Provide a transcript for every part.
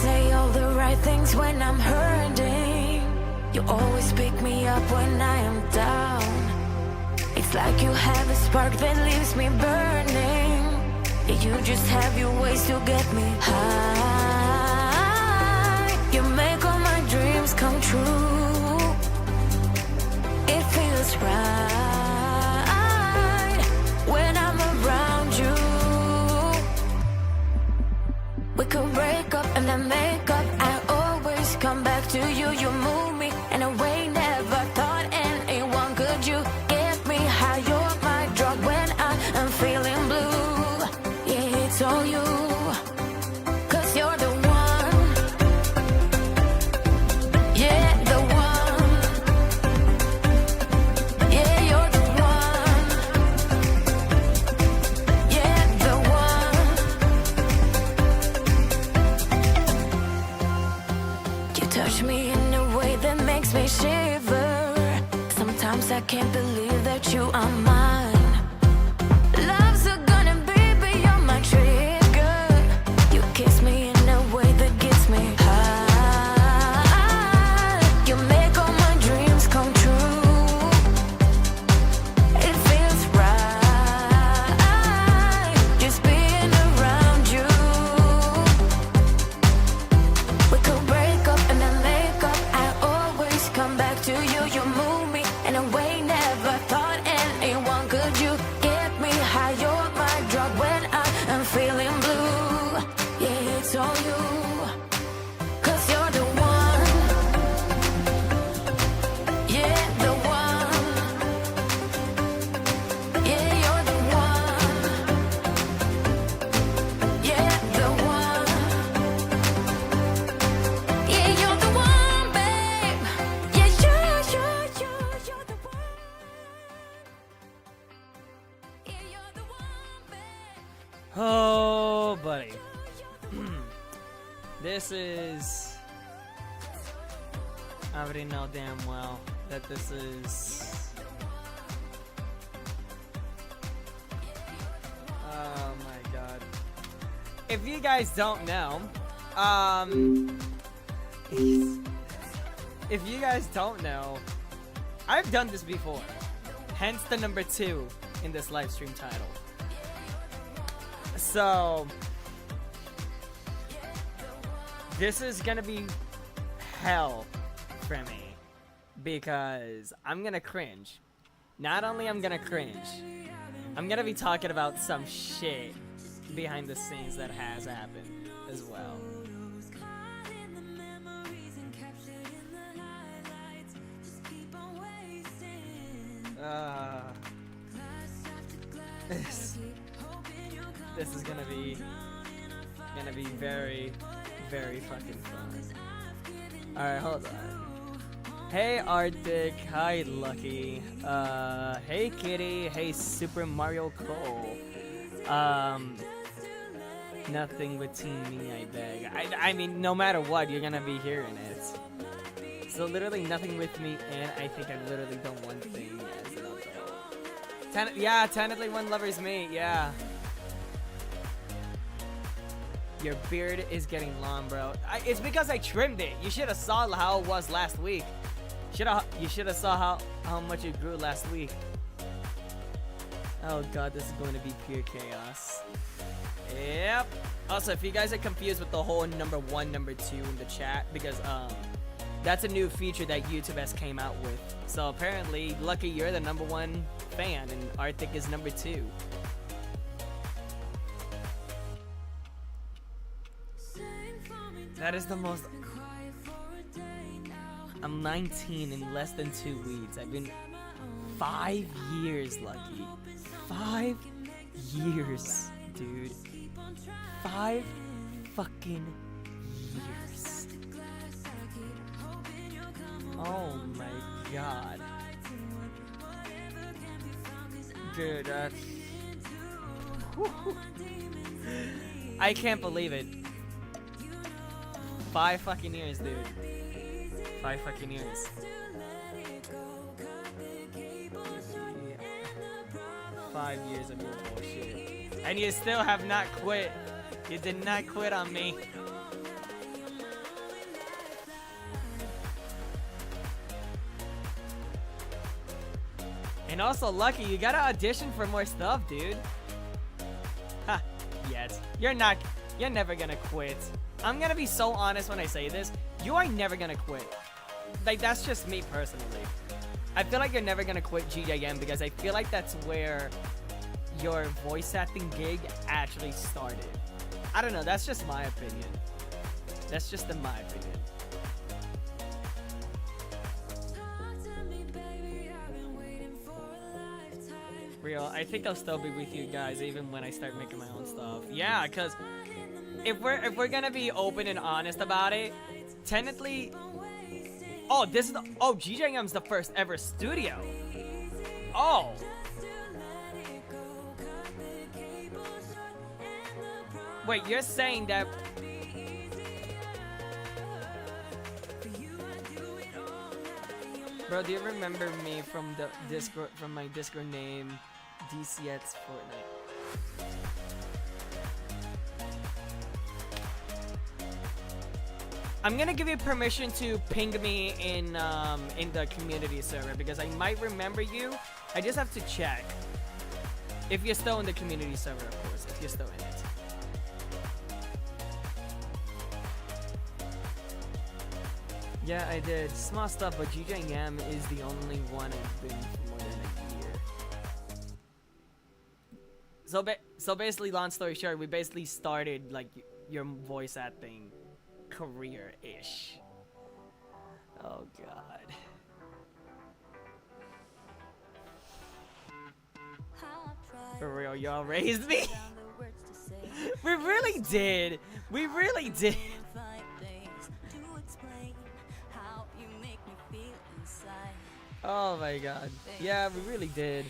say all the right things when I'm hurting. You always pick me up when I am down. It's like you have a spark that leaves me burning. Yeah, you just have your ways to get me high. You make all my dreams come true. It feels right when I'm around you. We could break up and then make up. I always come back to you. You move me in a way never thought anyone could. You get me high. You're my drug when I am feeling blue. Yeah, it's all you. 'Cause you're the one. Yeah, the one. Yeah, you're the one. Yeah, the one. You touch me in a way that makes me shiver. Sometimes I can't believe that you are mine. Love's gonna be beyond my trigger. You kiss me in a way that gets me high. You make all my dreams come true. It feels right just being around you. We could break up and then make up. I always come back to you. You move me in a way never thought anyone could. You get me high. You're my drug when I am feeling blue. Yeah, it's all you. 'Cause you're the one. Yeah, the one. Yeah, you're the one. Yeah, the one. Yeah, you're the one, babe. Yeah, you're the one. Yeah, you're the one, babe. Oh, buddy. This is... I already know damn well that this is... Oh my god. If you guys don't know, if you guys don't know, I've done this before. Hence the number 2 in this live stream title. So... this is gonna be hell for me because I'm gonna cringe. Not only I'm gonna cringe, I'm gonna be talking about some shit behind the scenes that has happened as well. This is gonna be very, very fucking fun. Alright, hold on. Hey Arctic, hi Lucky, hey Kitty, hey Super Mario Cole. Nothing with Team Me, I beg. I mean, no matter what, you're gonna be hearing it. So literally nothing with me, and I think I've literally done one thing as an adult. Yeah, technically one lover's mate, yeah. Your beard is getting long, bro. It's because I trimmed it. You should have saw how it was last week. You should have saw how much it grew last week. Oh god, this is going to be pure chaos. Yep. Also, if you guys are confused with the whole number 1, number 2 in the chat, because that's a new feature that YouTube has came out with. So apparently, Lucky, you're the number 1 fan, and Arctic is number 2. That is the most... I'm 19 in less than 2 weeks. I've been 5 years, Lucky. 5 years, dude. 5 fucking years. Oh my god. Dude, that's... I can't believe it. 5 fucking years, dude. 5 fucking years. 5 years of your bullshit. And you still have not quit. You did not quit on me. And also, Lucky, you gotta audition for more stuff, dude. Ha, yes. You're never gonna quit. I'm gonna be so honest when I say this. You are never gonna quit. Like, that's just me personally. I feel like you're never gonna quit GJM because I feel like that's where your voice acting gig actually started. I don't know, that's just my opinion. That's just in my opinion. Real, I think I'll still be with you guys even when I start making my own stuff. Yeah, cause if we're gonna be open and honest about it, technically, GJM's the first ever studio. Oh. Wait, you're saying that? Bro, do you remember me from the Discord, from my Discord name, DCX Fortnite? I'm gonna give you permission to ping me in the community server because I might remember you. I just have to check. If you're still in the community server, of course, if you're still in it. Yeah, I did. Small stuff, but GJM is the only one I've been for more than a year. So basically, long story short, we basically started like your voice acting career-ish. Oh god. For real, y'all raised me. We really did. We really did. Oh my god. Yeah, we really did.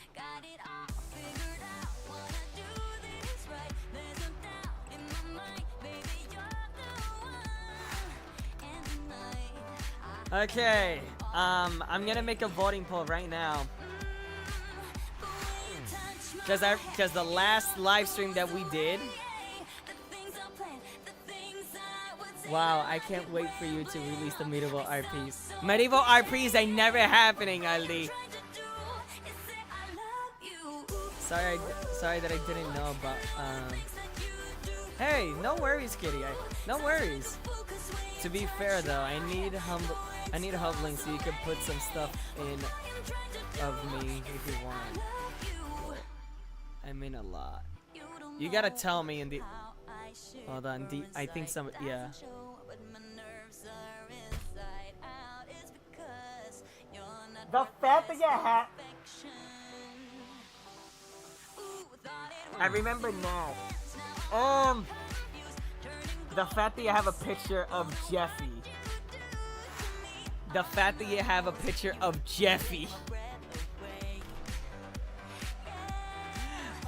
Okay. I'm gonna make a voting poll right now. Cause the last live stream that we did. Wow, I can't wait for you to release the medieval RPs. Medieval RPs ain't never happening, Ali. Sorry that I didn't know, but hey, no worries, kitty. No worries. To be fair though, I need a hub link so you can put some stuff in of me if you want. I mean a lot. You gotta tell me in the. Hold on, I think some, yeah. The fact that you have. I remember now. The fact that you have a picture of Jeffy. The fact that you have a picture of Jeffy.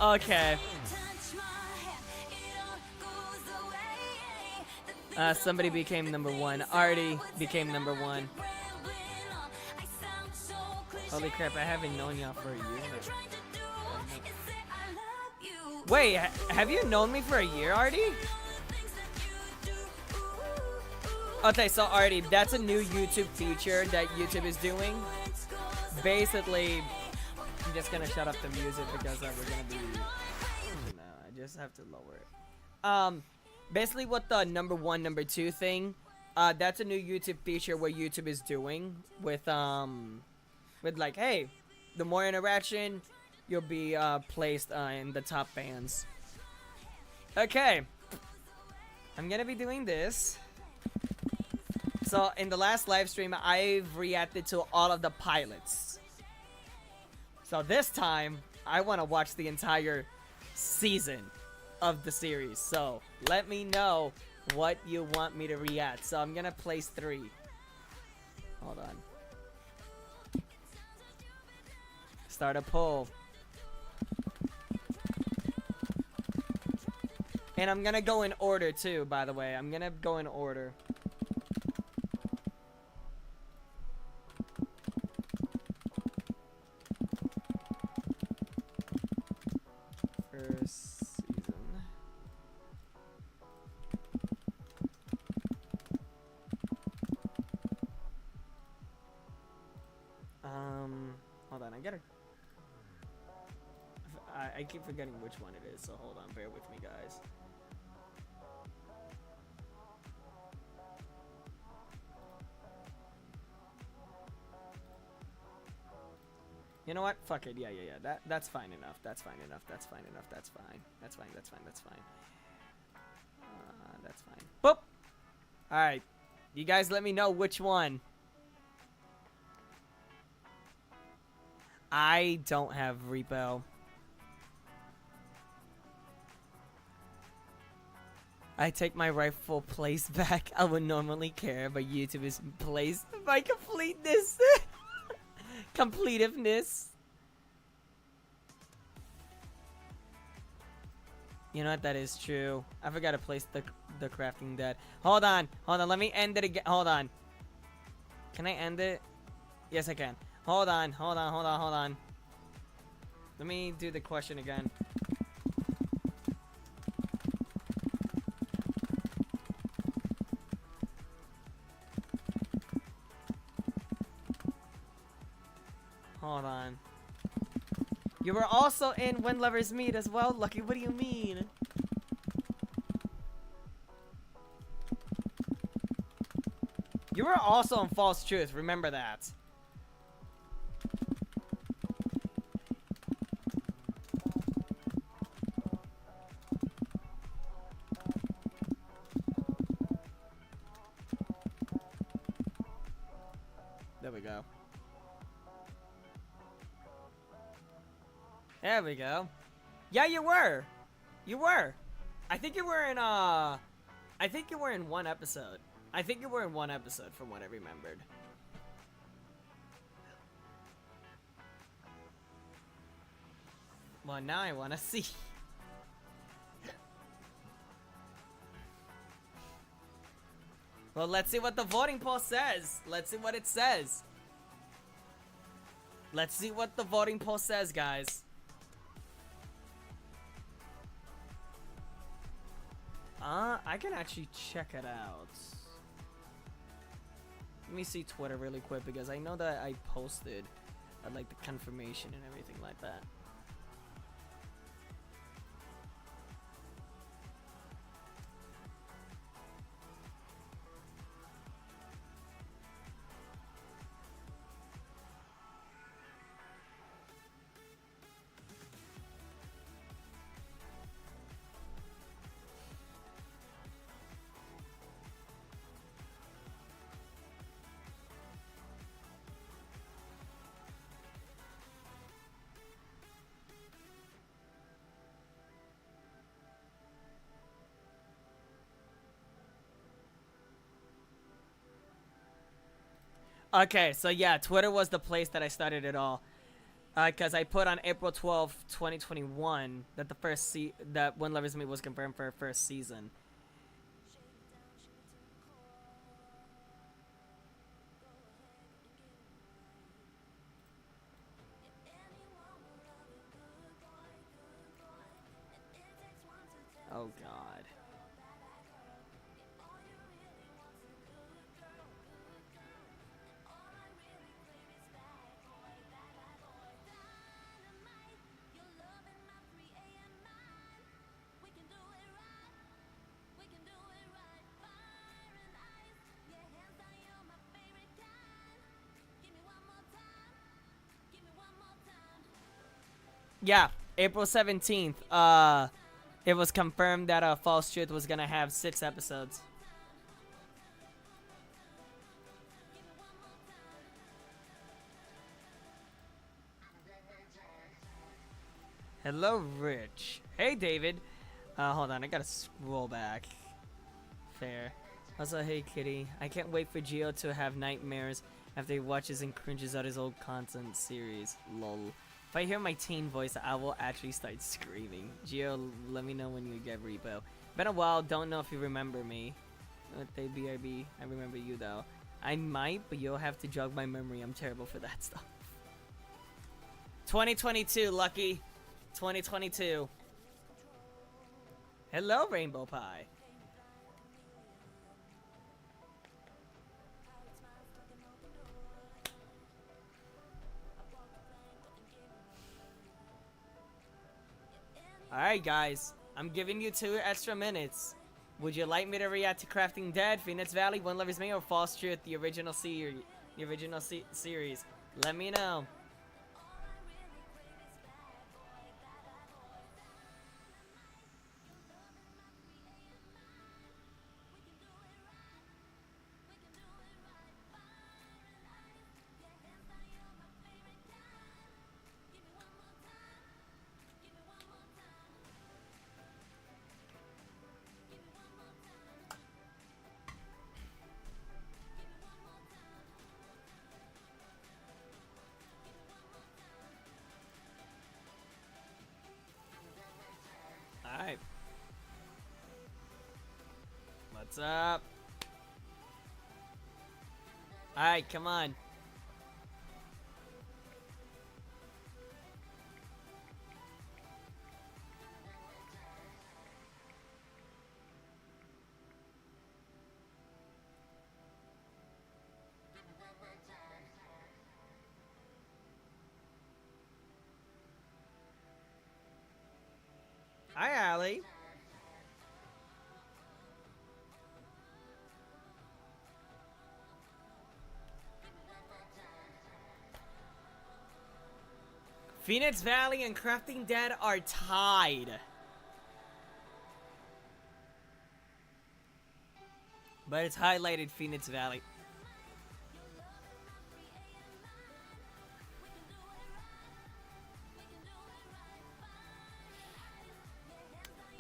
Okay. Somebody became number one. Artie became number one. Holy crap, I haven't known y'all for a year. Wait, have you known me for a year, Artie? Okay, so Artie, that's a new YouTube feature that YouTube is doing. Basically, I'm just gonna shut up the music because we're gonna be... No, I just have to lower it. Basically what the number one, number two thing, that's a new YouTube feature where YouTube is doing with like, hey, the more interaction, you'll be placed in the top fans. Okay, I'm gonna be doing this. So in the last live stream, I've reacted to all of the pilots. So this time, I want to watch the entire season of the series. So let me know what you want me to react. So I'm gonna place 3. Hold on. Start a poll. And I'm gonna go in order too, by the way. I'm gonna go in order. First season. Hold on, I gotta I keep forgetting which one it is, so hold on, bear with me, guys. You know what? Fuck it. Yeah. That's fine enough. That's fine enough. That's fine enough. That's fine. That's fine. That's fine. That's fine. That's fine. Boop. All right. You guys, let me know which one. I don't have repo. I take my rightful place back. I would normally care, but YouTube is placed by completeness. Completiveness. You know what? That is true. I forgot to place the crafting dead. Hold on. Let me end it again. Hold on. Can I end it? Yes, I can. Hold on. Let me do the question again. Hold on. You were also in When Lovers Meet as well, Lucky. What do you mean? You were also in False Truth. Remember that. There we go. There we go. Yeah, you were. You were. I think you were in I think you were in one episode. I think you were in one episode from what I remembered. Well, now I want to see. Well, let's see what the voting poll says. Let's see what it says. Let's see what the voting poll says, guys. I can actually check it out. Let me see Twitter really quick because I know that I posted like the confirmation and everything like that. Okay, so yeah, Twitter was the place that I started it all. Because I put on April 12th, 2021 that that When Lovers Meet was confirmed for her first season. Oh god. Yeah, April 17th. It was confirmed that False Truth was gonna have 6 episodes. Hello, Rich. Hey, David. Hold on, I gotta scroll back. Fair. Also, hey, Kitty. I can't wait for Gio to have nightmares after he watches and cringes at his old content series. Lol. If I hear my teen voice, I will actually start screaming. Gio, let me know when you get repo. Been a while, don't know if you remember me. They BRB, I remember you though. I might, but you'll have to jog my memory. I'm terrible for that stuff. 2022, Lucky. 2022. Hello, Rainbow Pie. Alright, guys. I'm giving you 2 extra minutes. Would you like me to react to Crafting Dead, Phoenix Valley, One Lover's Mail, or False Truth, the original series? Let me know. Alright. What's up? Alright, come on. Hi, Allie. Phoenix Valley and Crafting Dead are tied. But it's highlighted Phoenix Valley.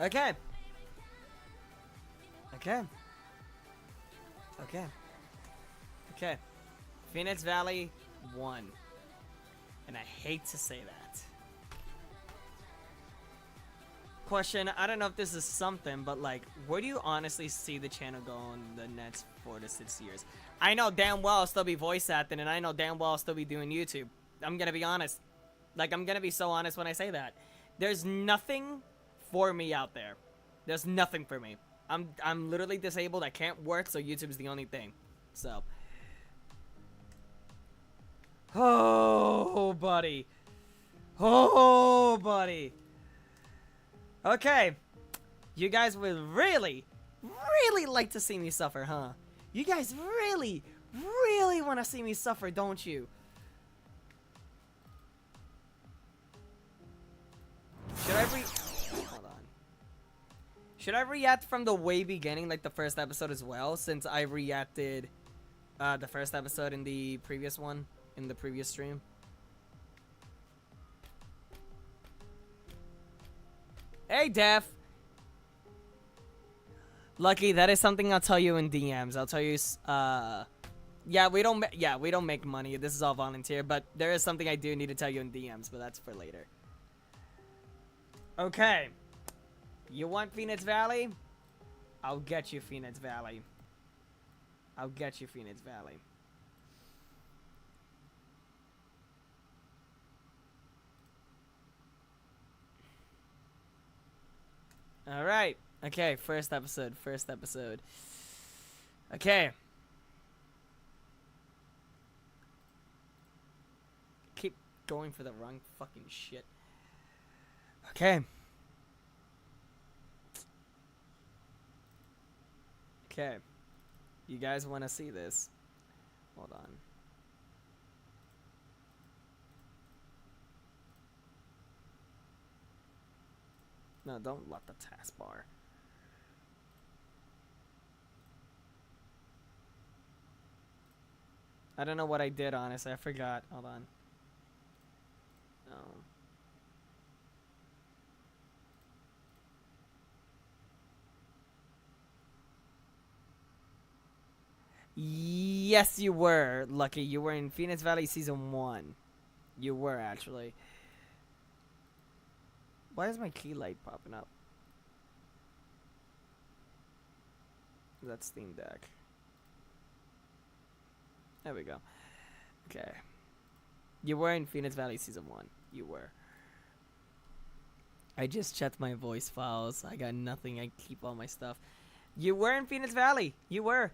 Okay. Okay. Okay. Okay. Phoenix Valley won. And I hate to say that. Question, I don't know if this is something, but like, where do you honestly see the channel go in the next 4 to 6 years? I know damn well I'll still be voice acting, and I know damn well I'll still be doing YouTube. I'm gonna be honest. Like, I'm gonna be so honest when I say that. There's nothing for me out there. There's nothing for me. I'm literally disabled. I can't work, so YouTube's the only thing. So. Oh, buddy. Oh, buddy. Okay. You guys would really, really like to see me suffer, huh? You guys really, really want to see me suffer, don't you? Should I Hold on. Should I react from the way beginning, like the first episode as well, since I reacted the first episode in the previous one, in the previous stream? Hey, Def. Lucky, that is something I'll tell you in DMs. I'll tell you, yeah, we don't make money. This is all volunteer, but there is something I do need to tell you in DMs, but that's for later. Okay. You want Phoenix Valley? I'll get you Phoenix Valley. I'll get you Phoenix Valley. Alright. Okay, first episode. Okay. Keep going for the wrong fucking shit. Okay. Okay. You guys want to see this? Hold on. No, don't let the taskbar. I don't know what I did, honestly. I forgot. Hold on. No. Yes, you were, Lucky. You were in Phoenix Valley Season 1. You were, actually. Why is my key light popping up? That's Steam Deck. There we go. Okay. You were in Phoenix Valley Season 1. You were. I just checked my voice files. I got nothing. I keep all my stuff. You were in Phoenix Valley. You were.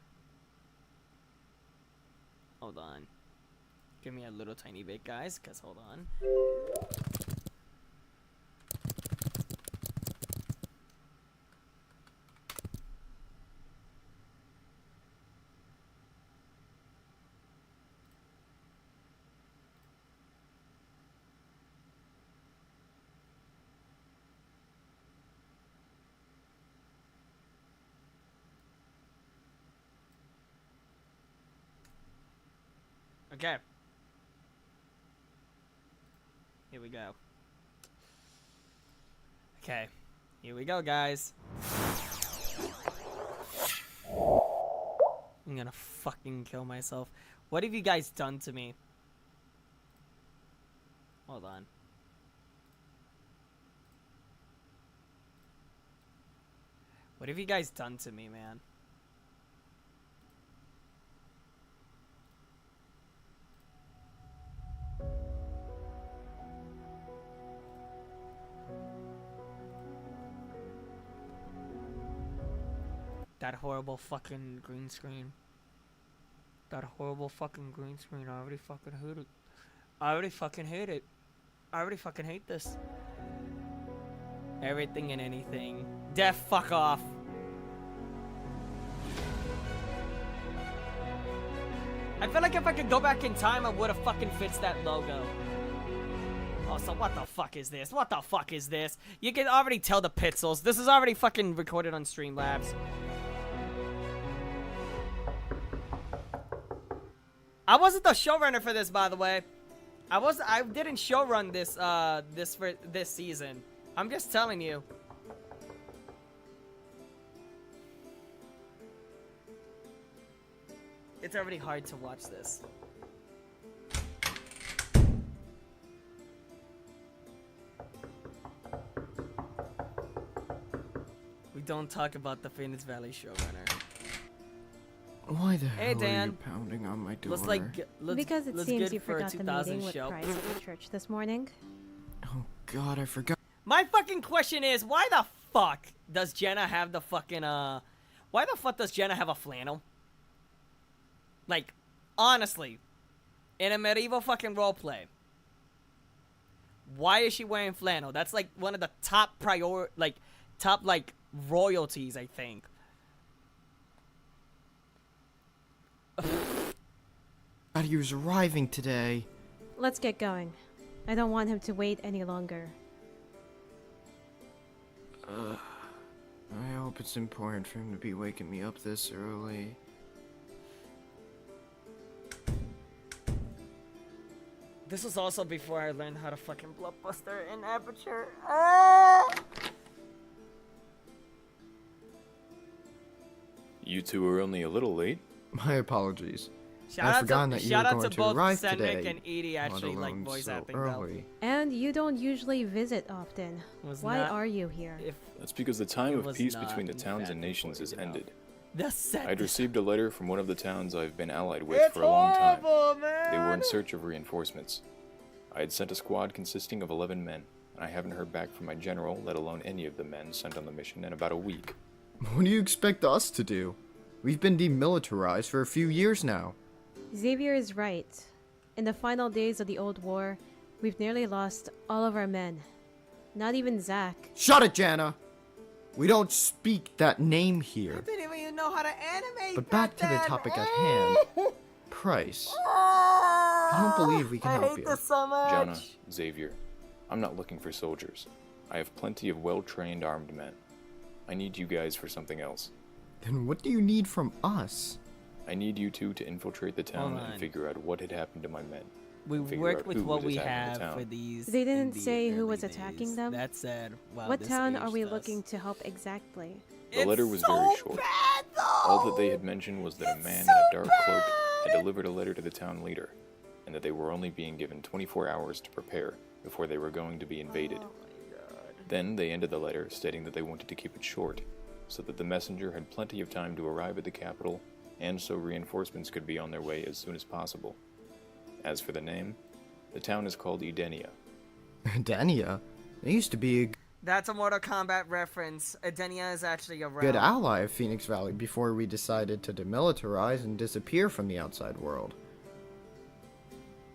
Hold on. Give me a little tiny bit, guys, because hold on. Okay. Here we go. Okay. Here we go, guys. I'm gonna fucking kill myself. What have you guys done to me? Hold on. What have you guys done to me, man? That horrible fucking green screen. That horrible fucking green screen. I already fucking hate it. I already fucking hate it. I already fucking hate this. Everything and anything. Death, fuck off. I feel like if I could go back in time, I would have fucking fixed that logo. Oh, so what the fuck is this? What the fuck is this? You can already tell the pixels. This is already fucking recorded on Streamlabs. I wasn't the showrunner for this, by the way. I didn't showrun this for this season. I'm just telling you. It's already hard to watch this. We don't talk about the Phoenix Valley showrunner. Why the hell Dan. are you pounding on my door? Because it let's seems get you for a forgot the 2000 meeting with show. Price at the church this morning. Oh God, I forgot. My fucking question is, why the fuck does Jenna have the fucking why the fuck does Jenna have a flannel? Like, honestly, in a medieval fucking roleplay, why is she wearing flannel? That's like one of the top royalties, I think. God, he was arriving today. Let's get going. I don't want him to wait any longer. I hope it's important for him to be waking me up this early. This was also before I learned how to fucking blockbuster in Aperture. Ah! You two are only a little late. My apologies. Shout I'd forgotten that you were going to both arrive Sedmick today. and Edie actually like let alone voice so acting though. early. And you don't usually visit often. Why are you here? That's because the time It of was peace not, between the in towns fact, and nations has important ended. The set. I'd received a letter from one of the towns I've been allied with It's for a long time. horrible, man. They were in search of reinforcements. I had sent a squad consisting of 11 men, and I haven't heard back from my general, let alone any of the men sent on the mission, in about a week. What do you expect us to do? We've been demilitarized for a few years now. Xavier is right. In the final days of the old war, we've nearly lost all of our men. Not even Zach. Shut it, Jana! We don't speak that name I here. didn't even know how to animate. But back to the that topic then. at hand. Price. I don't believe we can I help hate you. this so much. Jonah, Xavier, I'm not looking for soldiers. I have plenty of well-trained armed men. I need you guys for something else. Then what do you need from us? I need you two to infiltrate the town Hold on. and figure out what had happened to my men. We Figure worked out with who what was we attacking have the town. for these. They didn't in the say who early was attacking days. them? That said, wow, What this town are we aged us. looking to help exactly? The letter was very so short. bad, All though. that they had mentioned was that a It's man so in a dark cloak bad. had delivered a letter to the town leader, and that they were only being given 24 hours to prepare before they were going to be invaded. Oh my God. Then they ended the letter stating that they wanted to keep it short, so that the messenger had plenty of time to arrive at the capital, and so reinforcements could be on their way as soon as possible. As for the name, the town is called Edenia. Dania? They used to be a That's a Mortal Kombat reference. Edenia is actually a realm. good ally of Phoenix Valley before we decided to demilitarize and disappear from the outside world.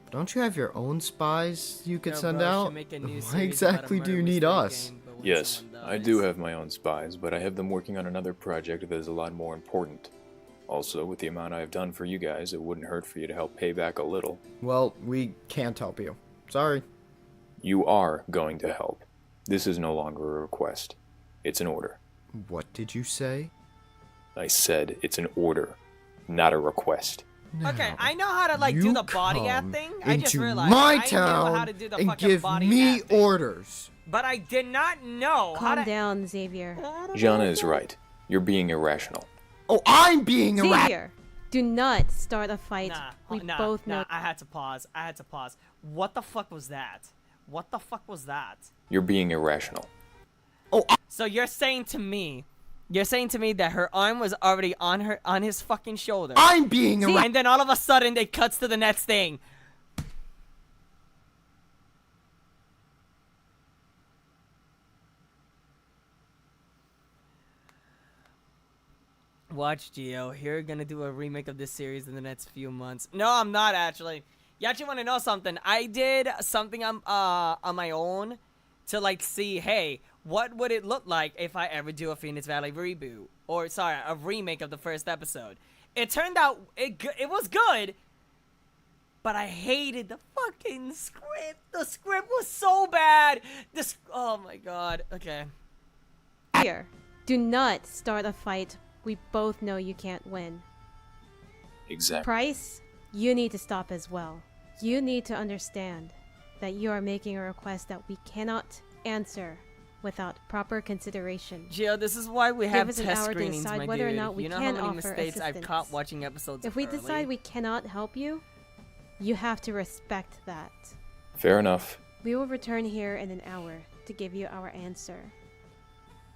But don't you have your own spies you could Yo, send bro, should out? make a new Why series about a exactly do you murder need mystery us? game, but when Yes, someone I dies. do have my own spies, but I have them working on another project that is a lot more important. Also, with the amount I have done for you guys, it wouldn't hurt for you to help pay back a little. Well, we can't help you. Sorry. You are going to help. This is no longer a request. It's an order. What did you say? I said it's an order, not a request. Okay, Now, I know how to like do you the body art come thing. I just into realized my I knew town how to do the and fucking give body me art thing, orders. but I did not know how Calm to. down, Xavier. Jana is right. You're being irrational. Oh, I'm being a rat. Xavier, do not start a fight. We both know. I had to pause. What the fuck was that? What the fuck was that? You're being irrational. So you're saying to me that her arm was already on his fucking shoulder, I'm being a rat. and then all of a sudden it cuts to the next thing. Watch, Gio. You're gonna do a remake of this series in the next few months. No, I'm not actually. You actually want to know something? I did something on my own to like see, hey, what would it look like if I ever do a Phoenix Valley reboot, or sorry, a remake of the first episode? It turned out it was good, but I hated the fucking script. The script was so bad. Oh my god. Okay. Xavier, do not start a fight. We both know you can't win. Exactly. Price, you need to stop as well. You need to understand that you are making a request that we cannot answer without proper consideration. Gio, this is why we have us an test hour to screenings, decide my whether or dude. not we You know can how many offer mistakes I've caught assistance. watching episodes If we early? decide we cannot help you, you have to respect that. Fair enough. We will return here in an hour to give you our answer.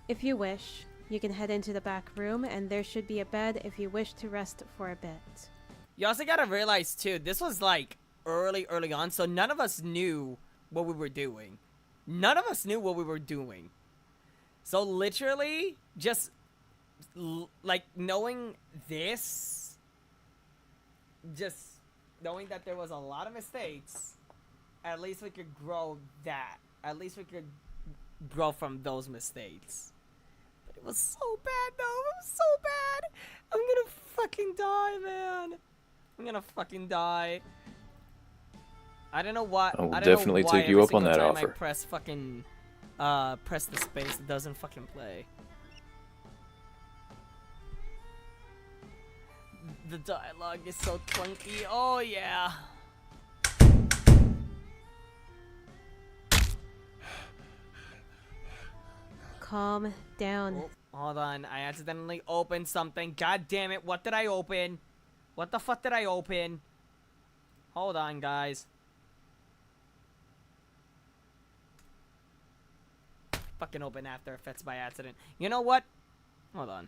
If you wish, you can head into the back room, and there should be a bed if you wish to rest for a bit. You also gotta realize too, this was like early on, so none of us knew what we were doing. So literally, just like knowing this, just knowing that there was a lot of mistakes, at least we could grow that. At least we could grow from those mistakes. But it was so bad though, it was so bad. I'm gonna fucking die, man. I'm gonna fucking die. I don't know why. I will I don't know definitely why take you every up on single that time offer. I press fucking, press the space, it doesn't fucking play. The dialogue is so clunky. Oh yeah. Calm down. Oh, hold on, I accidentally opened something. God damn it! What did I open? What the fuck did I open? Hold on, guys. Fucking open After Effects by accident. You know what? Hold on.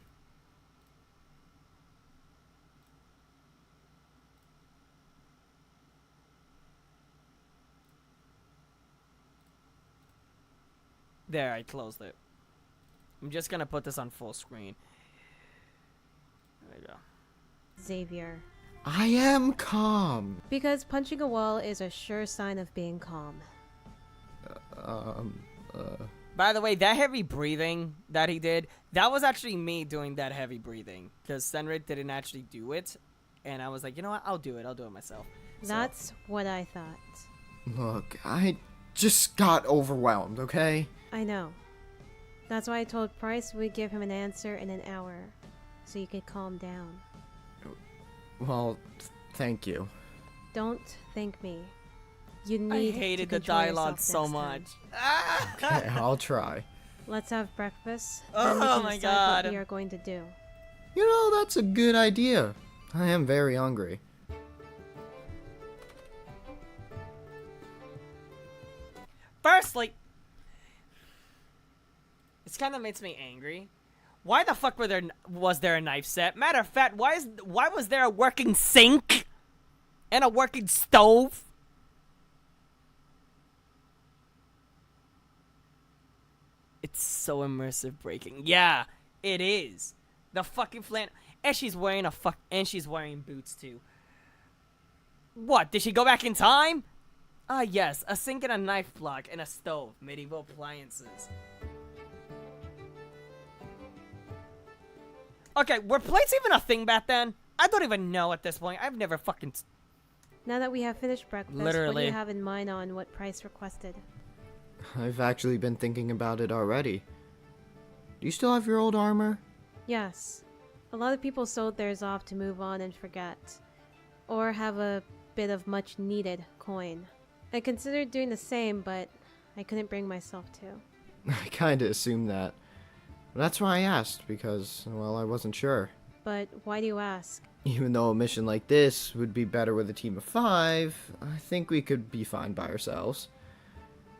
There, I closed it. I'm just gonna put this on full screen. There we go. Xavier. I am calm. Because punching a wall is a sure sign of being calm. By the way, that heavy breathing that he did, that was actually me doing that heavy breathing. Because Senrit didn't actually do it. And I was like, you know what? I'll do it. I'll do it myself. That's what I thought. Look, I just got overwhelmed, okay? I know. That's why I told Price we'd give him an answer in an hour. So you could calm down. Well, thank you. Don't thank me. You I need hated to the control dialogue yourself so next much. time. Okay, I'll try. Let's have breakfast. Oh then we can my decide God. what we are going to do. You know, that's a good idea. I am very hungry. Firstly, this kind of makes me angry. Why the fuck was there a knife set? Matter of fact, why was there a working sink and a working stove? It's so immersive breaking. Yeah, it is. The fucking and she's wearing she's wearing boots too. What? Did she go back in time? Ah, yes, a sink and a knife block and a stove. Medieval appliances. Okay, were plates even a thing back then? I don't even know at this point. I've never fucking... Now that we have finished breakfast, what do Literally. you have in mind on what Price requested? I've actually been thinking about it already. Do you still have your old armor? Yes. A lot of people sold theirs off to move on and forget. or have a bit of much needed coin. I considered doing the same, but I couldn't bring myself to. I kinda assumed that. That's why I asked, because, well, I wasn't sure. But why do you ask? Even though a mission like this would be better with a team of 5, I think we could be fine by ourselves.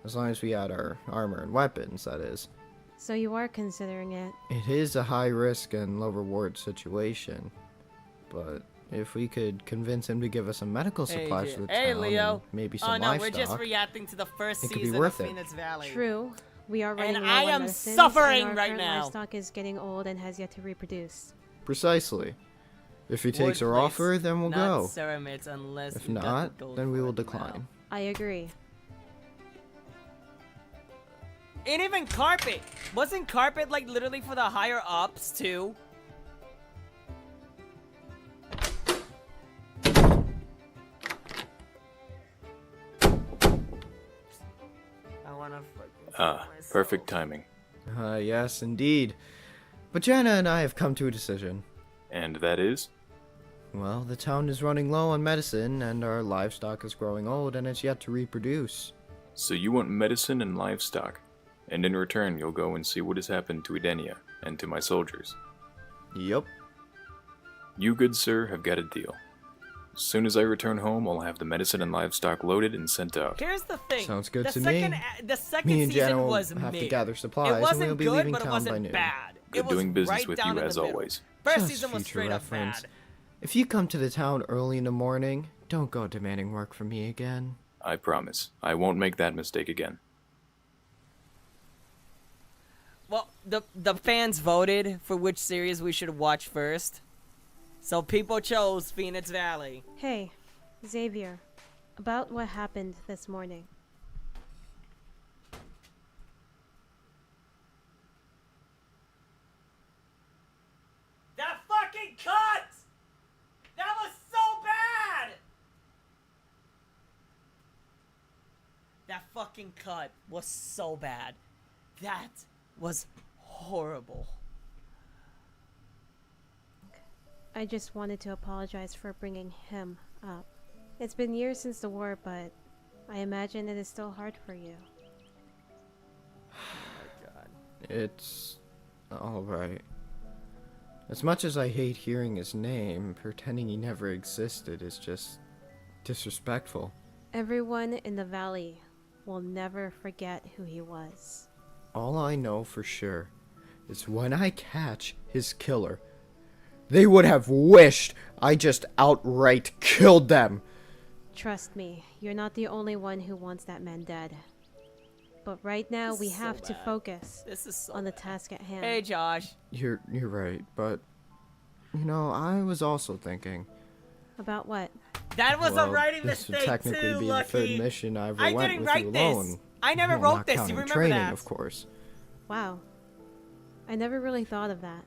As long as we had our armor and weapons, that is. So you are considering it. It is a high risk and low reward situation. But if we could convince him to give us some medical supplies for the town Leo. and maybe some Oh no, livestock, we're just reacting to the first it could be season of worth it. Phoenix Valley. True. We are running And low I on am medicines, suffering and our right current now. livestock is getting old and has yet to reproduce. Precisely. If he takes our Wood offer, plates, then we'll not go. ceramides unless If you got the not, gold then we for will it now. decline. I agree. And even carpet. Wasn't carpet like literally for the higher ups too? I wanna fucking kill myself. Perfect timing. Yes, indeed. But Jana and I have come to a decision. And that is? Well, the town is running low on medicine, and our livestock is growing old and has yet to reproduce. So you want medicine and livestock, and in return you'll go and see what has happened to Edenia and to my soldiers. Yup. You, good sir, have got a deal. As soon as I return home, I'll have the medicine and livestock loaded and sent out. Here's the thing. Sounds good the to second, me. The second Me and season Jana will was have to mid. gather supplies, It and wasn't we'll be good, leaving but it town wasn't by noon. bad. Good it was doing business right with down you in as the middle. always. First Just season was future straight up reference. bad. If you come to the town early in the morning, don't go demanding work from me again. I promise. I won't make that mistake again. Well, the fans voted for which series we should watch first. So people chose Phoenix Valley. Hey, Xavier. About what happened this morning. That fucking cut! That was so bad! That fucking cut was so bad. That was horrible. I just wanted to apologize for bringing him up. It's been years since the war, but I imagine it is still hard for you. It's alright. As much as I hate hearing his name, pretending he never existed is just disrespectful. Everyone in the valley will never forget who he was. All I know for sure is when I catch his killer, they would have wished I just outright killed them. Trust me, you're not the only one who wants that man dead. But right now This we is so have to bad. focus This is so on the bad. task at hand. Hey, Josh. You're right, but you know, I was also thinking. About what? That was well, a writing this would mistake technically too, be Lucky. the third mission I ever I went didn't with write you this. alone. I never Well, wrote not this. You counting remember training, that? of course. Wow. I never really thought of that.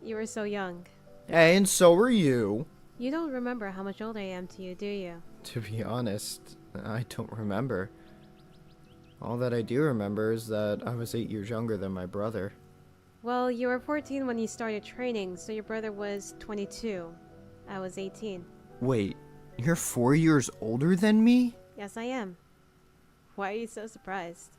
You were so young. Hey, and so are you. You don't remember how much older I am to you, do you? To be honest, I don't remember. All that I do remember is that I was 8 years younger than my brother. Well, you were 14 when you started training, so your brother was 22. I was 18. Wait, you're 4 years older than me? Yes, I am. Why are you so surprised?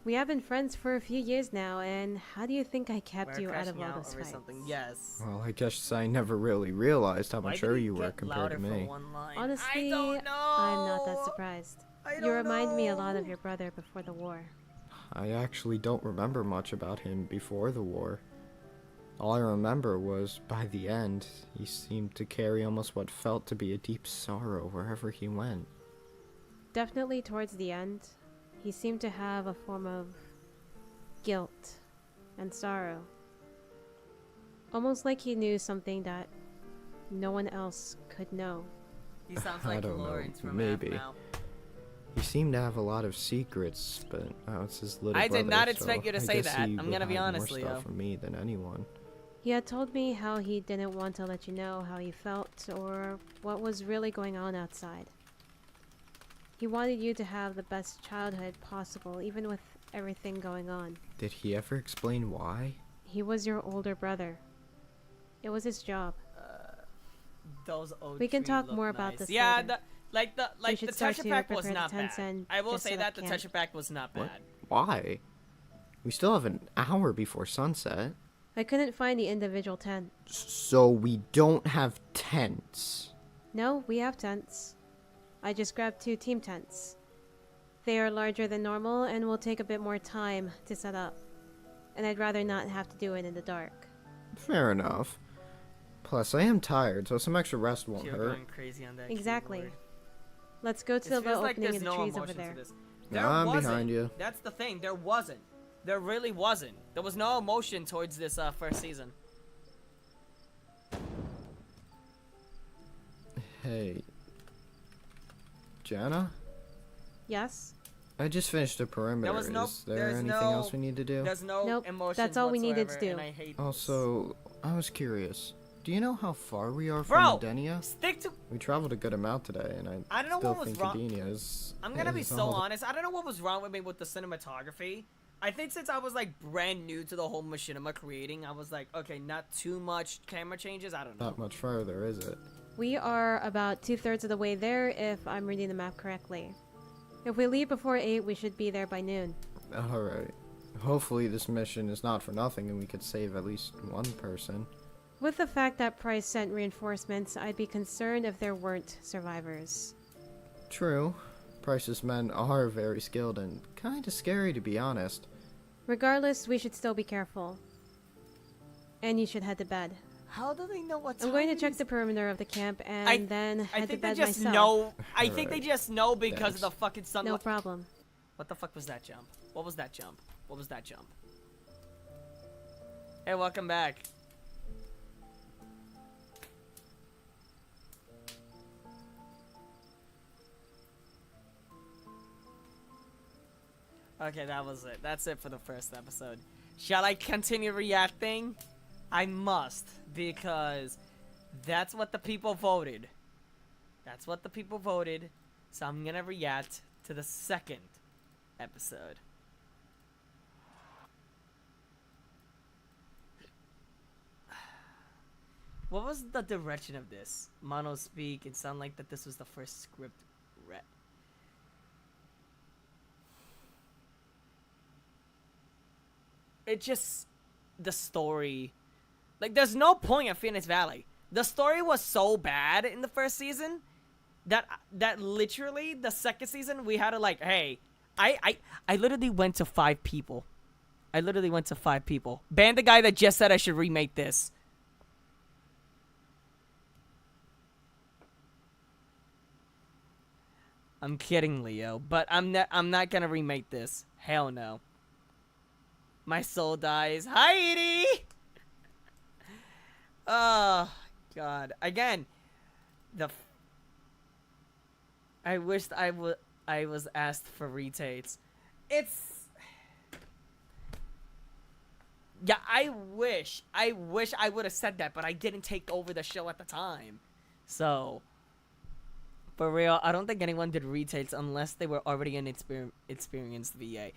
We have been friends for a few years now, and how do you think I kept We're you out of crashing all out those over fights? something. Yes. Well, I guess I never really realized how Why much did older he you were get compared to louder for me. one line? Honestly, I don't know. I'm not that surprised. I You don't remind me a lot of know. your brother before the war. I actually don't remember much about him before the war. All I remember was, by the end, he seemed to carry almost what felt to be a deep sorrow wherever he went. Definitely towards the end, he seemed to have a form of guilt and sorrow. Almost like he knew something that no one else could know. He sounds I like don't know, Lawrence from maybe. Half Now. He seemed to have a lot of secrets, but it's his little I brother. did not so expect you to I say guess that. he I'm would gonna be hide honest, more Leo. stuff from me than anyone. He had told me how he didn't want to let you know how he felt or what was really going on outside. He wanted you to have the best childhood possible, even with everything going on. Did he ever explain why? He was your older brother. It was his job. those oak We can trees talk look more about nice. this Yeah, later. the should the start texture to pack was prepare the not tents bad. and I will just say set that up the camp. texture pack was not What? bad. Why? We still have an hour before sunset. I couldn't find the individual tent. So we don't have tents. No, we have tents. I just grabbed 2 team tents. They are larger than normal and will take a bit more time to set up. And I'd rather not have to do it in the dark. Fair enough. Plus, I am tired, so some extra rest won't You're hurt. going crazy on that Exactly. keyboard. Let's go to It the feels like opening there's in the no trees over emotion there. to this. I'm behind you. That's the thing. There wasn't. There really wasn't. There was no emotion towards this first season. Hey. Jana? Yes? I just finished the perimeter. There was no- Is there there's anything no- else we need to do? There's no Nope, emotion. that's all we needed to do. And I hate this. Also, I was curious. Do you know how far we are Bro, from Adenia? stick to. We traveled a good amount today, and I don't know still what was think wrong- Adenia is... I'm gonna be is so all the- honest. I don't know what was wrong with me with the cinematography. I think since I was like brand new to the whole machinima creating, I was like, okay, not too much camera changes. I don't know. Not much further, is it? We are about 2/3 of the way there if I'm reading the map correctly. If we leave before 8, we should be there by noon. Alright. Hopefully this mission is not for nothing and we could save at least one person. With the fact that Price sent reinforcements, I'd be concerned if there weren't survivors. True. Price's men are very skilled and kinda scary, to be honest. Regardless, we should still be careful. And you should head to bed. How do they know what time I'm going to it check is? the perimeter of the camp and then I head to think they bed just myself. know. I think they Alright. just know because of Thanks. the fucking sunlight. No problem. What the fuck was that jump? What was that jump? What was that jump? Hey, welcome back. Okay, that was it. That's it for the first episode. Shall I continue reacting? I must, because that's what the people voted. That's what the people voted. So I'm gonna react to the second episode. What was the direction of this? Mono speak. It sounded like that this was the first script read. It just the story. Like, there's no point of Phoenix Valley. The story was so bad in the first season that literally the second season we had to like, hey, I literally went to 5 people. I literally went to 5 people. Ban the guy that just said I should remake this. I'm kidding, Leo, but I'm not gonna remake this. Hell no. My soul dies. Hi, Edie! Oh, God. Again, I wished I was asked for retates. Yeah, I wish I would have said that, but I didn't take over the show at the time. So, for real, I don't think anyone did retates unless they were already an experienced VA.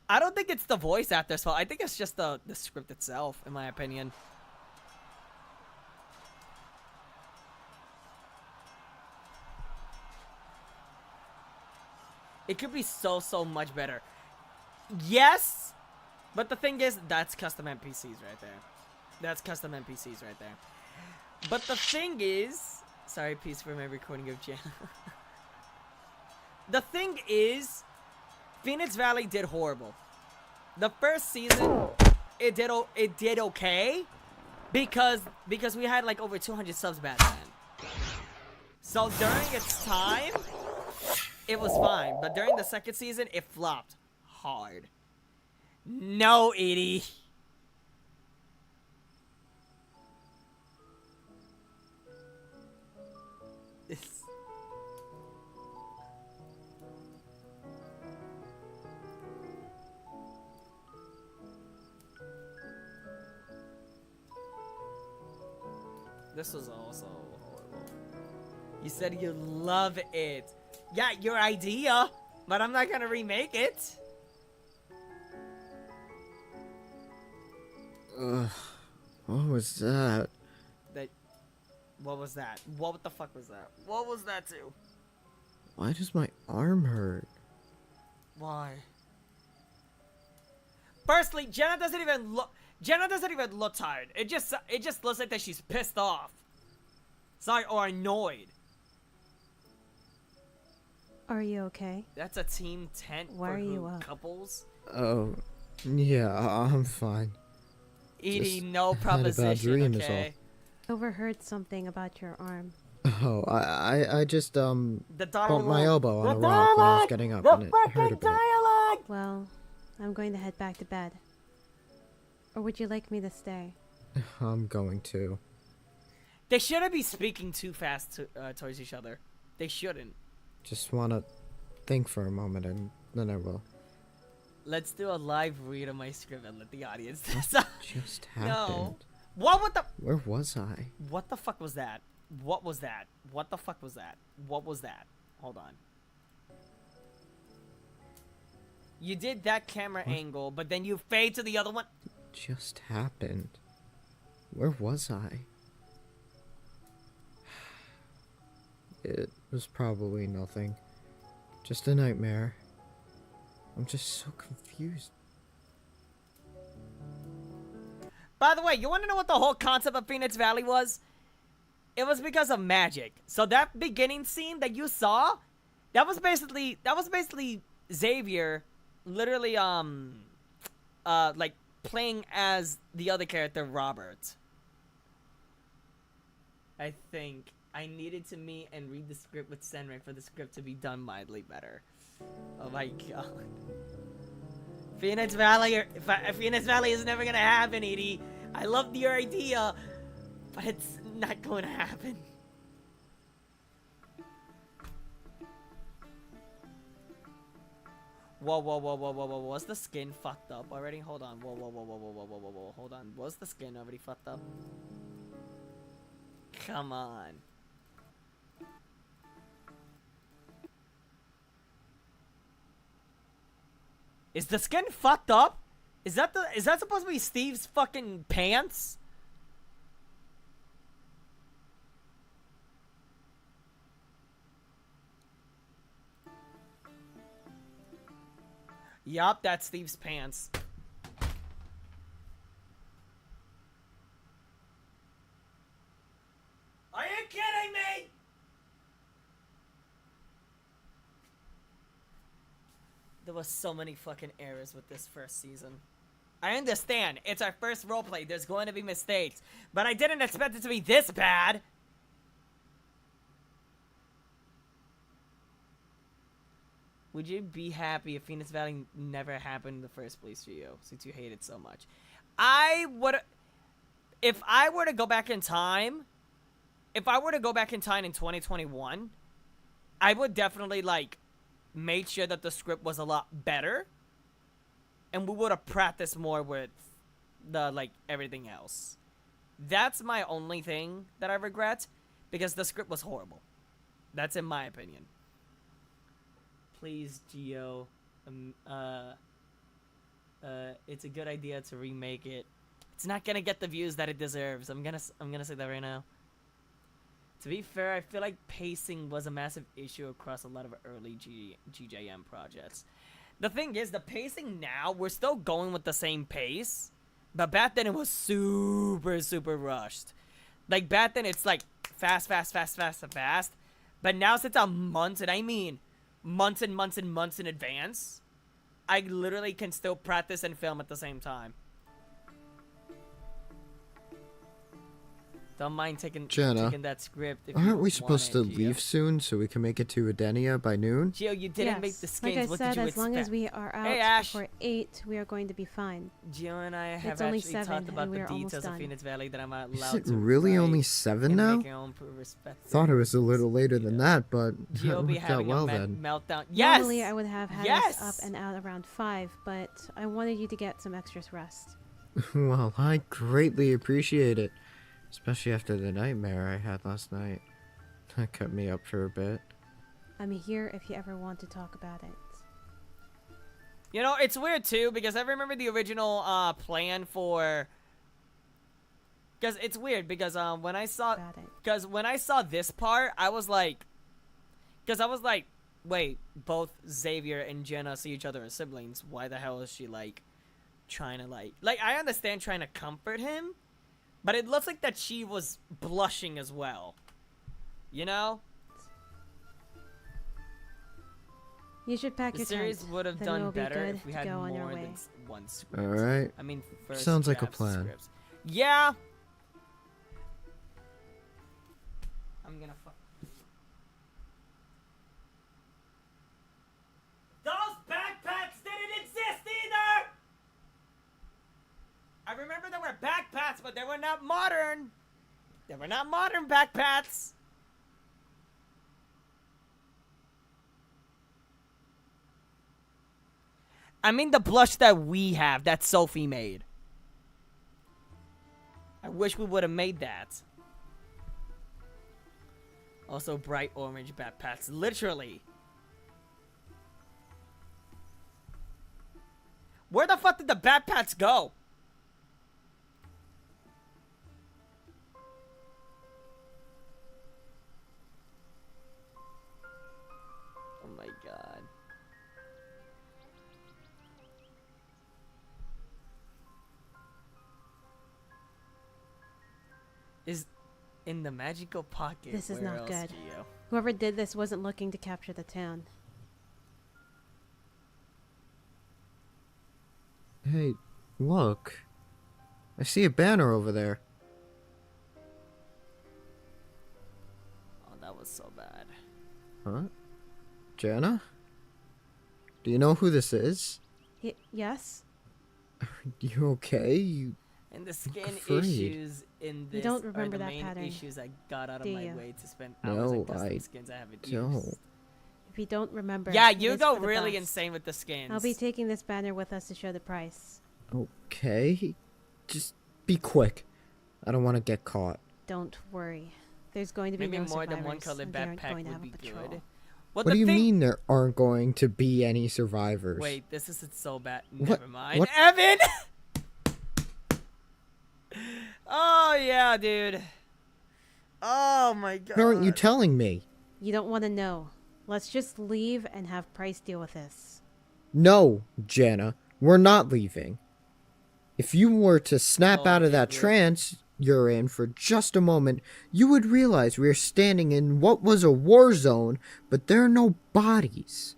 I don't think it's the voice actor's fault. I think it's just the script itself, in my opinion. It could be so much better. Yes, but the thing is, that's custom NPCs right there. That's custom NPCs right there. But the thing is, sorry, peace for my recording of Jana. The thing is, Phoenix Valley did horrible. The first season, it did okay, because we had like over 200 subs back then. So during its time, it was fine, but during the second season, it flopped hard. No, Edie. This was also horrible. You said you love it. Yeah, your idea, but I'm not gonna remake it. Ugh. What was that? What was that? What the fuck was that? What was that too? Why does my arm hurt? Why? Firstly, Jenna doesn't even look tired. It just looks like that she's pissed off. Sorry, or annoyed. Are you okay? That's a team tent Why for are you up? couples. Oh, yeah, I'm fine. Edie, Just no had a bad proposition, dream is okay? Overheard something about your arm. Oh, I just, The bumped my elbow on a rock when I was getting up, and it hurt a bit. dialogue! Well, I'm going to head back to bed. Or would you like me to stay? I'm going to. They shouldn't be speaking too fast towards each other. They shouldn't. Just wanna think for a moment, and then I will. Let's do a live read of my script and let the audience decide. Just No. happened. What the? Where was I? What the fuck was that? What was that? What the fuck was that? What was that? Hold on. You did that camera angle, but then you fade to the other one. Just happened. Where was I? It was probably nothing. Just a nightmare. I'm just so confused. By the way, you want to know what the whole concept of Phoenix Valley was? It was because of magic. So that beginning scene that you saw, that was basically Xavier literally like playing as the other character, Robert. I think I needed to meet and read the script with Senric for the script to be done mildly better. Oh my god. Phoenix Valley is never gonna happen, Edie. I love your idea, but it's not going to happen. Whoa, whoa, whoa, whoa, whoa, whoa. Was the skin fucked up already? Hold on. Whoa, whoa, whoa, whoa, whoa, whoa, whoa, whoa, whoa. Hold on. Was the skin already fucked up? Come on. Is the skin fucked up? Is that supposed to be Steve's fucking pants? Yup, that's Steve's pants. Are you kidding me? There was so many fucking errors with this first season. I understand, it's our first roleplay, there's going to be mistakes, but I didn't expect it to be this bad. Would you be happy if Phoenix Valley never happened in the first place for you, since you hate it so much? I would... If I were to go back in time... If I were to go back in time in 2021, I would definitely, like, make sure that the script was a lot better. And we would have practiced more with the, like, everything else. That's my only thing that I regret, because the script was horrible. That's in my opinion. Please, Gio, it's a good idea to remake it. It's not gonna get the views that it deserves. I'm gonna say that right now. To be fair, I feel like pacing was a massive issue across a lot of early GJM projects. The thing is, the pacing now, we're still going with the same pace, but back then it was super, super rushed. Like, back then it's like fast, but now since I'm months, and I mean months and months and months in advance, I literally can still practice and film at the same time. Don't mind taking that script. If Aren't you we supposed to want it, Gio. leave soon so we can make it to Edenia by noon? Gio, you didn't make the skins. Like I what said, did you as long as we are out Hey, Ash. before 8, we are going to be fine. Gio and I have It's only actually 7, talked about and we the are almost details of done. Phoenix Valley that I'm not Is allowed it to really write only 7 and now? make your own respective Thought it was a little later than that, but Gio that be worked out having well a then. meltdown. Yes! Normally, I would have had Yes! us up and out around 5, but I wanted you to get some extra rest. Well, I greatly appreciate it. Especially after the nightmare I had last night. That kept me up for a bit. I'm here if you ever want to talk about it. You know, it's weird too, because I remember the original plan for... Because it's weird, because when I saw... About it. Because when I saw this part, I was like... Because I was like, wait, both Xavier and Jenna see each other as siblings. Why the hell is she, like, trying to, like... Like, I understand trying to comfort him, but it looks like that she was blushing as well. You know? You should pack The your series tent. would have Then done we'll be better good if we to had go more on your than way. one script. Alright. I mean, first Sounds like a drafts, plan. scripts. Yeah. I'm gonna fuck. Those backpacks didn't exist either. I remember there were backpacks, but they were not modern. They were not modern backpacks. I mean the blush that we have, that Sophie made. I wish we would have made that. Also bright orange backpacks, literally. Where the fuck did the backpacks go? Oh my god. Is in the magical pocket. This is Where not else, good. Gio? Whoever did this wasn't looking to capture the town. Hey, look. I see a banner over there. Oh, that was so bad. Huh? Jana? Do you know who this is? Yes? You okay? You... And the skin afraid. issues in this don't remember are the that main pattern, issues I got out of do my you? way to spend No, hours on custom I skins I haven't don't. used. If you don't remember, Yeah, it you is go for the really best. insane with the skins. I'll be taking this banner with us to show the price. Okay. Just be quick. I don't want to get caught. Don't worry. There's going to be Maybe no more than one survivors, colored and they aren't backpack going to would have be a patrol. good. What the do you thing- mean there aren't going to be any survivors? Wait, this is so bad. What- Never mind. what- Evan! Oh, yeah, dude. Oh, my God. What aren't you telling me? You don't want to know. Let's just leave and have Price deal with this. No, Jana. We're not leaving. If you were to snap Oh, out of that yeah. trance you're in for just a moment, you would realize we are standing in what was a war zone, but there are no bodies.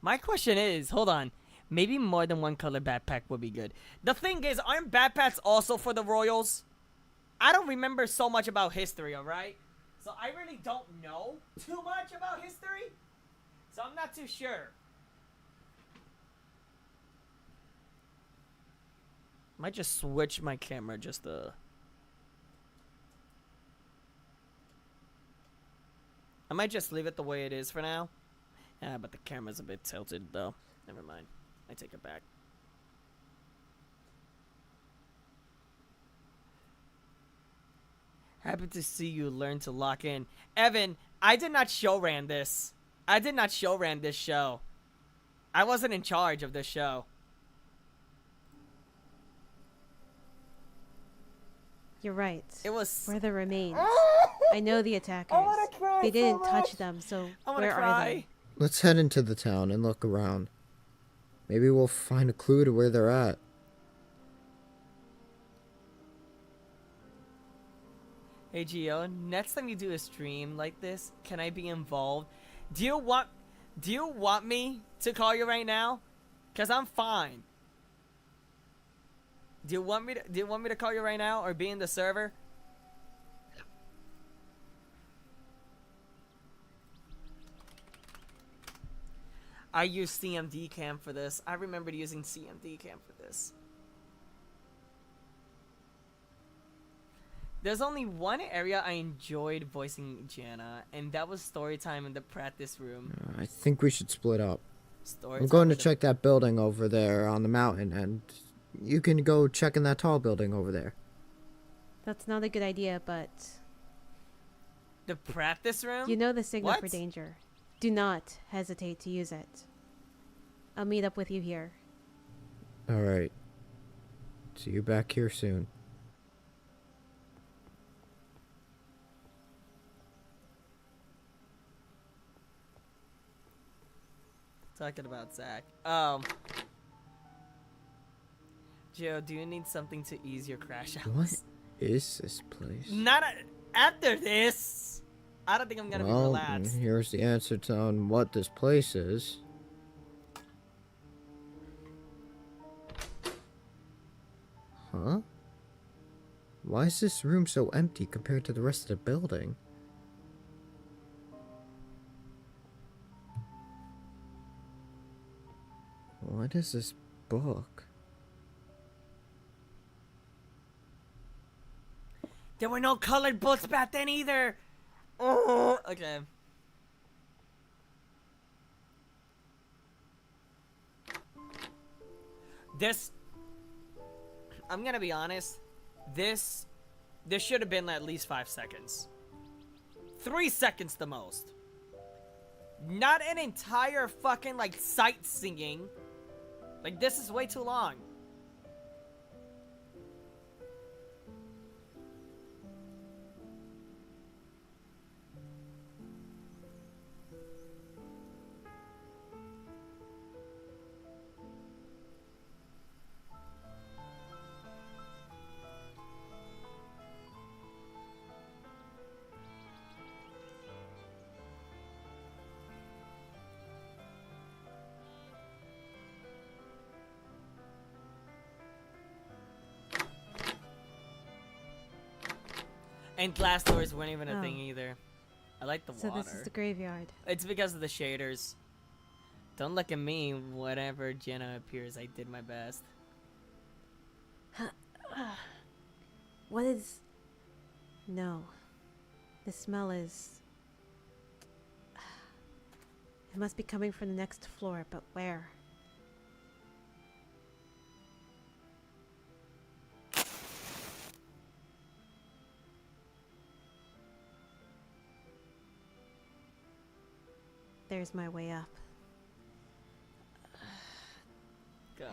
My question is, hold on. Maybe more than one color backpack would be good. The thing is, aren't backpacks also for the royals? I don't remember so much about history, alright? So I really don't know too much about history. So I'm not too sure. Might just switch my camera just to... I might just leave it the way it is for now. Yeah, but the camera's a bit tilted though. Never mind. I take it back. Happy to see you learn to lock in. Evan, I did not show ran this. I did not show ran this show. I wasn't in charge of this show. You're right. It was... We're the remains. Oh! I know the attackers. I wanna cry They so didn't much. touch them, so I wanna where are cry. they? Let's head into the town and look around. Maybe we'll find a clue to where they're at. Hey Gio, next time you do a stream like this, can I be involved? Do you want me to call you right now? Cause I'm fine. Do you want me to call you right now or be in the server? I used CMD cam for this. I remembered using CMD cam for this. There's only one area I enjoyed voicing Jana, and that was story time in the practice room. I think we should split up. Story I'm time going to in the- check that building over there on the mountain, and you can go check in that tall building over there. That's not a good idea, but the practice room. you know the signal for What? danger. Do not hesitate to use it. I'll meet up with you here. Alright. See you back here soon. Talking about Zach. Joe, do you need something to ease your crash out? What is this place? Not after this. I don't think I'm gonna be Well, relaxed. here's the answer to on what this place is. Huh? Why is this room so empty compared to the rest of the building? What is this book? There were no colored books back then either. Oh, okay. This, I'm gonna be honest. This should have been at least 5 seconds. 3 seconds the most. Not an entire fucking like sightseeing. Like this is way too long. And glass doors weren't even a thing either. I like the So water. this is the graveyard. It's because of the shaders. Don't look at me. Whatever Jenna appears, I did my best. What is... No. The smell is... It must be coming from the next floor, but where? There's my way up. God.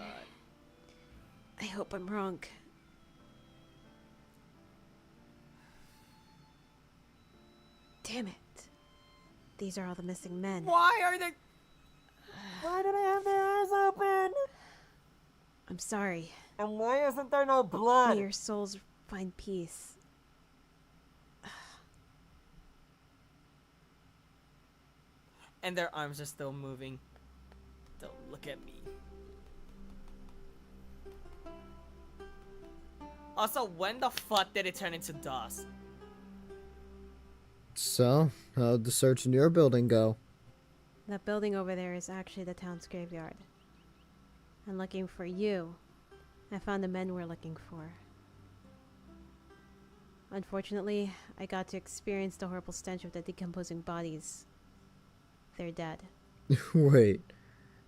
I hope I'm wrong. Damn it. These are all the missing men. Why are they? Why do they have their eyes open? I'm sorry. And why isn't there no blood? May your souls find peace. And their arms are still moving. Don't look at me. Also, when the fuck did it turn into dust? So, how'd the search in your building go? That building over there is actually the town's graveyard. And looking for you, I found the men we're looking for. Unfortunately, I got to experience the horrible stench of the decomposing bodies. They're dead. Wait,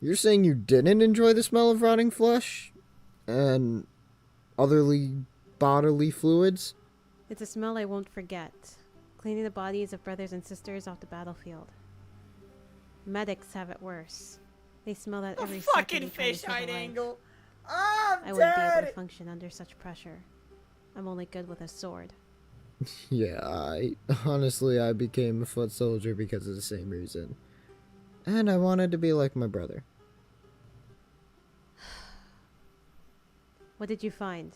you're saying you didn't enjoy the smell of rotting flesh? And otherly bodily fluids? It's a smell I won't forget. Cleaning the bodies of brothers and sisters off the battlefield. Medics have it worse. They smell that every second Fucking they try to save a fisheye life. angle. Oh, I'm I wouldn't be able dead. to function under such pressure. I'm only good with a sword. Yeah, I became a foot soldier because of the same reason. And I wanted to be like my brother. What did you find?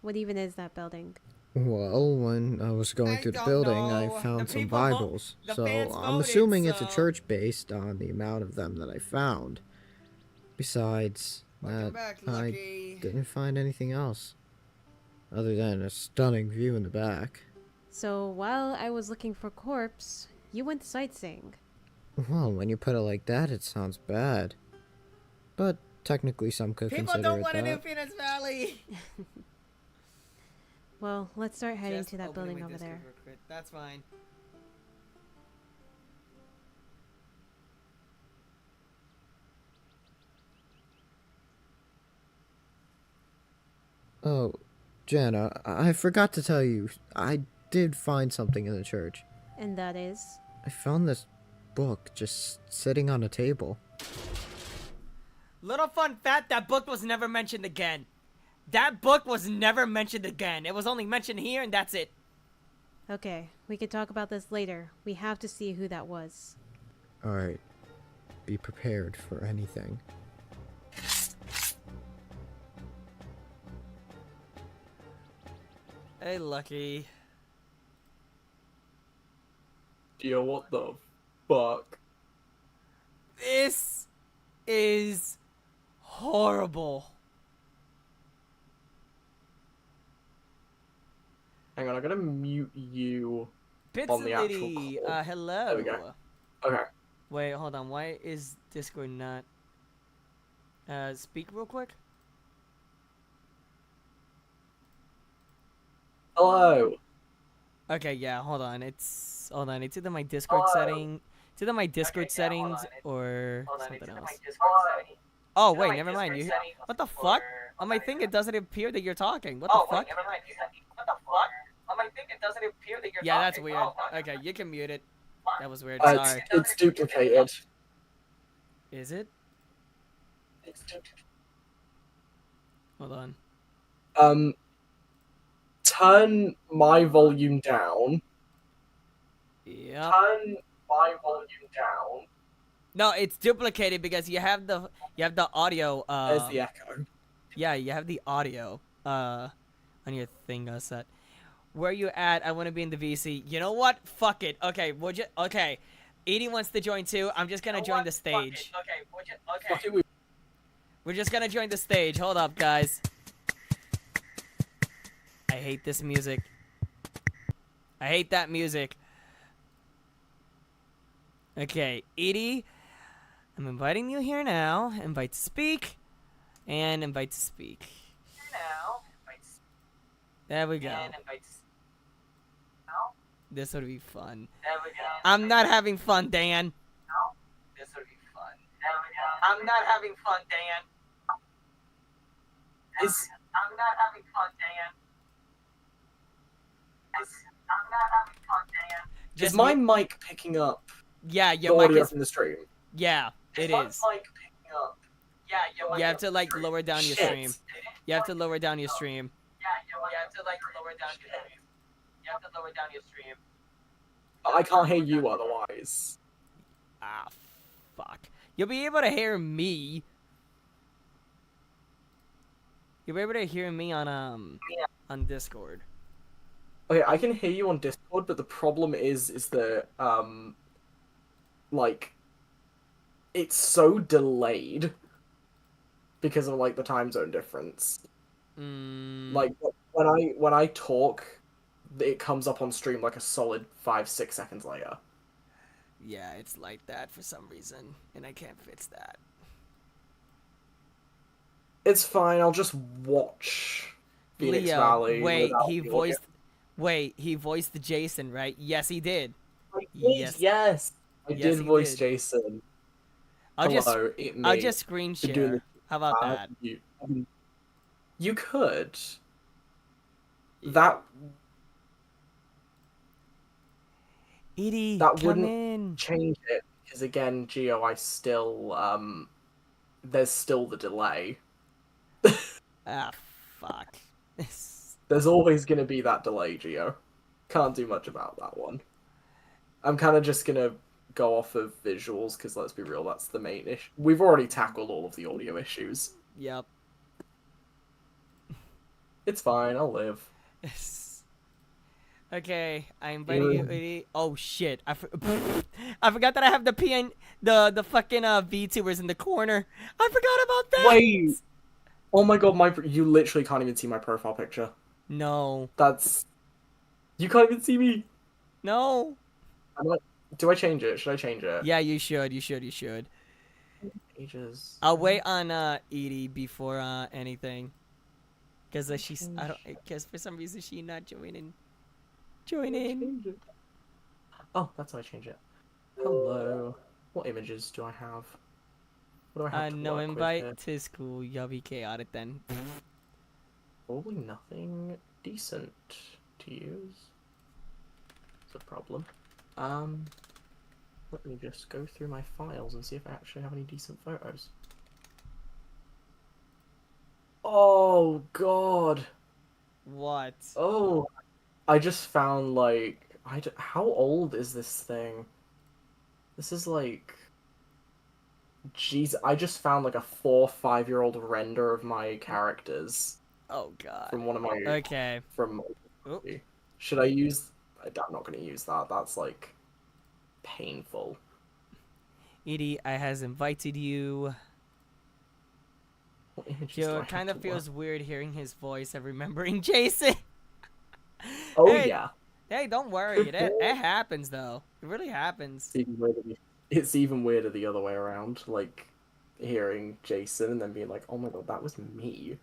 What even is that building? Well, when I was going I through the don't building, know. I The found some people Bibles. the So fans I'm voted, assuming it's a so- church based on the amount of them that I found. Besides that, back, I Lucky. didn't find anything else. Other than a stunning view in the back. So while I was looking for corpse, you went sightseeing. Well, when you put it like that, it sounds bad. But technically some could People consider don't it want to do that. Phoenix Valley. Well, let's start heading Just to that opening building my over Discord there. real quick. That's fine. Oh, Jana, I forgot to tell you, I did find something in the church. And that is? I found this book just sitting on a table. Little fun fact, that book was never mentioned again. That book was never mentioned again. It was only mentioned here and that's it. Okay, we could talk about this later. We have to see who that was. Alright. be prepared for anything. Hey, Lucky. Yo, what the fuck? This is horrible. Hang on, I gotta mute you. Pizza On the actual Lady, call. hello. There we go. Okay. Wait, hold on. Why is Discord not... speak real quick? Hello. Okay, yeah, hold on. It's either my Discord setting... It's either my Discord settings or something else. Oh, wait, never mind. What the fuck? On my thing, it doesn't appear that you're talking. What the fuck? Yeah, that's weird. Okay, you can mute it. That was weird. Sorry. It's duplicated. Is it? Hold on. Turn my volume down. Yep. Turn my volume down. No, it's duplicated because you have the audio. There's the echo. Yeah, you have the audio. On your thing set. Where you at? I want to be in the VC. You know what? Fuck it. Okay, would you? Okay. Edie wants to join too. I'm just gonna join the stage. Fuck it, We're just gonna join the stage. Hold up, guys. I hate this music. I hate that music. Okay, Edie, I'm inviting you here now. Invite to speak. And invite to speak. There we go. This would be fun. I'm not having fun, Dan. I'm not having fun, Dan. Is I'm not having fun, Dan. I'm not having fun, Dan. is my mic picking up Yeah, the your mic audio is. from the stream? Yeah, it My is. mic picking up. Yeah, You have to like lower down your Shit. stream. You have to lower down your stream. You have to like lower down your stream. You have to lower down your stream. I can't hear you otherwise. Ah, fuck. You'll be able to hear me. You'll be able to hear me on Discord. Okay, I can hear you on Discord, but the problem is that like it's so delayed because of like the time zone difference. Like when I talk, it comes up on stream like a solid 5-6 seconds later. Yeah, it's like that for some reason, and I can't fix that. It's fine. I'll just watch Phoenix Leo, Valley. wait, without he the voiced. Wait, he voiced Jason, right? Yes, he did. audio. Yes. Yes, I Yes, did he voice did. Jason. I'll Hello, I'll me. just screen Been doing share. How about that? You could. That Edie, That come wouldn't in. change it because again, Geo, I still there's still the delay. Ah, fuck. There's always gonna be that delay, Geo. Can't do much about that one. I'm kind of just gonna go off of visuals because let's be real, that's the main issue. We've already tackled all of the audio issues. Yep. It's fine. I'll live. Okay, I invited you, Edie. Oh shit! I forgot that I have the the fucking VTubers in the corner. I forgot about that. Wait. Oh my god, you literally can't even see my profile picture. No. That's you can't even see me. No. Do I change it? Should I change it? Yeah, you should. You should. Ages. I'll wait on Edie before anything, cause she's cause for some reason she's not joining. Join in. Oh, that's how I change it. Hello. What images do I have? What do I have to No work with invite here? to school. You'll be chaotic then. Probably nothing decent to use. It's a problem. Let me just go through my files and see if I actually have any decent photos. Oh god. What? Oh, I just found like how old is this thing? This is like Jeez, I just found like a 4-5-year-old render of my characters Oh god. from one of my Okay. from. Oop. Should I use? I'm not gonna use that. That's like painful. Edie, I has invited you. What images do I Joe, it have kind to of feels work? weird hearing his voice and remembering Jason. Oh Hey, yeah. Hey, don't worry. It happens though. It really happens. It's even weirder the other way around. Like hearing Jason and then being like, "Oh my god, that was me."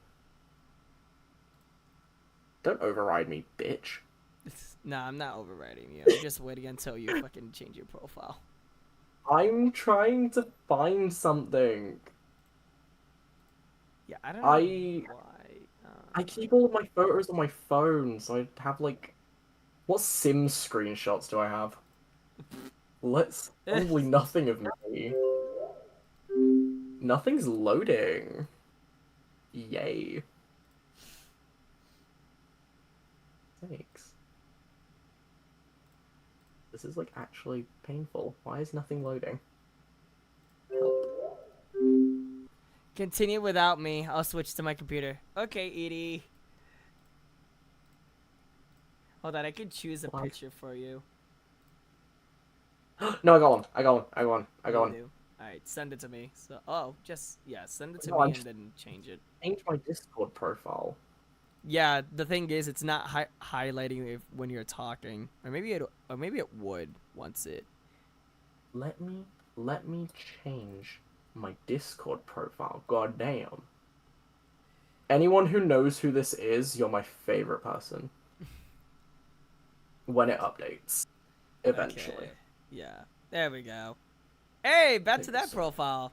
Don't override me, bitch. Nah, I'm not overriding you. I'm just waiting until you fucking change your profile. I'm trying to find something. Yeah, I don't know I why. keep all of my photos on my phone, so I have like, what Sims screenshots do I have? Probably nothing of me. Nothing's loading. Yay. Thanks. This is like actually painful. Why is nothing loading? Help. Continue without me. I'll switch to my computer. Okay, Edie. Hold on, I could choose a Why? picture for you. No, I got one. I got one. Alright, send it to me. So, send it to No, me I'm and just- then change it. Change my Discord profile. Yeah, the thing is, it's not highlighting when you're talking, or maybe it would once it. Let me change my Discord profile. God damn. Anyone who knows who this is, you're my favorite person. When it updates. Eventually. Okay. Yeah, there we go. Hey, back to that So- profile.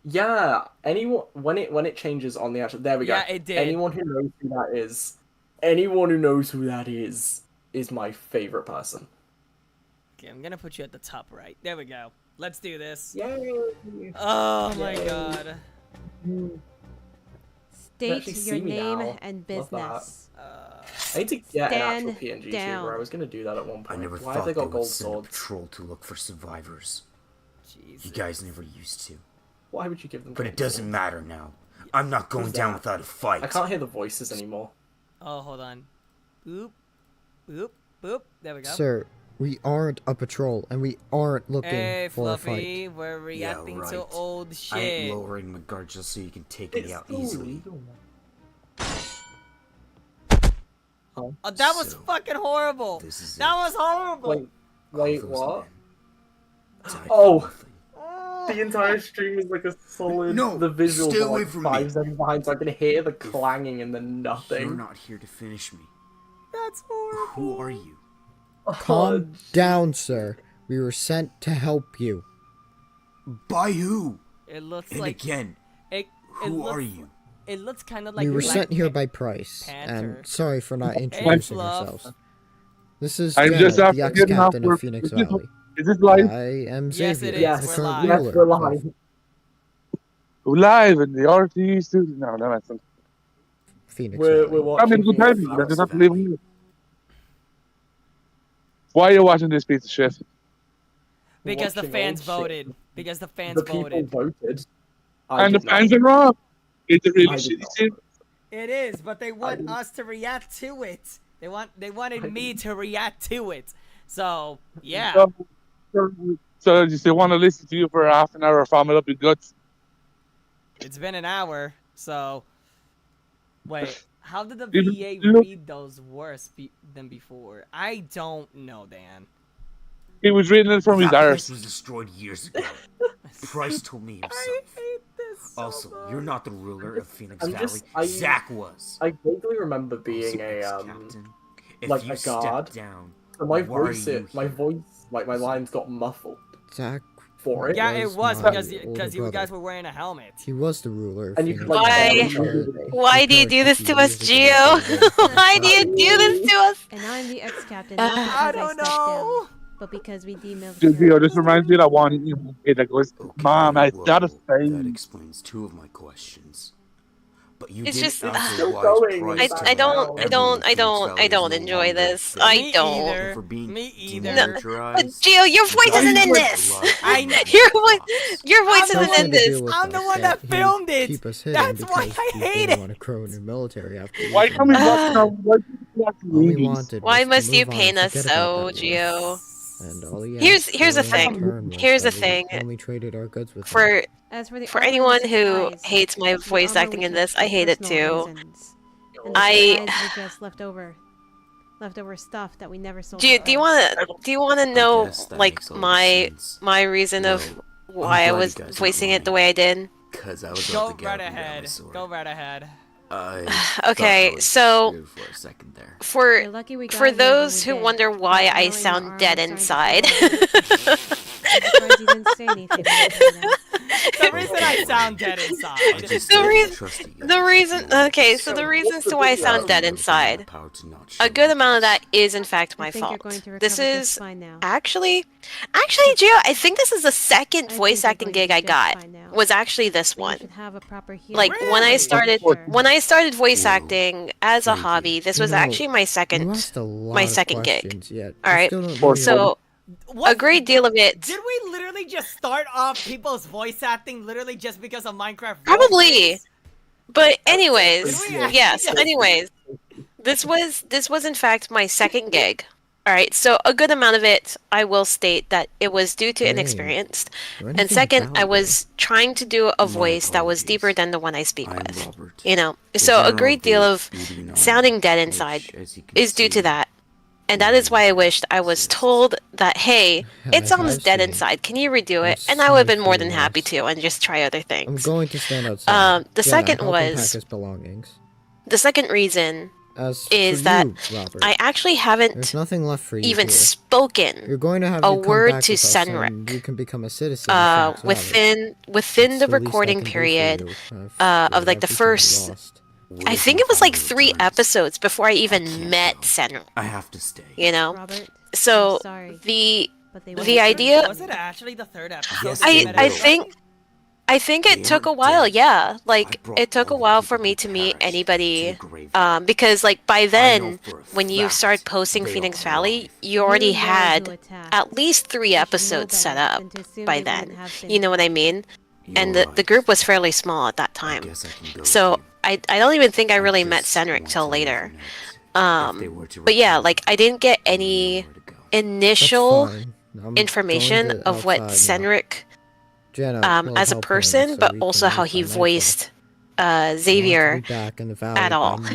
Yeah, anyone when it changes on the actual there we go. Yeah, it did. Anyone who knows who that is my favorite person. Okay, I'm gonna put you at the top right. There we go. Let's do this. Yay! Oh my Yay. god. State actually your see me name now. and Love that. business. I need to get an actual Stand PNG down. tuber. I was gonna do that at one point. I never Why thought have they they got would gold send a swords? patrol to look for survivors. Jesus. You guys never used to. Why would you give them But gold it doesn't swords? matter now. I'm not going Who's down that? without a fight. I can't hear the voices anymore. Oh, hold on. Boop. Boop. Boop. There we go. Sir, we aren't a patrol, and we aren't looking Hey, for a Fluffy. fight. We're reacting to right. old I ain't shit. lowering my guard just so you can take me out easily. Oh, that was So, fucking horrible. this is That it. was horrible. Wait, All those what? men died Oh. for nothing. The entire stream is like a solid. No, the visuals stay are away like from 5 me. seconds behind, so I can hear the clanging and the You're nothing. not here to finish me. That's horrible. Who are you? Calm down, sir. We were sent to help you. By who? It looks And like again, it. who looks, are you? It looks kind of like We were Black sent here Pan- by Price, Panther. and sorry for not introducing Fluff. ourselves. This is I'm Daniel, just the after getting ex-captain off of work. Phoenix Is this- Valley. Is this live? I am Yes, Xavier, it is. Yes, the We're current live. yes, ruler we're of live. Live in the RT studio? No, no, that's not. Phoenix We're Valley. I'm watching. in good timing. I just have to leave him. Why are you watching this piece of shit? because the watching fans old shit. voted. Because the fans The people voted. voted. And the did not. fans are wrong. It's a really I did shitty not. sim. It is, but they want didn't- us to react to it. They wanted me to react to it. So yeah. So just they want to listen to you for half an hour, farm it up your guts. It's been an hour, so wait. How did the Even- VA look- read those worse than before? I don't know, Dan. He was reading it from his That place arse. was destroyed years ago. Price told me I himself. hate this. So Also, much. you're not the ruler of Phoenix I'm Valley. just- Zach was. I vaguely remember being Also, a ex-captain, if like you a step guard. down, my why are voice, you my here? voice, like my lines got muffled Zach for it. Yeah, it was my because older you guys brother. were wearing a helmet. He was the ruler of And you Phoenix could, like, Valley. Why- Why do you do this to us, Gio? Why do you do this to us? And I'm the ex-captain, not because I I don't stepped know. down, but because we deem him Gio, this reminds me of that one kid that goes, Okay, Mom, I well, got a That phone. explains two of my questions. But you It's didn't just- answer Still why going. Price I told don't everyone Phoenix Valley I is don't no enjoy longer this. a I threat. don't. And for being Me either. But demilitarized, Gio, your voice you isn't in guys this. put a lot of I Your voice I'm the isn't one in this. I'm the one that filmed it. Keep us hidden That's why because I we hate didn't it. want to grow in the military after we Why can't we came watch back. now? Why can't we watch All we movies? wanted Why was to must you move on pain and us forget about so, that war. Gio? And all he Here's asked the for in thing. return was Here's the that we thing. only traded our goods with him. For As for the for armor we anyone who supplies, hates my the voice armor acting we in kept this, for I hate it personal too. reasons. And the supplies were just leftover stuff that we never sold. Do you wanna I know guess that like makes a lot of my sense. reason of Well, I'm why I glad was you guys aren't voicing it the lying. way I did? Cause I was Go about to right get up and grab my ahead. sword. Go right ahead. I Okay, thought I was so screwed for a second there. for You're lucky we got for here when those we who did. wonder why Not I knowing your sound arm dead was starting to inside. I'm surprised you didn't say anything when you pointed out. The reason I sound dead I inside. just The don't reason- trust you guys The if reason, you want okay, to so the show reasons the to why I video? sound dead everything in my inside. power to not A show good you amount of guys. that is in fact my I think you're fault. going to recover This just is fine now. actually, Gio, I think this is the second I voice think you're acting going to gig be I just got. fine now. Was actually this But you one. should have a proper healing. Like when I Really? started voice Whoa. acting as a Thank you. hobby, this You was know, actually my You second asked a lot my of second gig. questions yet. All you right. still don't know your- So What? a great deal of it. Did we literally just start off people's voice acting literally just because of Minecraft? Probably. roleplays? But anyways, Did we actually yeah, so just- anyways, this was in fact my second gig. All right, so a good amount of it, I will state that it was due to Hey, inexperience, or and anything second, about I you. was trying to do a My voice that was apologies. deeper than the one I speak I'm with. Robert. You know, the so a general great deal the of beauty and honor, sounding dead which, inside as you can is due to see, that. And that is why I wished I was exists. told that, hey, I it sounds have dead seen. inside. Can you redo I'm it? And I would have been more sorry than for happy loss. to and just try other I'm things. going to stand outside. The Jenna, second help him pack was- his belongings. The second reason As is for that you, Robert, I actually haven't there's nothing left for you even here. spoken You're going to have a you come word back to with us Senric, and you can become a citizen of Phoenix Valley. within That's the least I recording can do for period you, of for like the everything you first. lost. What I if think my it was like father 3 returns? episodes before I even can't met go. Senric. I have to stay. You know, Robert, so I'm sorry, the but they the won't idea- Was it actually the third episode? Yes, that you they met will. everybody? I think it They took a aren't while. dead. Yeah, I like brought it took a all the while people for me who to meet perished to anybody. the graveyard. Because like by I then, know for a when you fact started posting they Phoenix are Valley, alive. you already You know who had attacked. at least 3 You should know episodes set better up than to assume by they wouldn't then. have been You know what I killed. mean? You're And the right. group was fairly small at that I time. guess I can go with So you. I don't even think I really met just Senric want till to live later. in it. If they were to But yeah, return, like I didn't get I wouldn't know any where to go. initial That's fine. I'm information going to of what outside now. Senric Jenna, will as a help him person, so but we also can how leave he by nightfall. voiced I want to Xavier be back in the valley at by all. noon.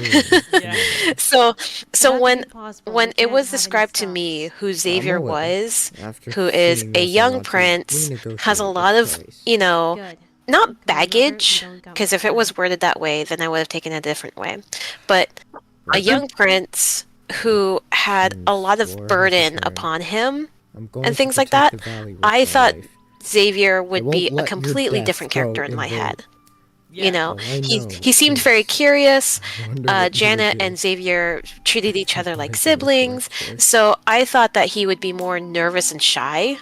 Yeah. So It has when to be possible. when We it can't was have any described to me stops. who Xavier away. was, After who is seeing a this, I young want to prince, renegotiate has a the lot of, price. you know, Good. not Robert, baggage, you don't got because much if it was time. worded that way, then I would have taken it a different way. But a Robert? young prince who had a lot of swore burden his return. upon him, I'm going and to things like protect that, the valley with I my thought life. Xavier would won't be a let your completely death different go character in my in vain. head. Yeah. You know, Oh, I he know, he seemed please. very curious. I wonder what you would Janet do. and Xavier treated each other like Might be the siblings, correct choice. so I thought that he would be more nervous and shy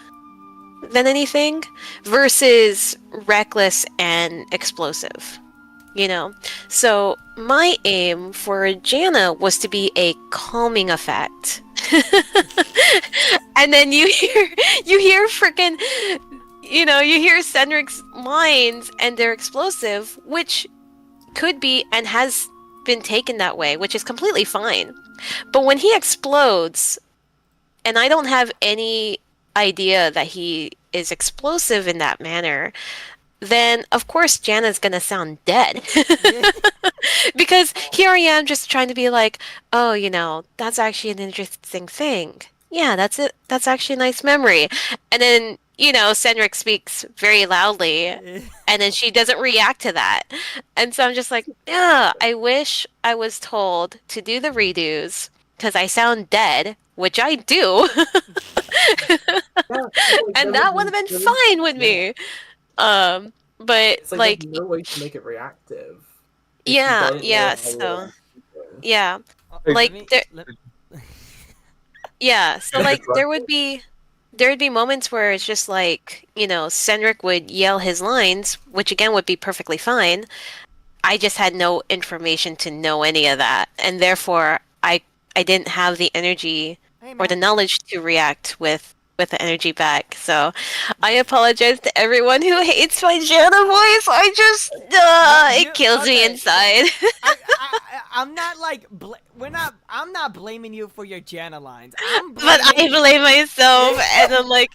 than anything, versus reckless and explosive. You know, so my aim for Jana was to be a calming effect. And then you hear freaking, you hear Cedric's lines and they're explosive, which could be and has been taken that way, which is completely fine. But when he explodes, and I don't have any idea that he is explosive in that manner, then of course Jana's gonna sound dead. Because here I am just trying to be like, oh, that's actually an interesting thing. Yeah, that's it. That's actually a nice memory. And then, Cedric speaks very loudly, and then she doesn't react to that. And so I'm just like, yeah, I wish I was told to do the redos, because I sound dead, which I do. And that would have been fine with me. But It's like, there's no way to make it reactive. If you yeah, don't know yeah, how so you're doing. yeah, Hey, like Let me- there, let- yeah, so like there would be moments where it's just like, Cedric would yell his lines, which again would be perfectly fine. I just had no information to know any of that, and therefore I didn't have the energy Hey, or the man. knowledge to react with with the energy back. So I apologize to everyone who hates my Jana voice. I just it kills me inside. I'm not like I'm not blaming you for your Jana lines. But I blame myself, and then like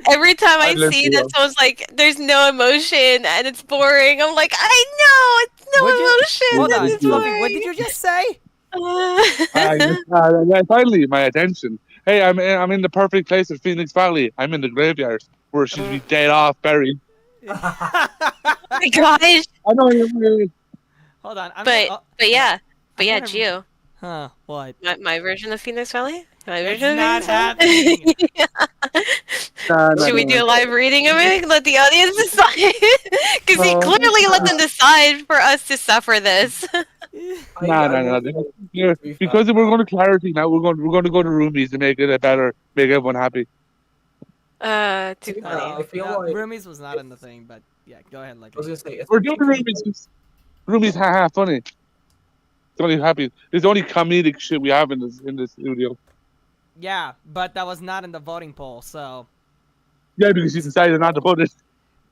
every time I blame see you. that someone's like, "There's no emotion and it's boring," I'm like, "I know it's no emotion Hold and on, it's Fluffy. What boring." did you just say? Finally, my attention. Hey, I'm in the perfect place at Phoenix Valley. I'm in the graveyard where she'd be dead off, buried. Oh my gosh! I know you. Hold on. But yeah, gonna- Gio, Huh? What? my version of Phoenix Valley. My It's version of not Phoenix Valley? Should we do a live reading of it? Let the audience decide, because he clearly let them decide for us to suffer this. No. Because we're going to clarity now. We're going to go to roomies to make it better, make everyone happy. Too funny. I feel like Roomies was not in the thing, but yeah, go ahead. Like I was gonna say, We're doing roomies. Roomies, haha, funny. It's only happy. There's only comedic shit we have in this studio. yeah, but that was not in the voting poll, so Yeah, because you decided not to put it.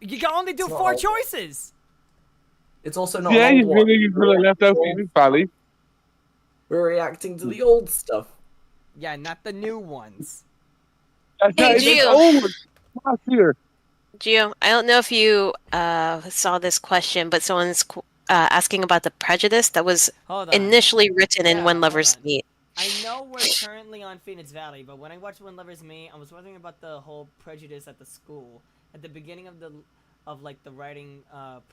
you can only do It's not 4 all- choices. it's also not. Yeah, an you old one. could have left out Phoenix Valley. We're reacting to the old stuff. Yeah, not the new ones. Hey, It's Gio. old. Last year. Gio, I don't know if you saw this question, but someone's asking about the prejudice that was Hold on. initially written in Yeah, When hold Lovers on. Meet. I know we're currently on Phoenix Valley, but when I watched When Lovers Meet, I was wondering about the whole prejudice at the school. At the beginning of the writing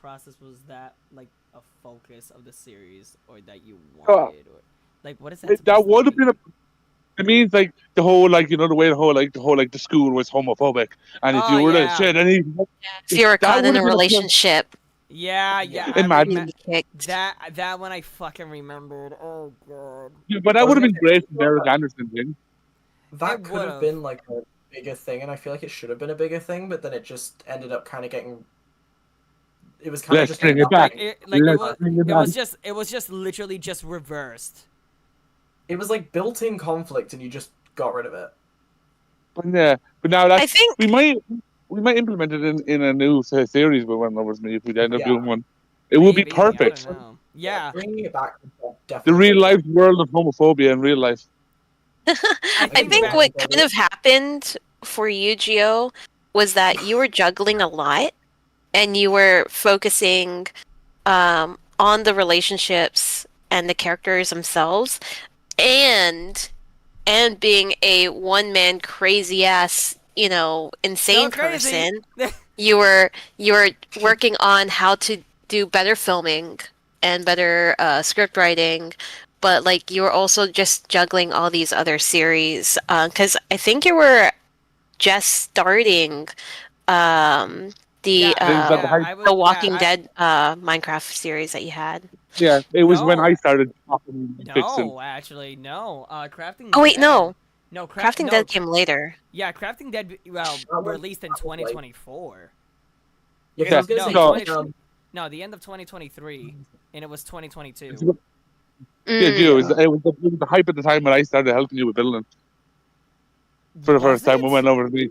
process, was that like a focus of the series, or that you wanted, or like what is that? That would have been a. It means like the whole the school was homophobic, and if you were yeah. to shit any. If you were That caught in would've a been a- relationship, Yeah. Imagine. That one I fucking remembered. Oh god. Yeah, but that would have been great from Derek Anderson thing. That It could have would've. been like a bigger thing, and I feel like it should have been a bigger thing, but then it just ended up kind of getting. It was kind of Let's just bring it back. It was just literally just reversed. It was like built-in conflict, and you just got rid of it. But now that's I think we might implement it in a new series with When Lovers Meet if we end up Yeah. doing one. It would be Maybe, perfect. I don't know. Yeah. Bringing it back. The Definitely. real life world of homophobia in real life. I think think that- what kind of happened for you, Gio, was that you were juggling a lot, and you were focusing on the relationships and the characters themselves, and being a one-man crazy ass, insane So crazy. person. you were working on how to do better filming and better script writing, but like you were also just juggling all these other series, because I think you were just starting the Walking Dead Minecraft series that you had. Yeah, it was when No. I started talking fiction. No, actually, no. Crafting. Oh wait, Dead. no. No, Crafting Dead came later. Yeah, Crafting Dead. Well, released in 2024. Yeah, 'cause I was gonna No, say, 20 No, the end of 2023, and it was 2022. Yeah, it was the hype at the time when I started helping you with building. For the first time, we went over to me.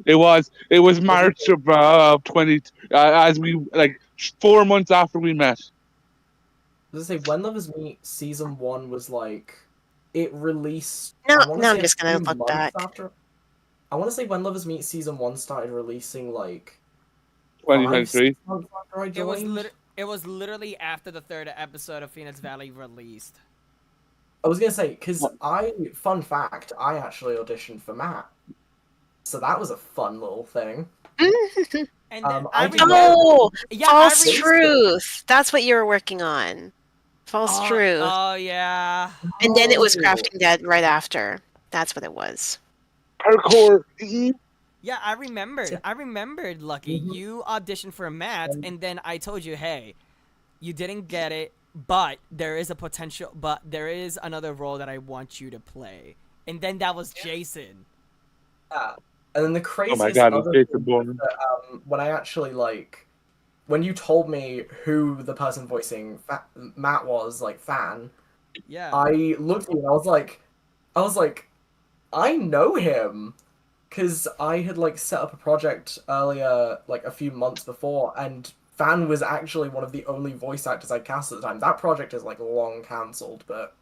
It was March of 20 as we 4 months after we met. I was gonna say, When Lovers Meet season 1 was like it released. No, I wanna I'm say just a gonna few look months back. After, I want to say When Lovers Meet season 1 started releasing like 2023. 5 months after I It was literally after the 3rd episode of Phoenix Valley released. I was gonna say, because fun fact, I actually auditioned for Matt, so that was a fun little thing. And then I did Oh, Yeah, False I re- Truth. That's what you were working on. False Truth. Oh yeah. And then it was Oh. Crafting Dead right after. That's what it was. Parkour. Yeah, I remembered, Lucky. Mhm. You auditioned for Matt, and then I told you, hey, you didn't get it, but there is another role that I want you to play. And then that was Jason. Yeah. And then the craziest Oh my god, other it's thing Jason was Bourne. that, when I actually when you told me who the person voicing Matt was, Fan, Yeah. I looked at you and I was like, I know him. because I had like set up a project earlier, like a few months before, and Fan was actually one of the only voice actors I cast at the time. That project is like long cancelled, but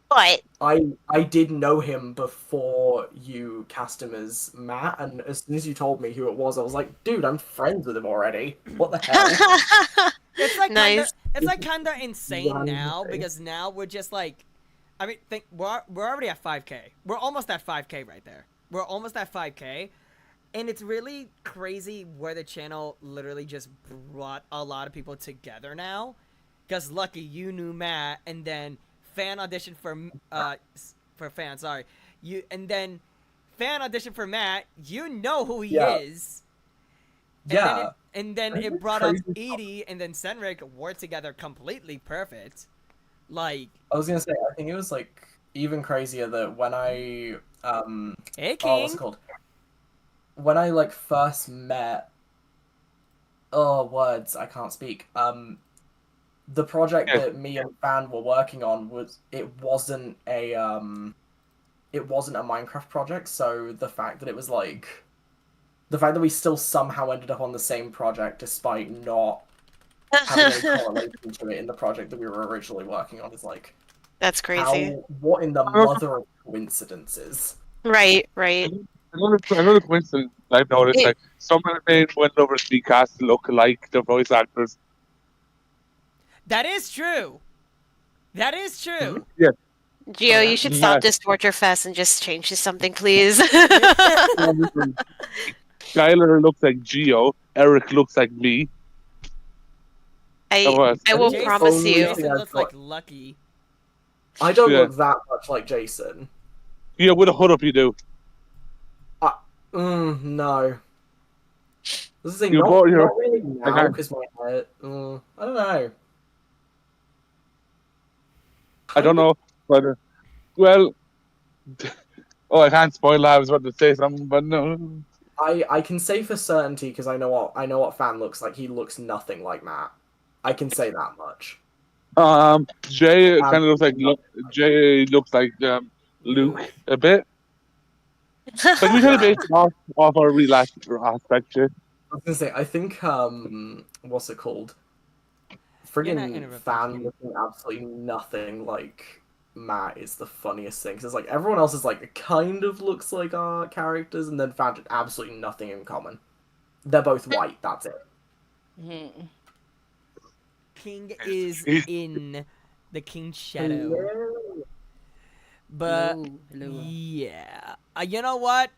But I did know him before you cast him as Matt, and as soon as you told me who it was, I was like, dude, I'm friends with him already. What the hell? It's like Nice. kinda insane One now thing. because now we're just like, I mean, think we're already at 5K. We're almost at 5K right there. We're almost at 5K, and it's really crazy where the channel literally just brought a lot of people together now. Because lucky you knew Matt, and then Fan auditioned for Fan. Sorry, and then Fan auditioned for Matt. You know who he Yeah. is. Yeah. And then Isn't it it brought up crazy Edie, and then Senric were together completely perfect. Like, I was gonna say, I think it was like even crazier that when I hey, oh, what's King. it called? When I like first met, oh, words, I can't speak. The project Yeah. that me and Fan were working on it wasn't a Minecraft project, so the fact that we still somehow ended up on the same project despite not having any correlation to it in the project that we were originally working on is like, That's crazy. what in the mother of coincidences? Right. Another coincidence I've noticed, It- like some of the main went over to be cast to look like the voice actors. That is true. That is true. Yeah. Geo, you should Yeah. stop this torture fest and just change to something, please. Skylar looks like Geo. Eric looks like me. I was- I will Jason- promise only you. thing Jason I've looks got- like Lucky. I don't Yeah. look that much like Jason. Yeah, with a hood up you do. No. This is You not bought your- really now Okay. because my hair. I don't know. I don't know whether. Well, oh, I can't spoil that. I was about to say something, but no. I can say for certainty because I know what Fan looks like. He looks nothing like Matt. I can say that much. Jay kind of looks like Luke a bit. But we kind of based it off our real aspect. I was gonna say I think what's it called? Friggin' interrupt Fan me. looking absolutely nothing like Matt is the funniest thing. Cause it's like everyone else is like kind of looks like our characters, and then Fan had absolutely nothing in common. They're both white. That's it. King is in the King Shadow. Hello. But Hello. yeah, you know what?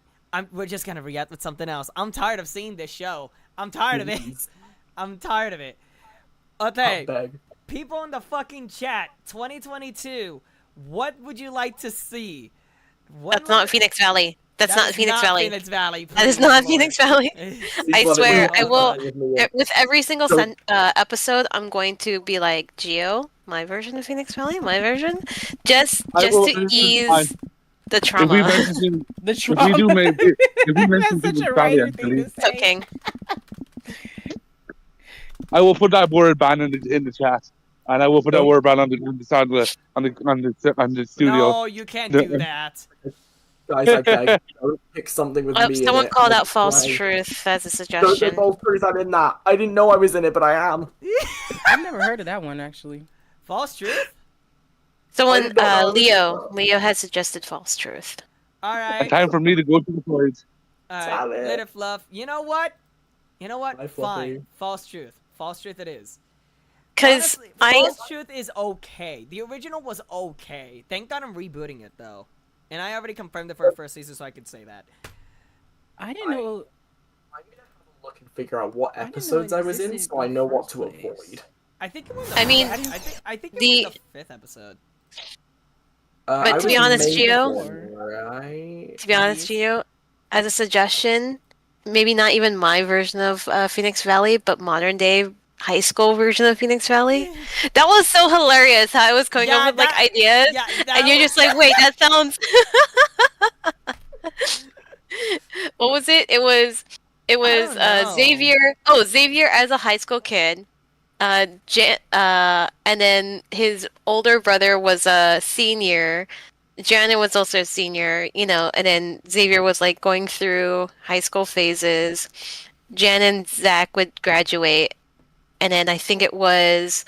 We're just gonna react with something else. I'm tired of seeing this show. I'm tired of it. I'm tired of it. Okay, Beg. people in the fucking chat, 2022. What would you like to see? That's not Phoenix Valley. That's not is Phoenix Valley. Phoenix Valley. That is please, not Lord. Phoenix Valley. I Please swear, let it I be. will. With me. With every single So- episode, I'm going to be like, Geo, my version of Phoenix Valley, my version, just I will- to ease the If we trauma. mention, The if we do make, if we mention That's such Phoenix a Valley, Ryder thing to actually, say. Okay. I will put that word ban in the chat, and I will put that word ban on the studio. No, you can't do that. Guys, I beg. Don't pick something with Oh, me someone in it. called I out false swear. truth as a Don't say suggestion. false truth. I'm in that. I didn't know I was in it, but I am. I've never heard of that one actually. False truth. Someone, did not know Leo, this. Leo has suggested false truth. All A right. time for me to go to the toys. All Damn right. it. Let it fluff. You know what? Hi, Fluffy. Fine. False truth. False truth. It is. Because Honestly, I, False Truth is okay. The original was okay. Thank God I'm rebooting it though, and I already confirmed it for the first season, so I could say that. I didn't know. I'm gonna have a look and figure out what didn't know episodes it I was in, existed so I in know the what to first place. avoid. I think it was. The I mean, I think it the- was the 5th episode. But I to be was honest, maybe Gio- one, right? to be honest, Gio, as a suggestion, maybe not even my version of Phoenix Valley, but modern day high school version of Phoenix Valley. That was so hilarious how I was coming Yeah, up with like that- ideas, Yeah, that and you're was- just like, wait, that sounds. What was it? It was don't know. Xavier. Oh, Xavier as a high school kid. And then his older brother was a senior. Janet was also a senior, you know, and then Xavier was like going through high school phases. Jan and Zach would graduate, and then I think it was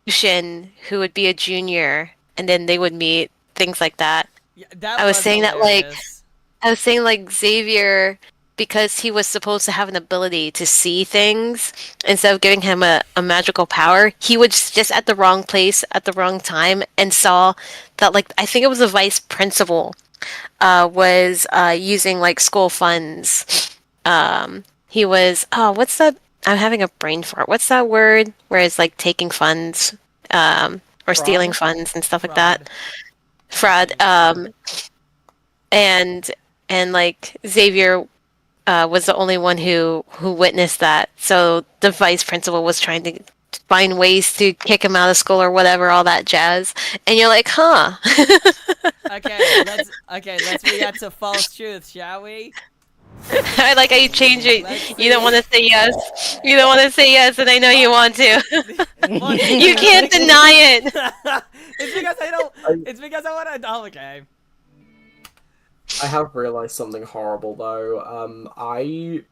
Shin who would be a junior, and then they would meet, things like that. Yeah, that I was saying that like hilarious. I was saying like Xavier, because he was supposed to have an ability to see things, instead of giving him a magical power, he was just at the wrong place at the wrong time and saw that, like, I think it was the vice principal was using like school funds. He was, oh, what's that? I'm having a brain fart. What's that word where it's like taking funds or stealing funds and stuff like that? Fraud. And like Xavier was the only one who witnessed that. So the vice principal was trying to find ways to kick him out of school or whatever, all that jazz. And you're like, huh? Let's react to false truth, shall we? I like how you change it. You don't want to say yes. You don't want to say yes, and I know you want to. You can't deny it. It's because I don't. It's because I want to. Oh, okay. I have realized something horrible though. I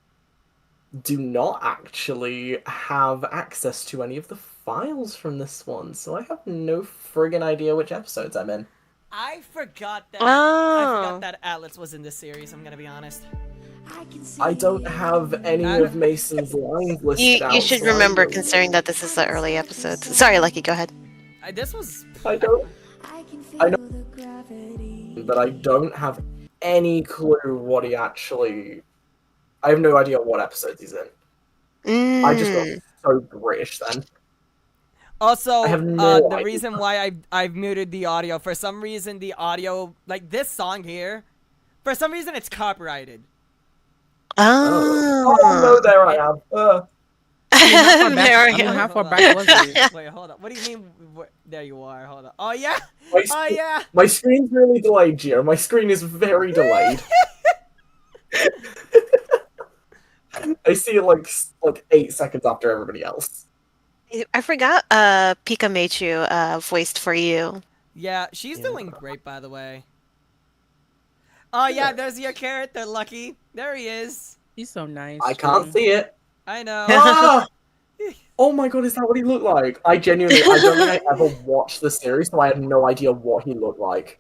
do not actually have access to any of the files from this one, so I have no friggin' idea which episodes I'm in. I forgot that. Oh. I forgot that Atlas was in this series. I'm gonna be honest. I don't have any of Mason's lines listed out. You should remember, considering that this is the early episodes. Sorry, Lucky, go ahead. This was. I know, but I don't have any clue what he actually. I have no idea what episodes he's in. I just got so British then. Also, I have no the idea. reason why I've muted the audio, for some reason the audio, like this song here, for some reason it's copyrighted. Oh no, there I am. There I am. How far back was it? Wait, hold on. What do you mean? There you are. Hold on. Oh yeah. Oh yeah. My screen's really delayed, Gio. My screen is very delayed. I see it like 8 seconds after everybody else. I forgot Pikachu voiced for you. Yeah, she's doing great, by the way. Oh yeah, there's your character, Lucky. There he is. He's so nice. I can't see it. I know. Ah! Oh my god, is that what he looked like? I don't think I ever watched the series, so I had no idea what he looked like.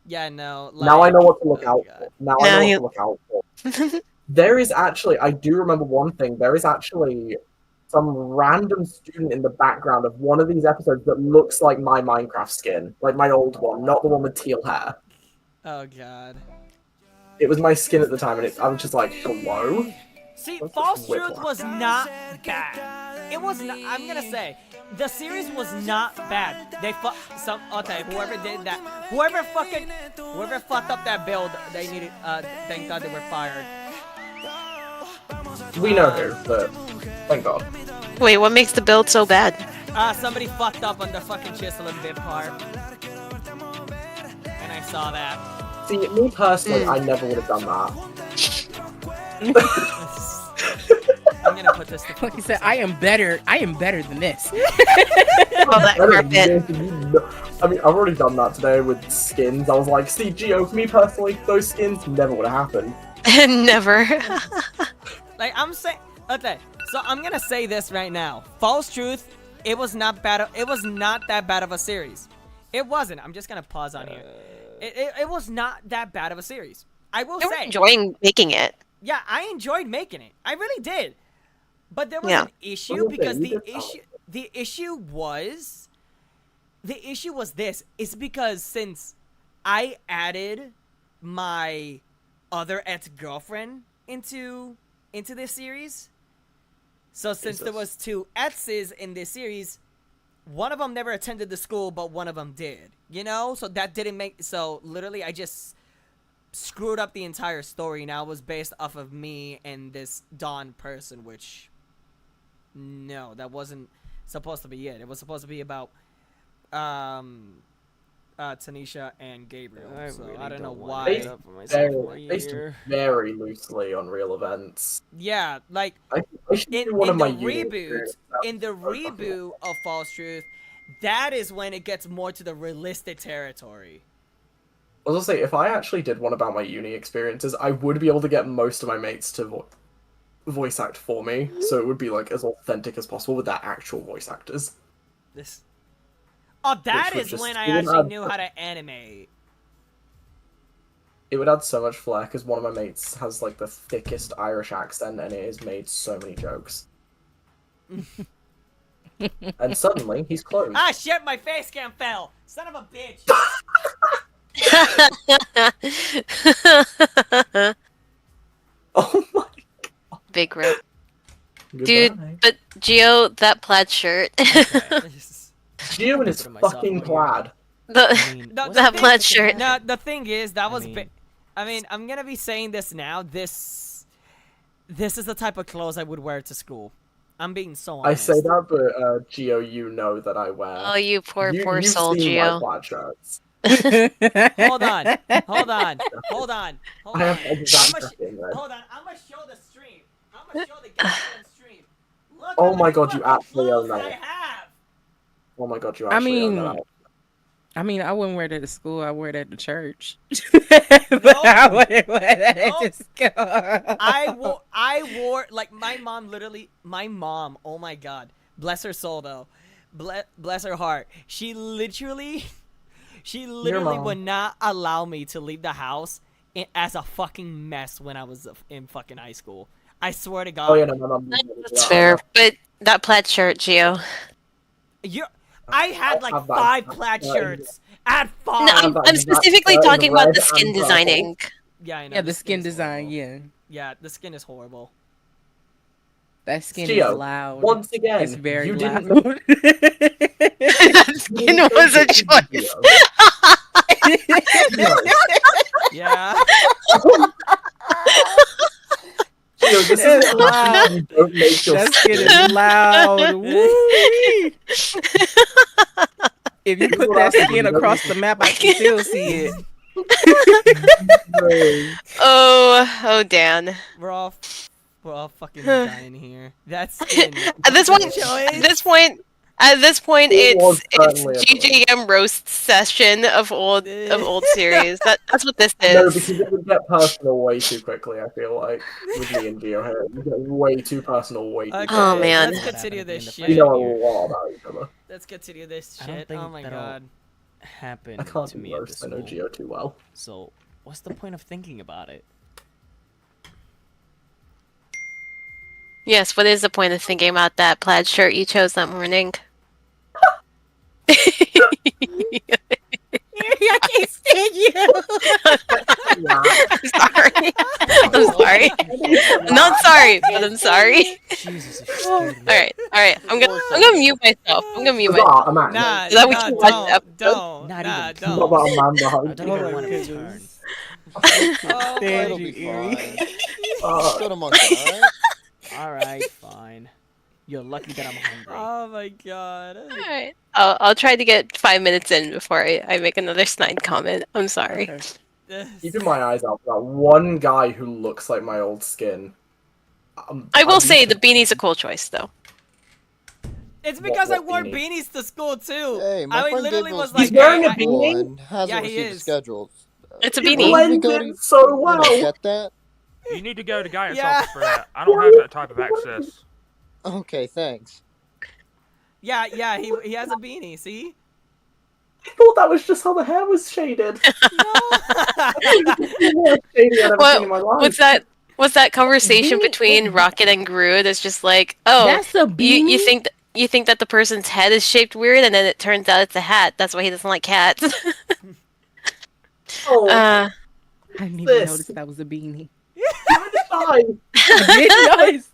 Yeah, no. Now I know what to look out for. Now I know what to look out for. There is actually, I do remember one thing. There is actually some random student in the background of one of these episodes that looks like my Minecraft skin. Like my old one, not the one with teal hair. Oh god. It was my skin at the time, and I was just like, hello? See, False Truth was not bad. It was not, I'm gonna say, the series was not bad. They whoever did that, whoever fucked up that build, they needed, thank god they were fired. We know who, but thank god. Wait, what makes the build so bad? Somebody fucked up on the fucking chisel and bit part. And I saw that. See, me personally, I never would have done that. I'm gonna put this to Like you said, I am better than this. Oh, that carpet. I mean, I've already done that today with skins. I was like, see, Gio, for me personally, those skins never would have happened. Never. Like, I'm saying, okay, so I'm gonna say this right now. False Truth, it was not bad. It was not that bad of a series. It wasn't. I'm just gonna pause on here. It was not that bad of a series. I will say. Enjoying making it. Yeah, I enjoyed making it. I really did. But there was an issue because the issue was this. It's because since I added my other ex-girlfriend into this series, so since there was 2 exes in this series, one of them never attended the school, but one of them did. You know, so that didn't make literally I just screwed up the entire story. Now it was based off of me and this Dawn person, which no, that wasn't supposed to be it. It was supposed to be about Tanisha and Gabriel. So I don't know why. Based very loosely on real events. Yeah, like I should do one of my reboot of False Truth, that is when it gets more to the realistic territory. I was gonna say, if I actually did one about my uni experiences, I would be able to get most of my mates to voice act for me, so it would be like as authentic as possible with their actual voice actors. This. Oh, that Which would is just- when I it would actually add- knew how to animate. It would add so much flair because one of my mates has like the thickest Irish accent, and it has made so many jokes. And suddenly he's closed. Ah, shit! My face cam fell. Son of a bitch. Oh my Big rip. goodbye. Dude, but Gio, that plaid shirt. Gio and his Put myself fucking on here. plaid. No, that plaid shirt. No, the thing is, that was. mean- I mean, I'm gonna be saying this now. This is the type of clothes I would wear to school. I'm being so honest. I say that, but Gio, you know that I wear. Oh, you poor You've soul, seen my Gio. plaid shirts. Hold on. I have exact fucking red. Hold on. I'm gonna show the stream. I'm gonna show the goddamn stream. Look Oh at my the God, you fucking actually own clothes that. I have. Oh my god, you I actually own mean, that. I mean, I wouldn't wear that to school. I wear that to church. No. But I wouldn't wear that No. to school. I wore like my mom, oh my god, bless her soul though, bless her heart, she literally mom. would not allow me to leave the house as a fucking mess when I was in fucking high school. I swear to god. Oh yeah, no, my mom. That's fair. But that plaid shirt, Gio. I had like have that 5 exact plaid shirt. shirts at 5. No, I'm specifically talking about the skin designing. Yeah, I know. Yeah, the skin is design, horrible. yeah. Yeah, the skin is horrible. That skin Gio, is loud. Once again, It's very you loud. didn't. That skin was a choice. Yeah. Gio, this is loud. You don't make your That skin is loud. Woo-wee. If you put that skin across the map, I can still see it. Oh, Dan. We're all fucking dying here. That's skin. At this point, It was it's certainly a GGM roast session of old series. That's what this No, is. because it would get personal way too quickly, I feel like, with me and Gio here. It would get way too personal way too Okay, quickly. Oh, man. Let's continue this shit. We know a lot about each other. Let's continue this I don't shit. think Oh my that'll- god. Happened I can't to do me at the roast, I know school. Gio too well. So, what's the point of thinking about it? Yes, what is the point of thinking about that plaid shirt you chose that morning? I can't stand you. I'm sorry. I'm sorry. I'm not sorry, but I'm sorry. Jesus, Alright. I'm gonna mute myself. I'm gonna mute myself. Ah, I'm actually. Nah, So that we nah, can watch the episode. don't. Not Nah, even don't. Not about a man I behind don't you. even want to turn. Oh Stand my you, Be Erie. fine. Go to monkey, alright? Alright, fine. You're lucky that I'm hungry. Oh my god. Alright. I'll try to get 5 minutes in before I make another snide comment. I'm sorry. Okay. Keeping my eyes out for that one guy who looks like my old skin. I will I'm- say the beanie's a cool choice though. It's because I What wore beanie? beanies to school too. Hey, my I friend literally Gabriel's was like, He's wearing a hey, beanie? and hasn't Yeah, he received a is. schedule. It's a He beanie. blends go to- in so You don't well. get that? You need to go to Gaia's Yeah. office for that. I don't have that type of access. Okay, thanks. yeah, he has a beanie. See? I thought that was just how the hair was shaded. Shady I've ever What- seen in my life. What's that conversation Beanie? between Rocket and Gru that's just like, oh, That's a beanie. you think that the person's head is shaped weird, and then it turns out it's a hat. That's why he doesn't like cats. Oh, uh, I didn't even this. notice that was a beanie. fine. I did notice.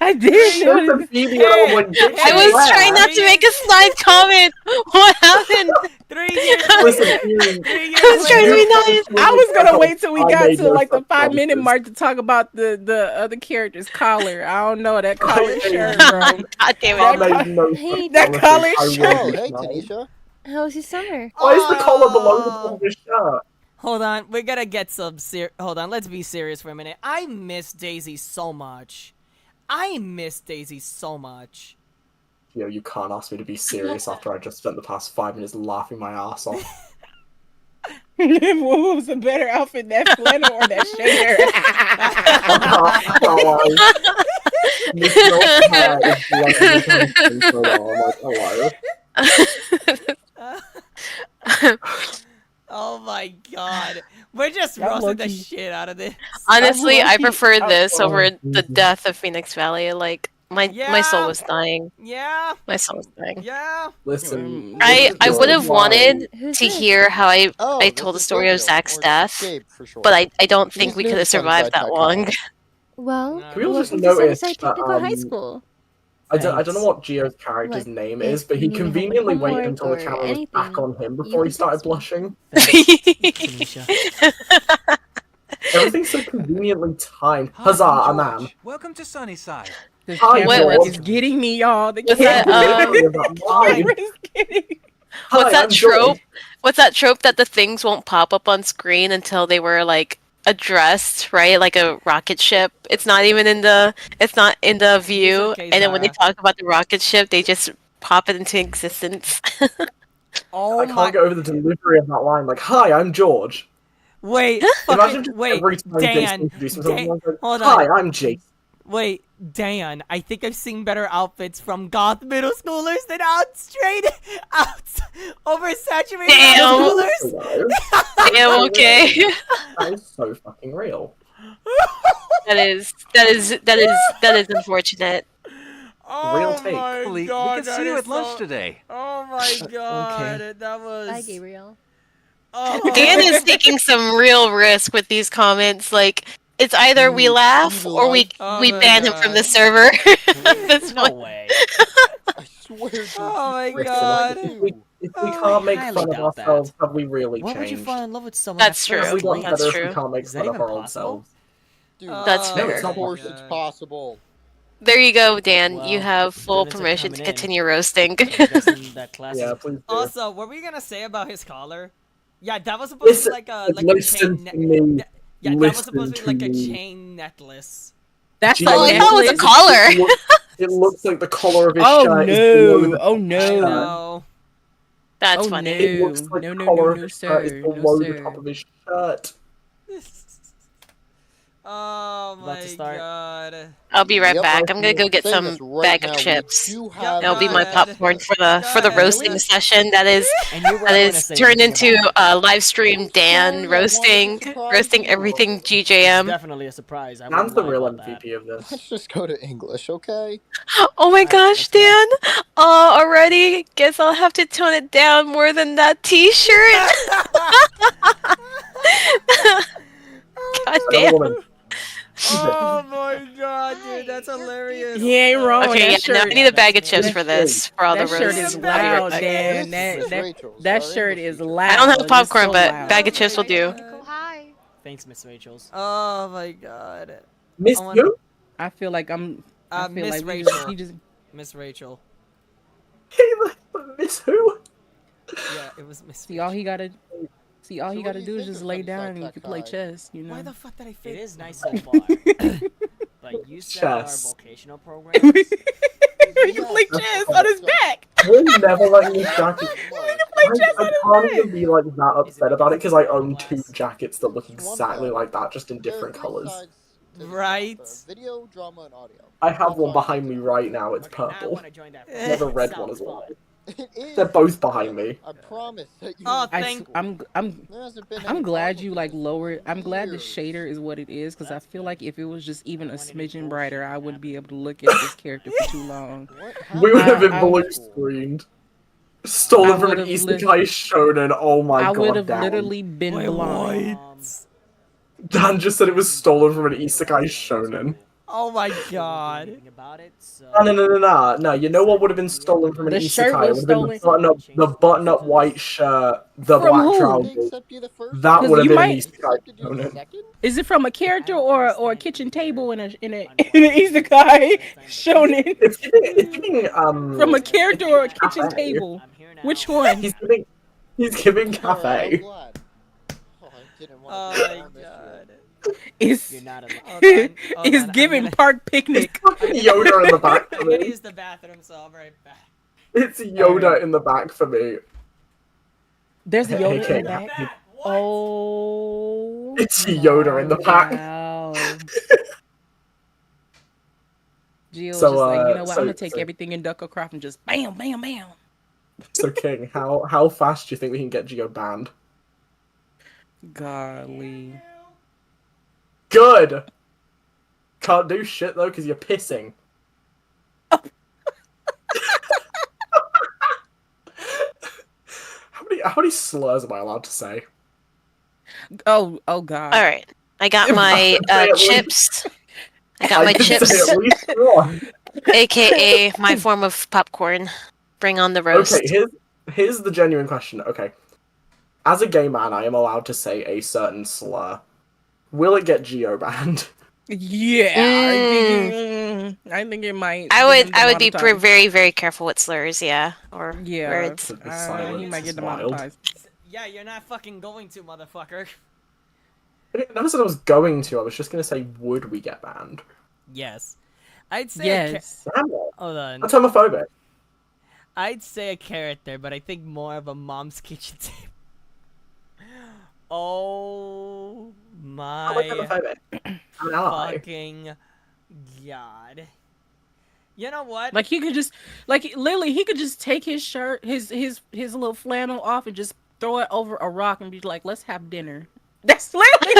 I did There's a notice. video when Gibson I was left. trying not to make a snide comment. What happened? 3 years Listen, later. you- 3 years I was trying to be later. nice. I was gonna wait till we I got made to no like the such 5-minute promises. mark to talk about the other character's collar. I don't know that collar Okay. shirt, bro. God damn I it. made no Hey, such that promises. color I shirt. will Oh, be hey, nice. Tanisha. How was your summer? Why is the collar below the top of his shirt? Hold on, we gotta get some hold on, let's be serious for a minute. I miss Daisy so much. I miss Daisy so much. Gio, you can't ask me to be serious after I just spent the past 5 minutes laughing my ass off. What was a better outfit, that flannel or that Oh my god. We're just Y'all roasting the low-key- shit out of this. Honestly, I low-key- prefer this over the Jesus. death of Phoenix Valley. Like my soul Yeah. was dying. Yeah. My soul was dying. Yeah. Listen, I this is would have why- wanted Who's to this? hear how I Oh, told the this is story of Gabriel, Zach's or death, Gabe for short. but I don't think He's we new could to have survived that Sunnyside long. Tech Well, Can we all just welcome to notice Sunnyside that, Technical High School. I don't know Thanks. what Gio's character's What, name if is, but he you need help with conveniently waited homework until the or camera was back anything, on him you before he can started text me. blushing. Tanisha. Everything's so conveniently timed. Huzzah, a man. Welcome to Sunnyside. This Hi, camera work George. is getting me, y'all. The Was that, camera is getting. What's Hi, that I'm George. trope? What's that trope that the things won't pop up on screen until they were like addressed, right? Like a rocket ship. It's not even in the view, okay, and then when they Zara. talk about the rocket ship, they just pop it into existence. Oh I my. can't get over the delivery of that line. Like, hi, I'm George. Wait. Imagine Fucking. just Wait. every time Jason Dan. introduces himself, Dan. everyone's like, Hold hi, on. I'm Jason. Wait. Dan. I think I've seen better outfits from goth middle schoolers than oversaturated Damn. middle schoolers. Damn, okay. That is so fucking real. that is unfortunate. Oh take. my We god. can that see you is at lunch so- today. Oh my god. That was. Bye, Gabriel. Oh. Dan is taking some real risk with these comments. Like, it's either we laugh or we Oh we my ban him from the God. server. This No one. way. I swear to Oh my freaking god. If we Oh, can't make highly fun of doubt that. ourselves, have we really Why would you changed? fall in love with someone? That's at first Have we true. gotten glance? That's better if true. we can't make Is that fun of even our own possible? selves? Dude, That's of fair. course God. it's possible. There you go, Dan. Well, you have full students are permission to coming in. continue roasting. I'm guessing that class Yeah, is- please do. Also, what were you gonna say about his collar? Yeah, that was supposed to be like a Listen chain. to me. Yeah, that was supposed to be Listen like a to me. chain necklace. That's Gee, the Oh, I thought it was a necklace. collar. It looks like the collar of his Oh shirt is below no! the Oh I no! know. That's Oh funny. no! It looks like No, the no, collar no, of no, his shirt is sir. No, below the sir. top of his shirt. Oh About my to start. god. I'll be right Yep, back. I'm gonna go get saying some this right bag now, of we chips. do Yep, have That'll be go my ahead. popcorn for Go the ahead. roasting session. That is And you were that gonna is say turned something into about a live stream. Dan sorry, I wanted roasting to surprise roasting you. everything It's GJM. definitely a surprise. I Man's wouldn't the lie real about that. MVP of this. Let's just go to English, okay? Oh my gosh, let's go. Dan. Already guess I'll have to tone it down more than that T-shirt. God Another damn. woman. Oh my god, dude, that's hilarious. He ain't wrong. Okay, that yeah, shirt, now I need a bag of chips that for this for all the that shirt roasts. is I'll be right loud, back. Dan. Miss That Rachel, that our shirt English is teacher. loud. I don't have It's popcorn, so but loud. bag of chips will do. Hi. Thanks, Miss Rachel's. Oh my god. Miss I want- who? I feel like I'm. I feel Miss like Rachel. he just. Miss Rachel. Miss who? Yeah, it was Miss See, all he gotta. See, all So he what gotta do do you is think just of lay Sunnyside down and you Tech can play High? chess. You know. Why the fuck did I fit? It is nice so far. But you said Chess. our vocational programs. You can play chess on his back. We're never letting this jacket. Play chess I on his can't even back. be like that upset about it because I own two Class. jackets that look exactly like that, just in There are different three colors. sides to this Right. job, video, drama, and audio. I have That's one all behind me do. right now. It's Okay, now I purple. wanna join that. I have a red one Sounds as well. fun. It is. They're both behind me. I promise that you. Oh, I, thank- I'm There hasn't been I'm any glad problem you with like this lower. in I'm glad the years. shader is what it is because I feel like if it was just even a smidgen brighter, I wouldn't be able to look at this character for too long. What We would have been I- blue screened. Stolen I from an would've isekai shonen. Oh my I would god, have Dan. literally been Wait, blind. Dan just said it was stolen from an isekai shonen. Oh my god. No, you know what would have been stolen from an The shirt isekai? It was would have been the button-up white shirt, the From black who? trousers. That 'Cause would have you been might- an isekai shonen. Is it from a character or a kitchen table in an isekai shonen? It's giving From a character or a kitchen Cafe. table? Which one? He's giving cafe. Oh, I didn't want Oh to my promise you. god. It's You're not alone. Hold it's on, giving park picnic. Yoda in the back for I'm gonna me. use the bathroom, so I'll be right back. It's Yoda in the back for me. There's a Yoda in Okay. the back. Oh, It's Yoda in the back. wow. Gio was So, just like, you know what? so- I'm gonna take so- everything in Ducklecraft and just bam, bam, bam. So King, how fast do you think we can get Geo banned? Golly. Good. Can't do shit though because you're pissing. How many slurs am I allowed to say? Oh God. All right, I got my Say at least- chips. I got my can say chips, at least one. aka my form of popcorn. Bring on the roast. Okay, here's the genuine question. Okay, as a gay man, I am allowed to say a certain slur. Will it get Geo banned? Yeah, I think it might. I would be very, very careful with slurs, yeah, or Yeah, words. he might get wild. demonetized. Yeah, you're not fucking going to, motherfucker. I never said I was going to. I was just gonna say, would we get banned? Yes. I'd say Yes. Damn it. hold on. That's homophobic. I'd say a character, but I think more of a mom's kitchen table. Oh I'm like my homophobic. I'm an ally. fucking god. You know what? Like he could just, like literally, he could just take his shirt, his little flannel off, and just throw it over a rock and be like, "Let's have dinner." That's literally.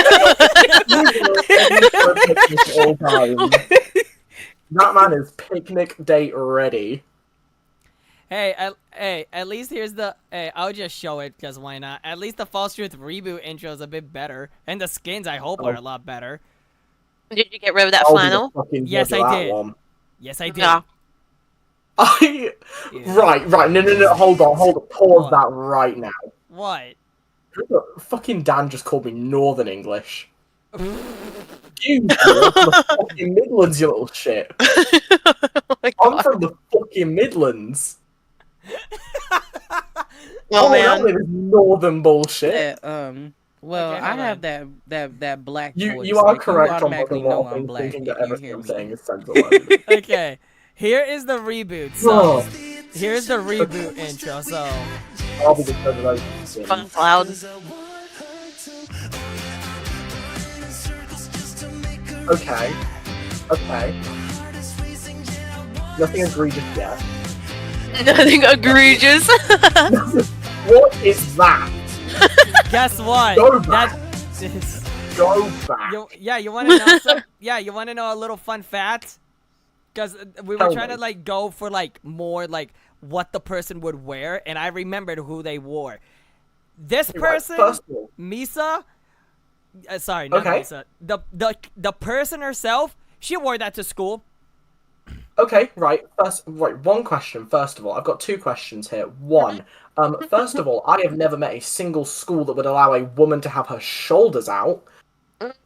All time. That man is picnic date ready. Hey, at least here's the. Hey, I'll just show it because why not? At least the False Truth reboot intro is a bit better, and the skins I hope are a lot better. Did you get rid of that I'll be the flannel? fucking Yes, judge of I that did. one. Yes, I did. Yeah. Right, no, hold on, pause What? that right now. What? Fucking Dan just called me Northern English. You the fucking Midlands, you little shit. I'm from the fucking Midlands. Oh, that man. is Northern bullshit. Well, Okay, I hold have that black You voice. you are like, correct on automatically fucking know what I'm I'm black thinking if that you everything hear I'm me. saying is centralized. Okay, here is the reboot. So Oh. here's the reboot intro. So I'll be the judge of those. Fun cloud. Okay. Nothing egregious yet. Nothing egregious. What is that? guess what? Go back. That- Go back. you want to know some? Yeah, you want to know a little fun fact? Because we were Tell trying me. to like go for like more like what the person would wear, and I remembered who they wore. This Right, person, first of all, Misa. Sorry, not Okay. Misa. The person herself, she wore that to school. okay, right. One question. First of all, I've got two questions here. One, first of all, I have never met a single school that would allow a woman to have her shoulders out.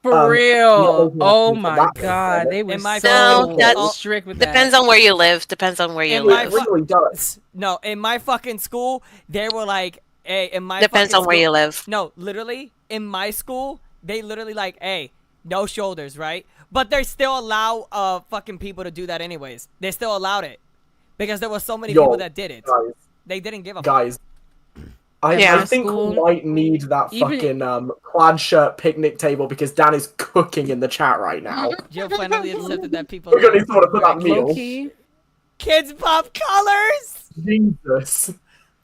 For real. not Oh making my that God, big. they were In my so No, that's- strict with Depends that. on where you live. Depends on where you In my It live. really does. No, in my fucking school, they were like, hey, in my Depends fucking on where school- you live. No, literally, in my school, they literally like, hey, no shoulders, right? But they still allow fucking people to do that anyways. They still allowed it. Because there were so many Yo, people that did it. Guys, They didn't give a fuck. guys. I Yeah. think School. we might need that Even- fucking plaid shirt picnic table because Dan is cooking in the chat right now. Jill finally accepted that people We're gonna need someone to put that meal. Low key, Kids Pop Colors! Jesus.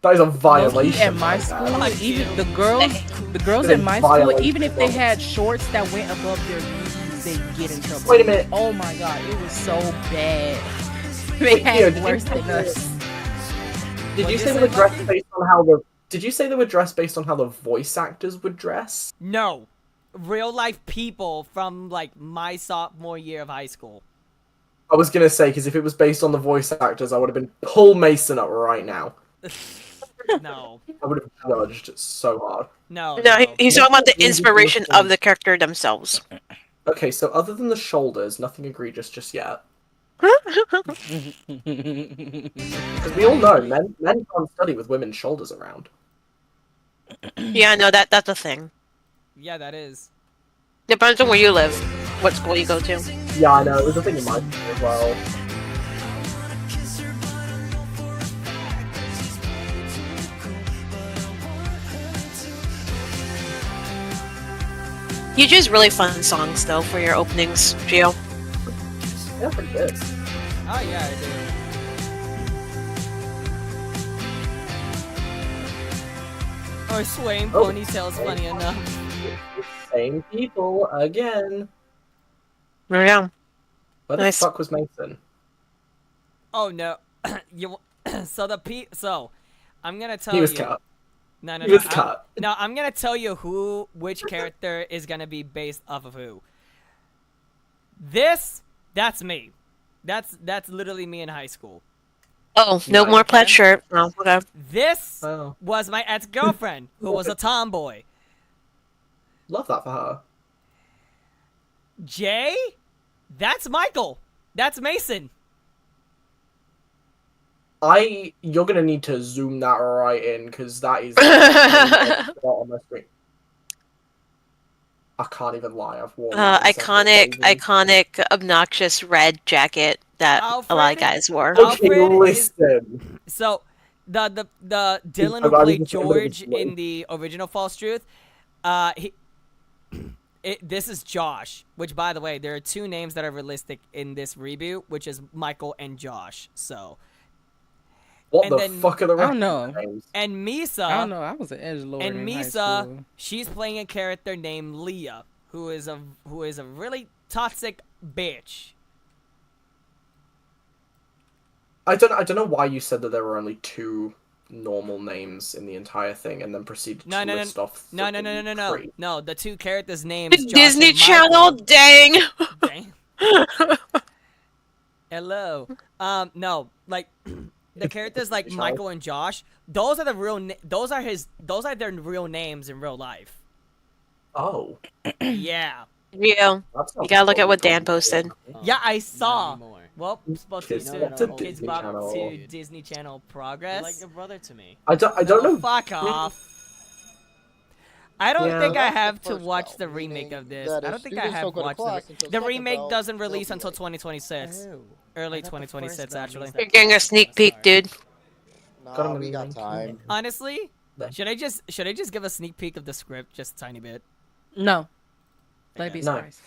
That is a violation. at my right school, there. Fuck even you. the girls It in is my school, violation even if they of- had shorts that went above their knees, they get in trouble. Wait a minute. Oh my God, it was so bad. They Wait, had Theo, it worse than us. Did What'd you you say they say, were dressed Bucky? based on how the? Did you say they were dressed based on how the voice actors would dress? No. Real life people from like my sophomore year of high school. I was gonna say because if it was based on the voice actors, I would have been pull Mason up right now. No. I would have judged so hard. No. No, he's talking about the inspiration of the character themselves. Okay, so other than the shoulders, nothing egregious just yet. Because we all know men can't study with women's shoulders around. Yeah, no, that's a thing. Yeah, that is. Depends on where you live, what school you go to. Yeah, I know. It was a thing in my school as well. You choose really fun songs though for your openings, Gio. Yeah, pretty good. Oh yeah, I do. Or swaying ponytails, funny enough. Same people again. Oh yeah. Where the fuck was Mason? Oh no, you. So I'm gonna tell He was you. cut. No, He was cut. No, I'm gonna tell you which character is gonna be based off of who. That's me. That's literally me in high school. Oh, no more plaid shirt. Oh, okay. This was my ex-girlfriend, who was a tomboy. Love that for her. Jay? That's Michael. That's Mason. You're gonna need to zoom that right in, because that is not on my screen. I can't even lie, I've worn iconic, obnoxious red jacket that a lot of guys wore. Okay, listen. So, the Dylan who played George in the original False Truth, this is Josh. Which, by the way, there are two names that are realistic in this reboot, which is Michael and Josh. So. What the fuck are the rest I don't know. names? And Misa. I don't know. I was an edgelord And in high Misa, school. she's playing a character named Leah, who is a really toxic bitch. I don't know why you said that there were only two normal names in the entire thing, and then proceeded to list off. No. No, the two characters' names. Josh Disney and Channel, Michael. dang. Dang. Hello. No, like the characters like Michael and Josh. Those are the real. Those are their real names in real life. Oh. Yeah. You gotta look at what Dan posted. Yeah, I saw. Well, supposed Kids to Bop to Kids Disney Bop Channel. to Disney Channel Progress. You're like your brother to me. I don't know. Fuck off. I don't Yeah. think I That's the have to first watch bell, the remake meaning of this. that I if don't think I students have don't go to watched class the until the second remake bell, doesn't they'll release be until late. 2026. Oh. Early I thought the 2026 first bell actually. means You're getting a sneak peek, dude. Nah, we got time. Honestly, should I just give a sneak peek of the script just a tiny bit? No. Let me be No. surprised.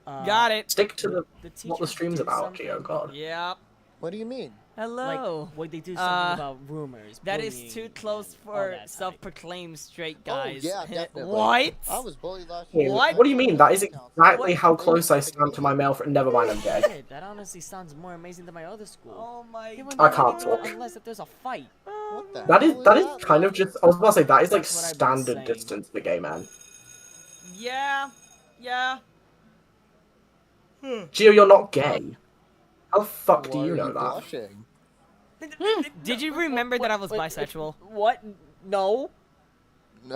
Got it. Stick to what the teacher stream's did about, something. Geo. God. Yep. What do you mean? Hello. Like, would they do something about rumors? That is bullying, too close all for that type. self-proclaimed straight guys. Oh, yeah, definitely. What? I was bullied last Hey, year. What? What do you mean? That is exactly What? how close I stand to my male friend. Never mind, I'm dead. Shit, that honestly sounds more amazing than my other school. Oh my They wouldn't I do can't anything talk. unless if there's a fight. What the That is hell kind of just. I was about to say that is like That's what I've been standard saying. distance for gay men. Yeah. Yeah. Geo, you're not gay. How the fuck do Why you are know you that? blushing? Did you remember that I was bisexual? What? No.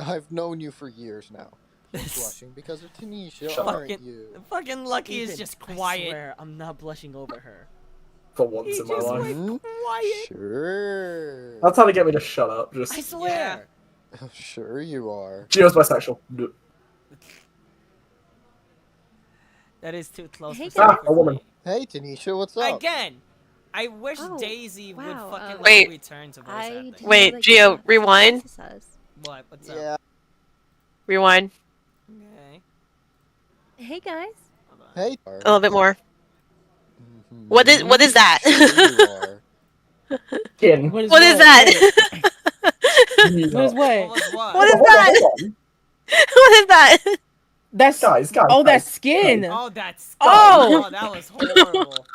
I've known you for years now. You're blushing because of Tanisha, Shut up. aren't you? Fucking Lucky is Ethan, just I quiet. swear, I'm not blushing over her. For once He in my just life. went quiet. Sure. That's how to get me to shut up. I Just swear. Sure you are. Geo's bisexual. That is too close. Hey, for Ah, a woman. Hey Tanisha, what's up? Again, I wish Oh, Daisy would wow, fucking Wait. return to voice I acting. didn't Wait, know that Gio, you rewind. this us. What? What's up? Yeah. Rewind Okay. Hey guys. Hold on. Hey. a little bit more. Mhm. What is that? Sure you are. Kin. What is What is that? What is What what? was what? What is Hold on, that? hold on. What is that? That's Guys, oh, guys, that's skin. Oh, that's. Oh! that was horrible.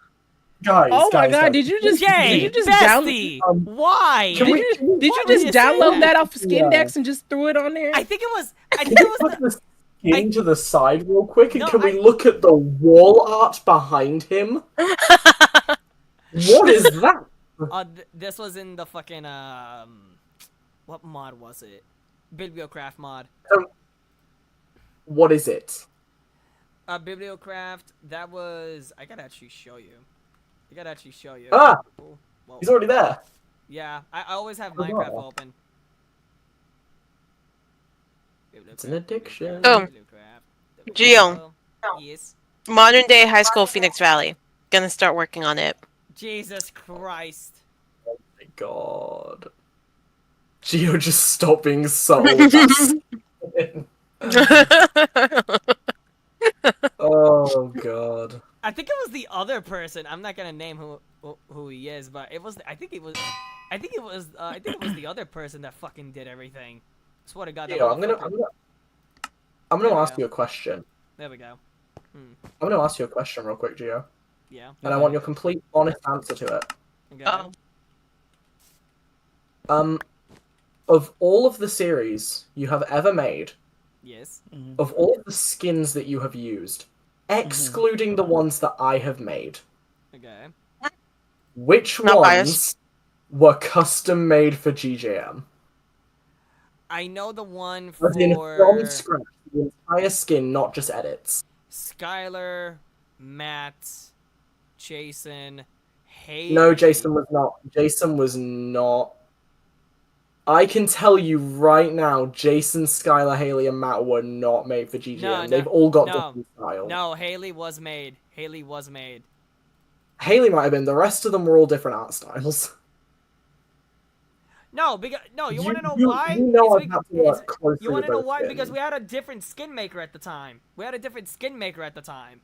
Guys, Oh my guys, god, guys. did you just Jay, download? bestie, Um, why? Can Did we- you can we- did you why would just you say download that? that off Yeah. Skindex and just threw it on there? I think it was. I Can think we it was. put the skin to the side real quick, and No, can we I- look at the wall art behind him? What is that? This was in the fucking what mod was it? Bibliocraft mod. What is it? Bibliocraft. That was. I gotta actually show you. Ah, Oh, whoa. he's already there. Yeah, I always have Oh, Minecraft wow. open. It's an addiction. Oh. Bibliocraft. Gio, Yes. modern day high school Phoenix Valley. Gonna start working on it. Jesus Christ. Oh my god. Gio, just stop being subtle with that. Oh god. I think it was the other person. I'm not gonna name who he is, but it was. I think it was the other person that fucking did everything. Swear to God. That Gio, motherfucker- I'm gonna There we ask go. you a question. There we go. I'm gonna ask you a question real quick, Gio. Yeah. And I want your complete, honest answer to it. Okay. Of all of the series you have ever made, Yes. of all of the skins that you have used, excluding the ones that I have made, Okay. which Not ones biased. were custom made for GJM? I know the one As in, from for scratch, the entire skin, not just edits. Skylar, Matt, Jason, Haley. No, Jason was not. Jason was not. I can tell you right now, Jason, Skylar, Haley, and Matt were not made for GGM. No, They've all got no, different styles. No, Haley was made. Haley was made. Haley might have been. The rest of them were all different art styles. No, because you want to know you- why? you know It's I've had to work closely you want to with know those why? skins. Because we had a different skin maker at the time. We had a different skin maker at the time.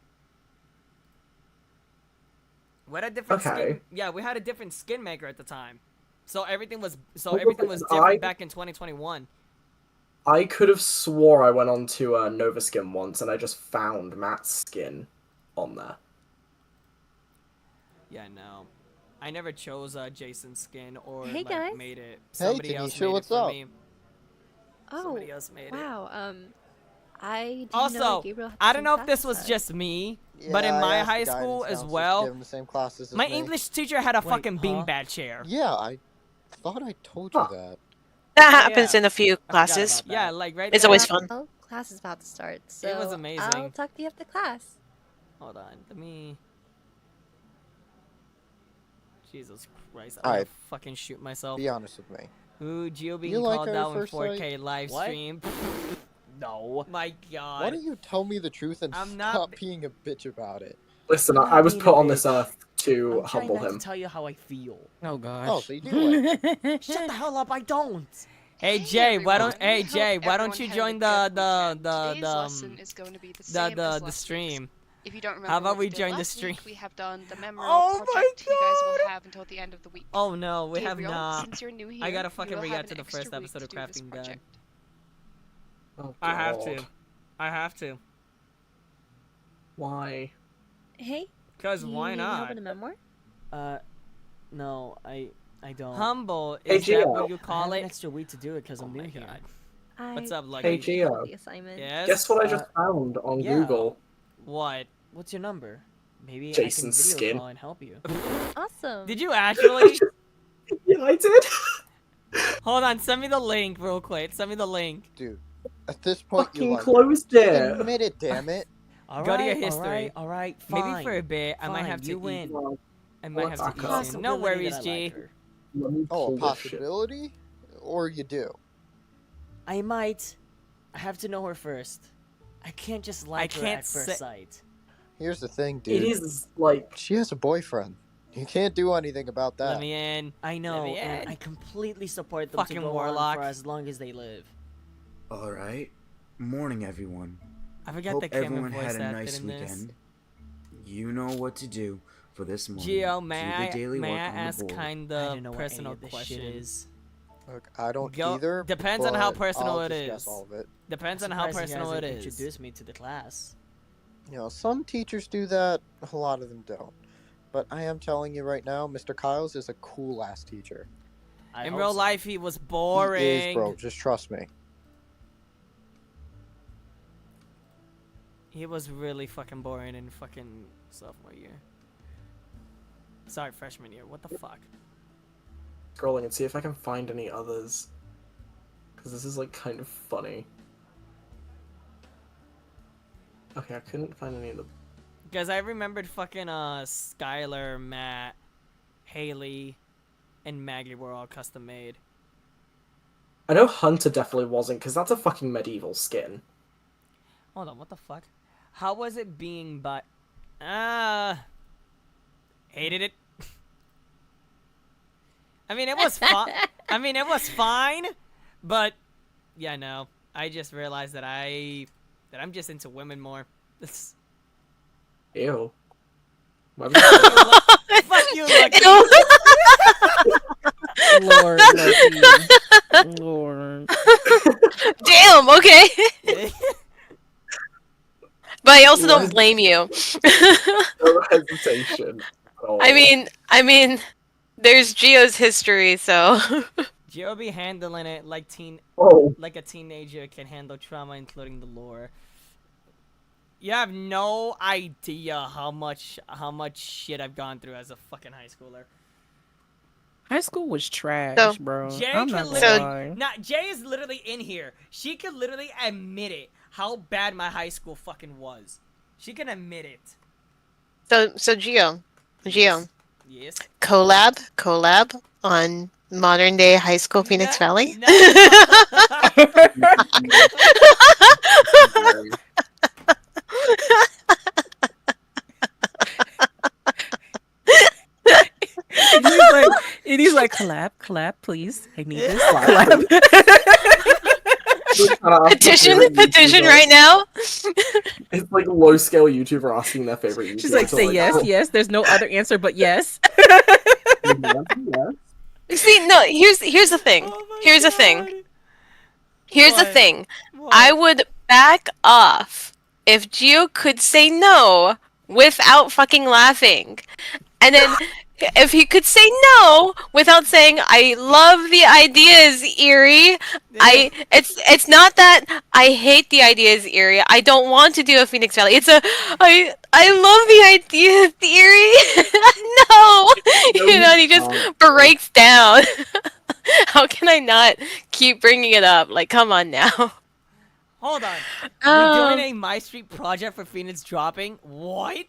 We had a different Okay. skin. Yeah, we had a different skin maker at the time. So everything was Well, everything was different back in 2021. I could have swore I went on to Nova Skin once and I just found Matt's skin on there. Yeah, no. I never chose Jason's skin or Hey, like, guys. made it. Hey, Somebody else Tanisha, made what's it for up? me. Oh, Somebody else made it. wow. I didn't know Also, Gabriel had I the don't same know if class this as was us. just me, but in Yeah, I my asked the high guidance school as counselors to well, give 'em the same classes as my me. English teacher had a Wait, fucking huh? beanbag chair. Yeah, I thought I told you that. That happens in a few classes. Yeah, like right It's there. always fun. Well, class is about to start, so was amazing. I'll talk to you after class. Hold on, let me. Jesus Christ, I'm Alright. gonna fucking shoot myself. Be honest with me. Ooh, Gio being You like called her out in first sight? 4K live What? stream. No. My God. Why don't you tell me the truth and I'm stop not- being a bitch about it? Listen, I'm I was being a put on this bitch. earth to I'm trying humble not him. to tell you how I feel. Oh gosh. Oh, so you do like Shut the hell up! I don't. Hey Jay, why don't everyone. Jay, why don't Everyone you had a join good the weekend. Today's lesson is going to be the same as the last stream? week's. If you don't remember How about what we did join the last stream? week, we have done the memoir Oh my project you guys will have until the end of the week. Oh no, we Gabriel, have not. since you're new here, I gotta you fucking will have react to an the extra first week episode of to do this Crafting Done. project. Oh, I have to. God. I have to. Why? Hey, Cause do you why need help not? in a memoir? No, I don't. Humble, Hey, is that Gio. what you I call have an it? extra week to do it because Oh I'm my new here. God. I What's up, Hey, Lucky? Gio. the assignment. Yes? Guess what I just found on yeah. Google? What? What's your number? Maybe Jason's I can video skin. call and help you. Awesome. Did you actually? Yeah, I did. Hold on, send me the link real quick. Send me the link. Dude, at this point you Fucking like closed Just it. admit it, damn it. All Go to your right, history. All right, fine. Maybe for a bit, I might Fine, have to you eat. win. I might have to eat Possibility soon. No worries, that I G. like her. Let me Oh, a pull this shit. possibility? Or you do? I might. I have to know her first. I can't just like her can't at first say- sight. Here's the thing, dude. It is like She has a boyfriend. You can't do anything about that. Let me in. I know, me and in. I completely support them Fucking to go warlock. on for as long as they live. Alright. Morning, everyone. I forgot Hope the camera everyone voice had a acted nice in this. weekend. You know what to do for this morning. Gio, Do may the I daily work on the ask board. kind I of don't know what personal any of this question? shit is. Look, I don't Go- either. depends on how but personal I'll it just guess is. all of it. Depends I'm on how surprised he personal it hasn't is. introduced me to the class. You know, some teachers do that, a lot of them don't. But I am telling you right now, Mr. Kyles is a cool ass teacher. In real life, he was boring. He is, bro. Just trust me. He was really fucking boring in fucking sophomore year. Sorry, freshman year. What the fuck? scrolling and see if I can find any others. Because this is like kind of funny. Okay, I couldn't find any of the. Because I remembered fucking Skylar, Matt, Haley, and Maggie were all custom made. I know Hunter definitely wasn't, because that's a fucking medieval skin. Hold on, what the fuck? How was it being but hated it. I mean, it was fine. I mean, it was fine, but yeah, no. I just realized that I'm just into women more. Ew. Fuck you, Lucky. Lord, Lucky. Lord. Damn. Okay. But I also don't blame you. No hesitation. I mean, there's Gio's history, so. Gio be handling it like like a teenager can handle trauma, including the lore. You have no idea how much shit I've gone through as a fucking high schooler. High school was trash, bro. I'm not gonna lie. Nah, Jay is literally in here. She could literally admit it. How bad my high school fucking was. She can admit it. So Gio. Yes. Collab on modern day high school Phoenix Valley. No. He's like collab, please. I need this collab. petition right now. It's like low scale YouTuber asking their favorite YouTuber. She's like, say yes, yes. There's no other answer but yes. See, no. Here's the thing. Here's the thing. Here's the thing. I would back off if Gio could say no without fucking laughing, and then. If he could say no without saying I love the ideas, Eerie. It's not that I hate the ideas, Eerie. I don't want to do a Phoenix Valley. It's a I love the ideas, Eerie. No. You know, and he just breaks down. How can I not keep bringing it up? Like, come on now. Hold on. We're doing a My Street project for Phoenix dropping? What?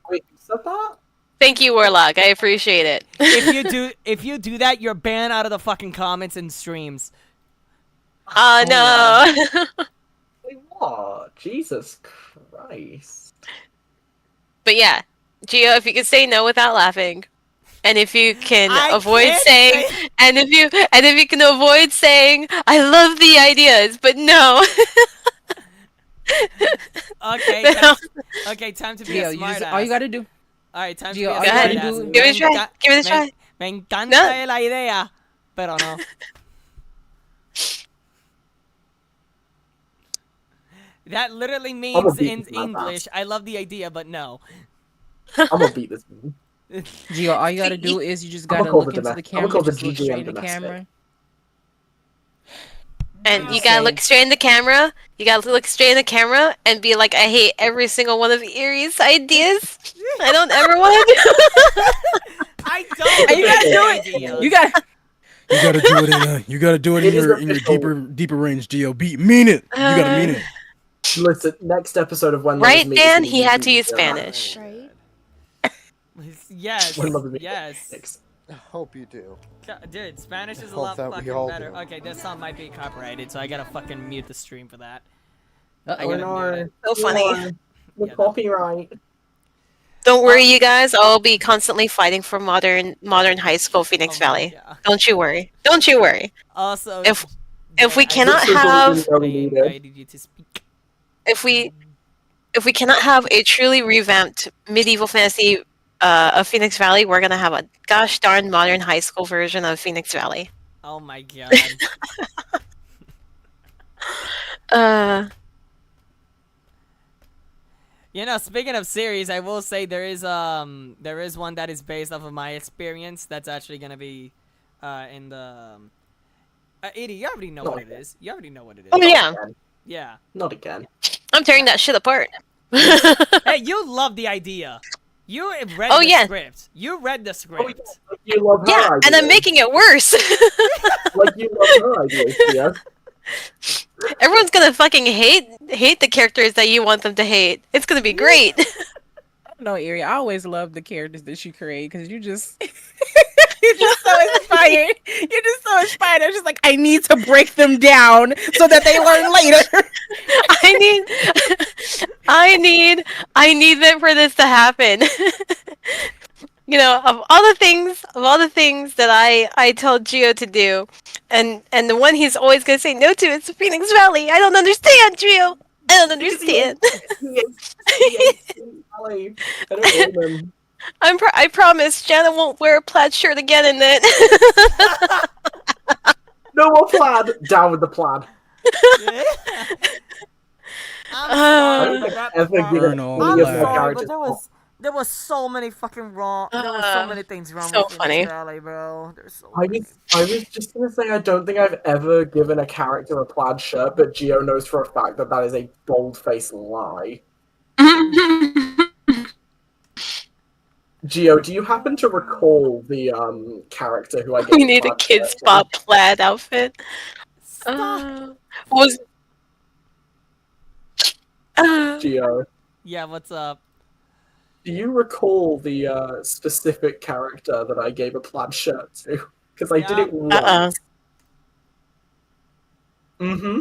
Wait, you said that? Thank you, Warlock. I appreciate it. If you do that, you're banned out of the fucking comments and streams. Oh no. Wait, what? Jesus Christ. But yeah, Gio, if you could say no without laughing, and if you can avoid if you can avoid saying I love the ideas, but no. Okay, time to be a smart ass. All you gotta do. Alright, time Gio, to be a smart ass. Give it a try. Give it a try. Me encanta la idea, pero no. That literally means in English, I love the idea, but no. I'm gonna beat this one. Gio, all you gotta do is you just gotta look into the camera, just look straight in the camera. And you gotta look straight in the camera. You gotta look straight in the camera and be like, I hate every single one of Eerie's ideas. I don't ever want to do I don't. You gotta do it. You gotta do it in your deeper range, Gio. Mean it. You gotta mean it. Listen, next episode of When Love Right, Is Dan? He had to use Spanish. Right? Yes. When Love Is Yes. I hope you do. Dude, Spanish is a Hope lot that we fucking all better. do. Okay, this song might be copyrighted, so I gotta fucking mute the stream for that. Oh no. So funny. The copyright. Don't worry, you guys. I'll be constantly fighting for modern high school Phoenix Valley. Don't you worry. Don't you worry. Also, if we cannot have if we cannot have a truly revamped medieval fantasy of Phoenix Valley, we're gonna have a gosh darn modern high school version of Phoenix Valley. Oh my god. You know, speaking of series, I will say there is one that is based off of my experience that's actually gonna be in the Edie, you already know what it is. You already know what it is. Oh yeah. Yeah. Not again. I'm tearing that shit apart. Hey, you love the idea. You read the script. You read the script. You love her ideas. And I'm making it worse. Like you love her ideas, yeah. Everyone's gonna fucking hate the characters that you want them to hate. It's gonna be great. No, Eerie, I always love the characters that you create because you just You're just so inspired. You're just so inspired. I'm just like, I need to break them down so that they learn later. I need that for this to happen. You know, of all the things that I told Gio to do, and the one he's always gonna say no to is Phoenix Valley. I don't understand, Gio. I don't understand. I promise Jana won't wear a plaid shirt again in it. No more plaid. Down with the plaid. I'm sorry, I've ever given any of my characters. but there was so many fucking wrong. There was so many things wrong so with funny. Phoenix Valley, bro. There's so I was just gonna say I don't think I've ever given a character a plaid shirt, but Gio knows for a fact that that is a bold-faced lie. Gio, do you happen to recall the character who I gave? We need a kid spot plaid outfit. Was Gio, Yeah, what's up? do you recall the specific character that I gave a plaid shirt to? Because I did it once. Mm-hmm.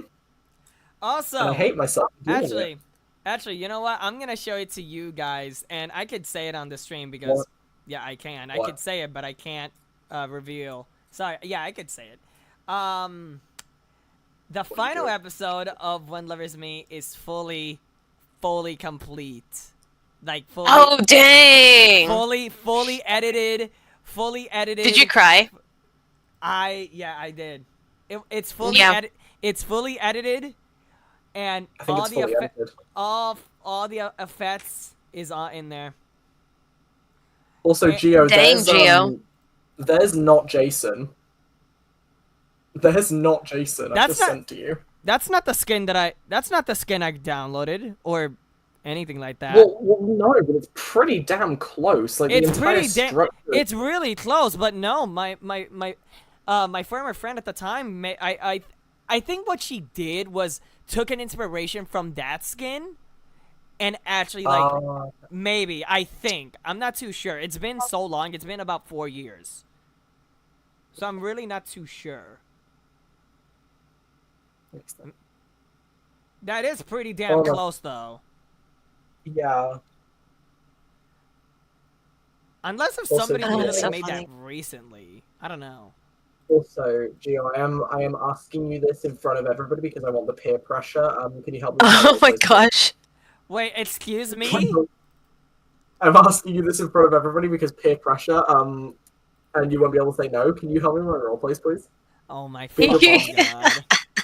Also, And I hate myself for doing it. Actually, you know what? I'm gonna show it to you guys, and I could say it on the stream because, What? yeah, I can. I What? could say it, but I can't reveal. Sorry, yeah, I could say it. The final episode of When Lovers Meet is fully complete. Like fully. Oh dang! Fully edited. Did you cry? Yeah, I did. It's fully edited, and I think it's fully edited. all the effects is in there. Also, Gio, Dang, Gio. There's not Jason. There's not Jason. I just sent to you. That's not the skin I downloaded or anything like that. Well, no, but it's pretty damn close. Like It's the entire pretty structure. It's really close, but no, my former friend at the time, I think what she did was took an inspiration from that skin, and actually maybe I'm not too sure. It's been so long. It's been about 4 years, so I'm really not too sure. That is pretty damn close, though. Yeah. Unless if Also, somebody Gio, literally made that recently. I don't know. Also, Gio, I am asking you this in front of everybody because I want the peer pressure. Can you help me? Oh my gosh! Wait, excuse me? I'm asking you this in front of everybody because peer pressure. And you won't be able to say no. Can you help me run roleplays, please? Oh my Be a good god.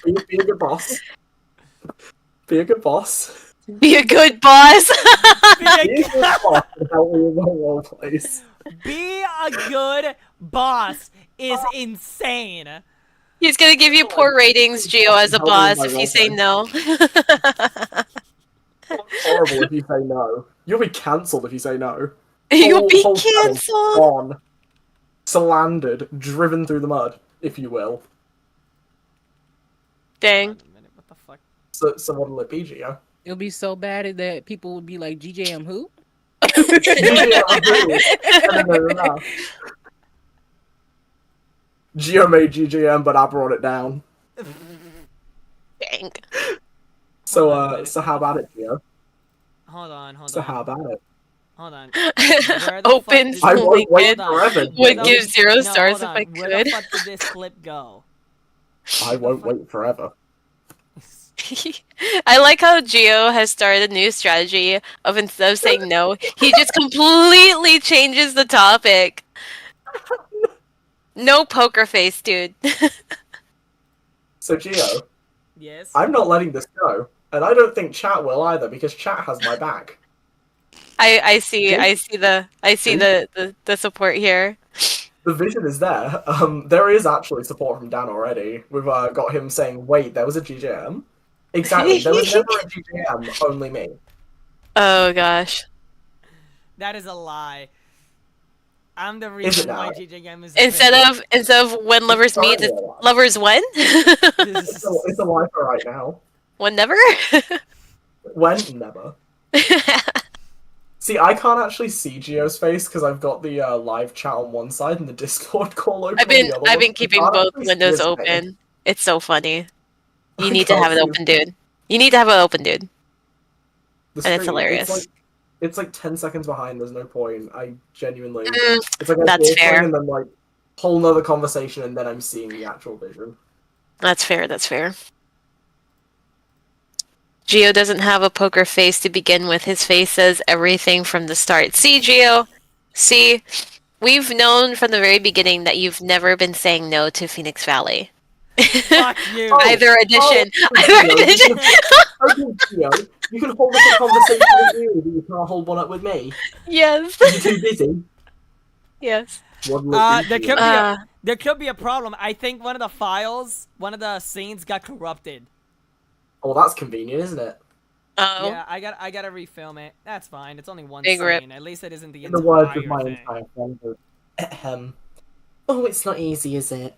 Be a good boss. Be a good boss. Be a good boss. Be a good boss and help me run roleplays. Be a good boss is insane. He's gonna give you poor ratings, Gio, as a boss if you say no. Horrible if you say no. You'll be cancelled if you say no. You'll be Whole channel cancelled. gone, slandered, driven through the mud, if you will. Dang. What the fuck? So what'll it be, Gio? It'll be so bad that people would be like, GJM who? No. Gio made GGM, but I brought it down. Dang. So how about it, Gio? Hold on. So how about it? Hold on. Open I won't wait LinkedIn forever. would Gio. give 0 stars hold if I on. Where the could. fuck did this clip go? I won't wait forever. I like how Gio has started a new strategy of instead of saying no, he just completely changes the topic. No poker face, dude. So Gio, Yes. I'm not letting this go, and I don't think chat will either because chat has my back. I see the support here. The vision is there. There is actually support from Dan already. We've got him saying, "Wait, there was a GJM." Exactly. There was never a GJM. Only me. Oh gosh. That is a lie. I'm the reason why GJM is Instead of when lovers meet, it's lovers when? It's a lie for right now. When never? When never. See, I can't actually see Geo's face because I've got the live chat on one side and the Discord call open I've been on the other I've one. been I keeping can't both actually see windows his face. open. It's so funny. You I need to can't have it see open, dude. You need to have it open, dude. the And it's stream. hilarious. It's like 10 seconds behind. There's no point. I genuinely. Mm, It's like I'm that's talking fair. and then like whole nother conversation and then I'm seeing the actual vision. That's fair. That's fair. Geo doesn't have a poker face to begin with. His face says everything from the start. See, Geo? See? We've known from the very beginning that you've never been saying no to Phoenix Valley. Fuck you. Either edition. Either edition. Geo, you can hold up a conversation with you, but you can't hold one up with me. Yes. You're too busy. Yes. There could be a problem. I think one of the files, one of the scenes got corrupted. Oh, that's convenient, isn't it? Oh. Yeah, I gotta refilm it. That's fine. It's only one Big scene. rip. At least it isn't the In the entire words of my thing. entire friend. Oh, it's not easy, is it?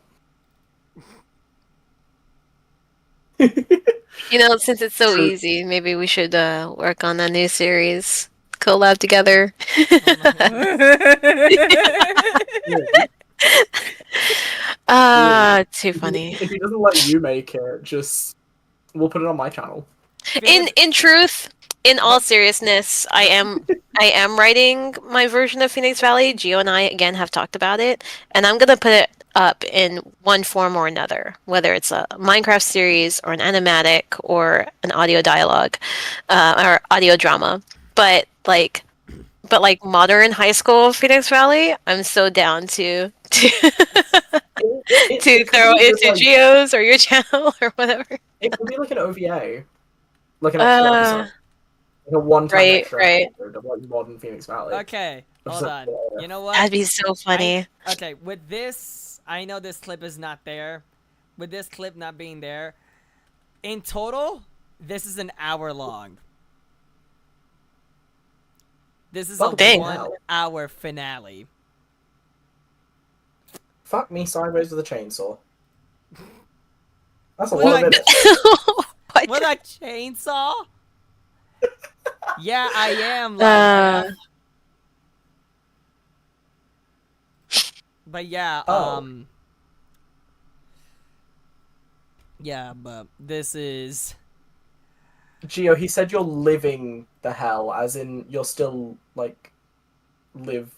You know, since it's so easy, maybe we should work on a new series. Collab together. Too funny. If he doesn't let you make it, just we'll put it on my channel. In truth, in all seriousness, I am writing my version of Phoenix Valley. Geo and I again have talked about it, and I'm gonna put it up in one form or another, whether it's a Minecraft series or an animatic or an audio dialogue or audio drama. But like modern high school Phoenix Valley, I'm so down to to throw into Geo's or your channel or whatever. It could be like an OVA, like an extra episode, like a one-time extra episode of like modern Phoenix Valley. Okay, hold on. You know what? That'd be so funny. Okay, with this, I know this clip is not there. With this clip not being there, in total, this is an hour long. This is a 1 hour finale. Fuck me sideways with a chainsaw. That's a lot of minutes. With a chainsaw? Yeah, I am. But yeah, yeah, but this is... Geo, he said you're living the hell, as in you're still, like, live...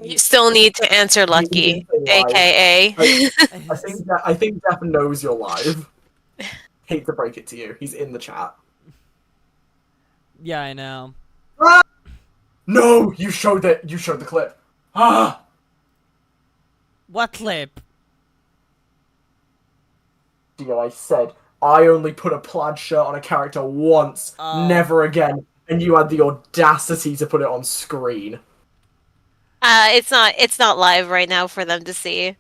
You still need to answer Lucky, aka... I think Jeff knows you're live. Hate to break it to you, he's in the chat. Yeah, I know. Ah! No! You showed the clip. Ah! What clip? Geo, I said, I only put a plaid shirt on a character once, never again, and you had the audacity to put it on screen. It's not live right now for them to see.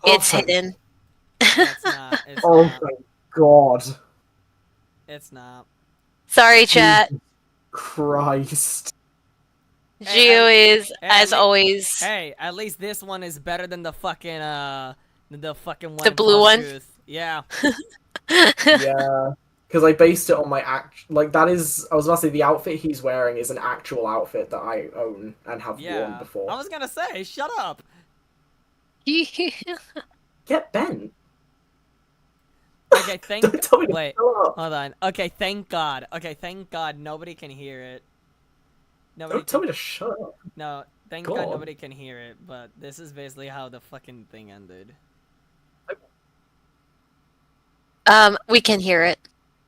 It's hidden. It's not. Oh my god. It's not. Sorry, chat. Jesus Christ. Geo is, as always... Hey, at least this one is better than the fucking, one. The blue one? Truth. Yeah. Yeah. Because I based it on my that is, I was about to say, the outfit he's wearing is an actual outfit that I own and have worn before. I was gonna say, shut up. Get bent. Okay, wait, hold on. Okay, thank God. Okay, thank God nobody can hear it. Don't tell me to shut up. No, thank God nobody can hear it, but this is basically how the fucking thing ended. We can hear it.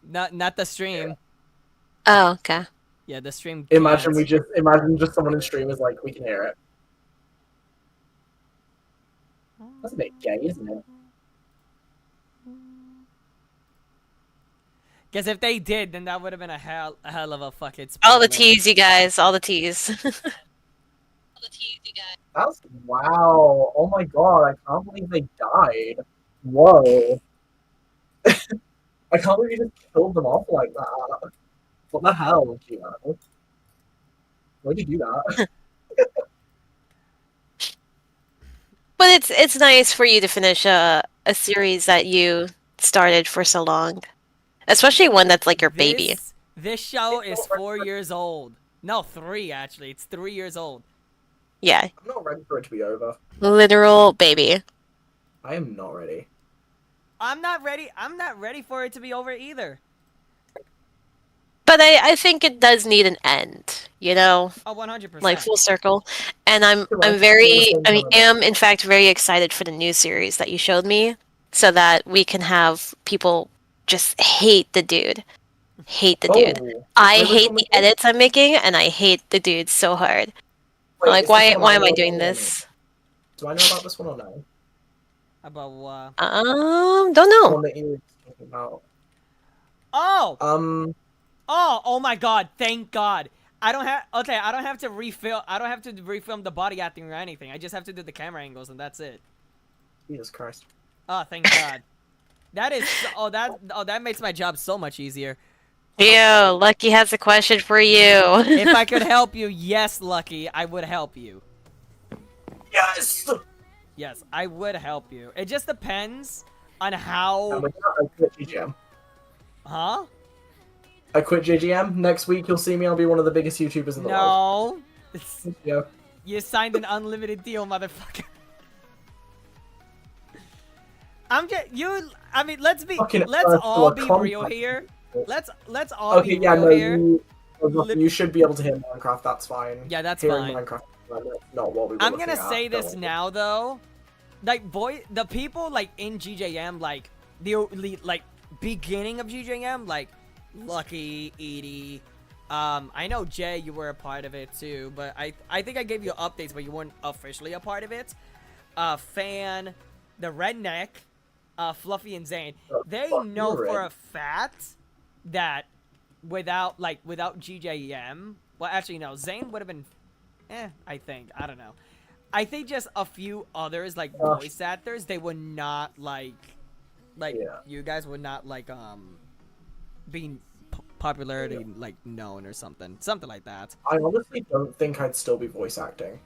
Not the stream. Oh, okay. Yeah, the stream. Imagine just someone in stream is like, we can hear it. That's a bit gay, isn't it? Because if they did, then that would have been a hell of a fucking spoiler. All the teas, you guys. All the teas. That's wow. Oh my god, I can't believe they died. Whoa. I can't believe you just killed them off like that. What the hell, Gio? Why'd you do that? But it's nice for you to finish a series that you started for so long. Especially one that's like your baby. This show is 4 years old. No, 3 actually. It's 3 years old. Yeah. I'm not ready for it to be over. Literal baby. I am not ready. I'm not ready. I'm not ready for it to be over either. But I think it does need an end, you know? Oh, 100%. Like full circle. And I am in fact very excited for the new series that you showed me so that we can have people just hate the dude. Hate the dude. I hate the edits I'm making and I hate the dude so hard. Wait, Like why am I doing this? Do I know about this one or no? About what? Don't know. One that you were talking about. Oh! Oh my god, thank god. I don't have to refilm the body acting or anything. I just have to do the camera angles and that's it. Jesus Christ. Oh, thank god. That is that makes my job so much easier. Yo, Lucky has a question for you. If I could help you, yes, Lucky, I would help you. Yes! Yes, I would help you. It just depends on how... I quit GGM. Huh? I quit JGM. Next week you'll see me. I'll be one of the biggest YouTubers in the world. No. Yeah. You signed an unlimited deal, motherfucker. Let's all be real here. Let's all be real here. You should be able to hit Minecraft, that's fine. Yeah, that's Hearing fine. Minecraft, not what we were I'm gonna looking say at, this don't now though. Like the people like in GJM, like the beginning of GJM, like Lucky, Edie, I know Jay, you were a part of it too, but I think I gave you updates, but you weren't officially a part of it. Fan, the Redneck, Fluffy and Zane, they know for a fact that without GJM, well actually no, Zane would have been, I think, I don't know. I think just a few others like voice actors, they would not you guys would not being popularity known or something like that. I honestly don't think I'd still be voice acting.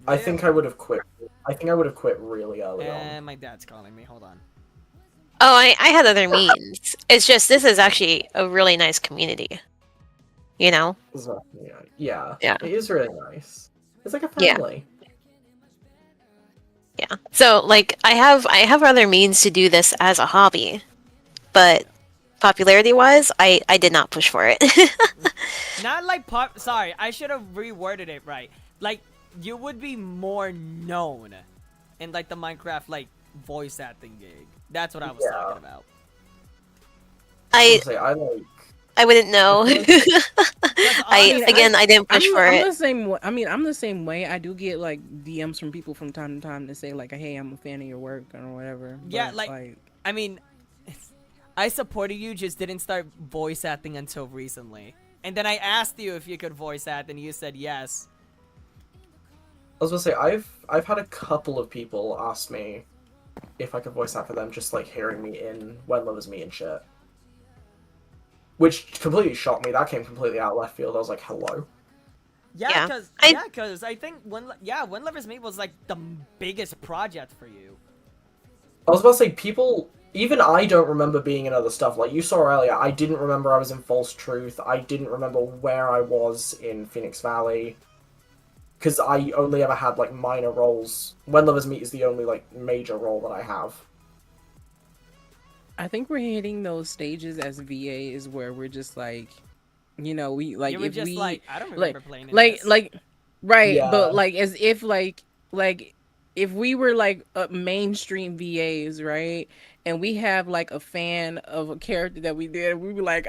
I think I would have quit. I think I would have quit really early on. My dad's calling me. Hold on. Oh, I had other means. It's just this is actually a really nice community. You know? Yeah. Yeah. It is really nice. It's like a family. Yeah. So like I have other means to do this as a hobby, but popularity wise, I did not push for it. Not like sorry, I should have reworded it right. Like you would be more known in like the Minecraft voice acting gig. That's what I was talking about. I wouldn't know. I didn't push for it. I'm the same way. I'm the same way. I do get DMs from people from time to time to say hey, I'm a fan of your work or whatever. Yeah, I mean, I supported you, just didn't start voice acting until recently. And then I asked you if you could voice act, and you said yes. I was gonna say I've had a couple of people ask me if I could voice act for them, just hearing me in When Lovers Meet and shit. Which completely shocked me. That came completely out of left field. I was like, hello. Yeah, because I think When Lovers Meet was the biggest project for you. I was about to say, people, even I don't remember being in other stuff. Like you saw earlier, I didn't remember I was in False Truth. I didn't remember where I was in Phoenix Valley. Because I only ever had minor roles. When Lovers Meet is the only major role that I have. I think we're hitting those stages as VAs where we're just we you were if just we I don't remember playing in right, yeah. but as if if we were mainstream VAs, right, and we have a fan of a character that we did, we were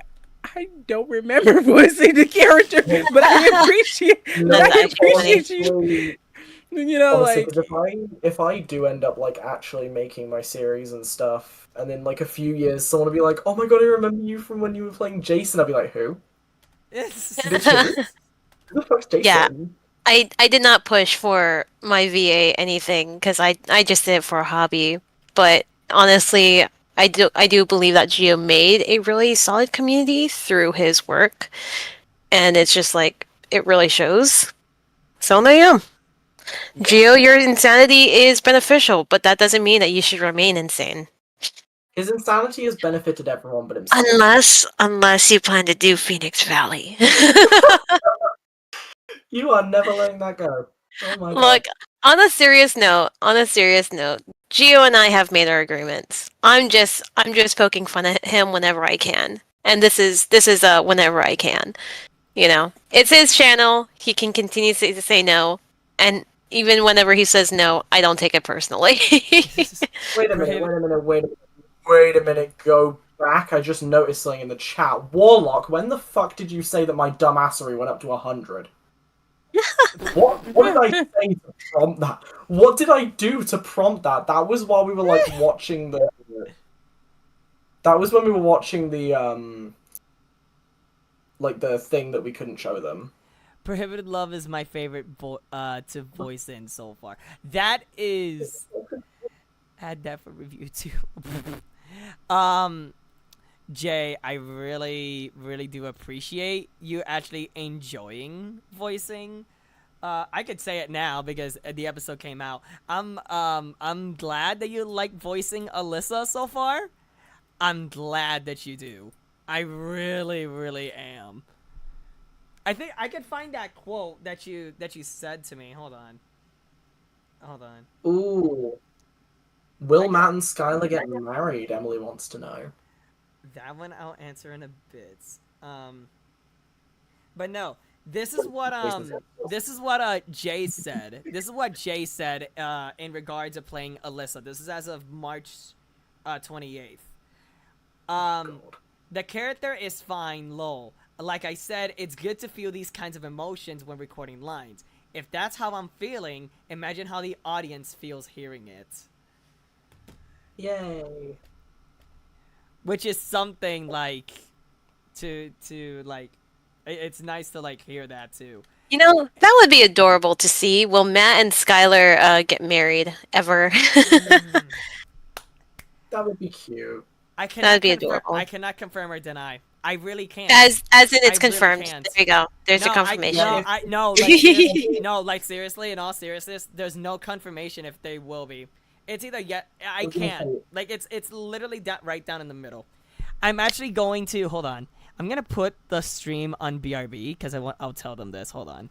I don't remember voicing the character, but I appreciate you. You know, honestly, if I do end up actually making my series and stuff, and then a few years, someone will be like, "Oh my god, I remember you from when you were playing Jason." I'll be like, "Who? Who the fuck's Jason?" Yeah, I did not push for my VA anything because I just did it for a hobby. But honestly, I do believe that Gio made a really solid community through his work, and it's just it really shows. So there you go. Gio, your insanity is beneficial, but that doesn't mean that you should remain insane. His insanity has benefited everyone but himself. Unless you plan to do Phoenix Valley. You are never letting that go. Oh my god. Look, on a serious note, Gio and I have made our agreements. I'm just poking fun at him whenever I can. And this is whenever I can. You know, it's his channel. He can continue to say no, and even whenever he says no, I don't take it personally. Wait a minute. Go back. I just noticed something in the chat. Warlock, when the fuck did you say that my dumbassery went up to 100? What did I say to prompt that? What did I do to prompt that? That was while we were like watching the. That was when we were watching the like the thing that we couldn't show them. Prohibited Love is my favorite to voice in so far. That is. Add that for review too. Jay, I really, really do appreciate you actually enjoying voicing. I could say it now because the episode came out. I'm glad that you like voicing Alyssa so far. I'm glad that you do. I really, really am. I think I could find that quote that you said to me. Hold on. Ooh. Will Matt and Skylar get married? Emily wants to know. That one I'll answer in a bit. But no, this is what Jay said. This is what Jay said in regards to playing Alyssa. This is as of March 28th. The character is fine, lol. Like I said, it's good to feel these kinds of emotions when recording lines. If that's how I'm feeling, imagine how the audience feels hearing it. Yay. Which is something like to like it's nice to like hear that too. You know, that would be adorable to see. Will Matt and Skylar get married ever? That would be cute. That'd be adorable. I cannot confirm or deny. I really can't. As in it's I confirmed. Really can't. There you go. There's your confirmation. Like seriously, in all seriousness, there's no confirmation if they will be. It's either I can't. Like it's literally right down in the middle. I'm actually going to hold on. I'm gonna put the stream on BRB because I'll tell them this. Hold on.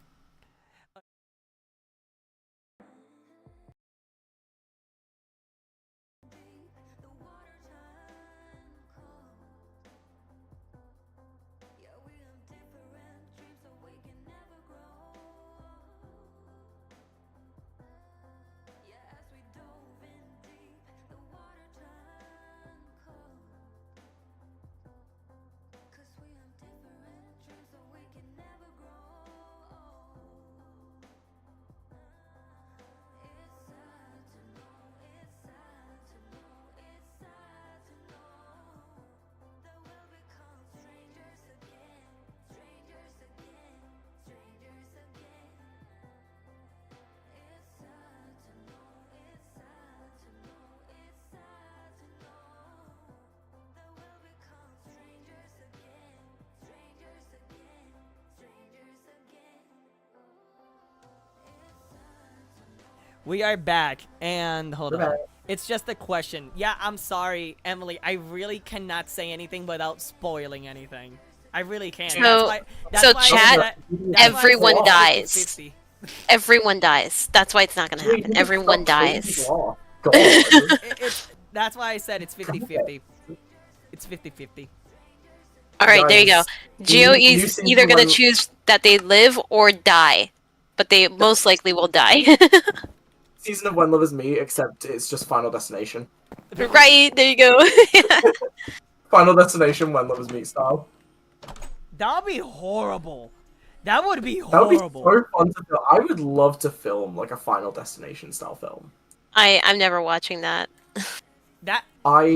We are back, and hold on. It's just a question. Yeah, I'm sorry, Emily. I really cannot say anything without spoiling anything. I really can't. Chat, everyone dies. Everyone dies. That's why it's not gonna happen. Everyone dies. That's why I said it's 50-50. It's 50-50. Alright, there you go. Gio is either gonna choose that they live or die. But they most likely will die. Season of When Love Is Me, except it's just Final Destination. Right, there you go. Final Destination, When Love Is Me style. That would be horrible. That would be horrible. That would be so fun to film. I would love to film like a Final Destination style film. I'm never watching that. I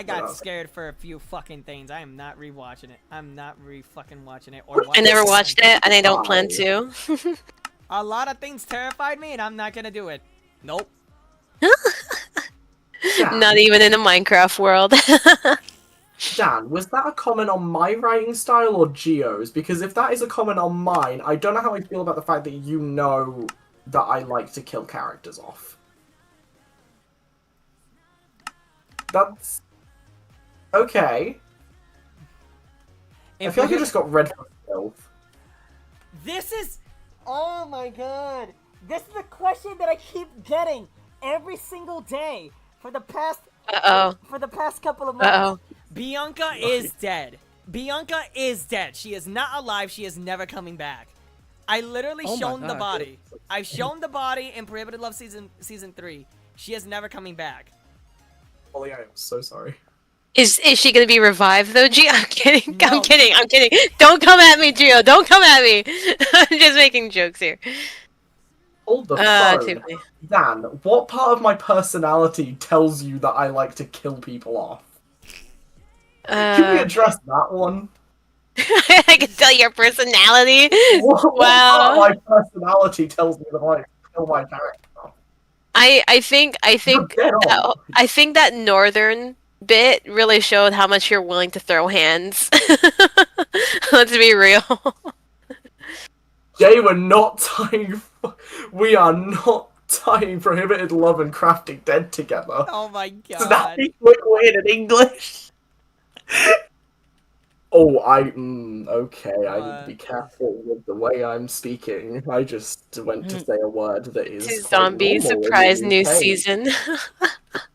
got scared for a few fucking things. I am not rewatching it. I'm not fucking watching it. I never watched it, and I don't plan to. A lot of things terrified me, and I'm not gonna do it. Nope. Not even in the Minecraft world. Dan, was that a comment on my writing style or Gio's? Because if that is a comment on mine, I don't know how I feel about the fact that you know that I like to kill characters off. That's... okay. I feel like I just got red for filth. This is... Oh my god. This is the question that I keep getting every single day for the past... For the past couple of months. Bianca is dead. Bianca is dead. She is not alive. She is never coming back. I literally shown the body. I've shown the body in Prohibited Love season 3. She is never coming back. Ollie, I am so sorry. Is she gonna be revived though, Gio? I'm kidding. No. I'm kidding. Don't come at me, Gio. Don't come at me. I'm just making jokes here. Hold the phone. Dan, what part of my personality tells you that I like to kill people off? Can we address that one? I can tell your personality. What part of my personality tells me that I like to kill my character? I think that northern bit really showed how much you're willing to throw hands. Let's be real. Jay, we're not tying. We are not tying Prohibited Love and Crafting Dead together. Oh my god. Snappy quick word in English. Oh, okay, I need to be careful with the way I'm speaking. I just went to say a word that is To zombie surprise new season.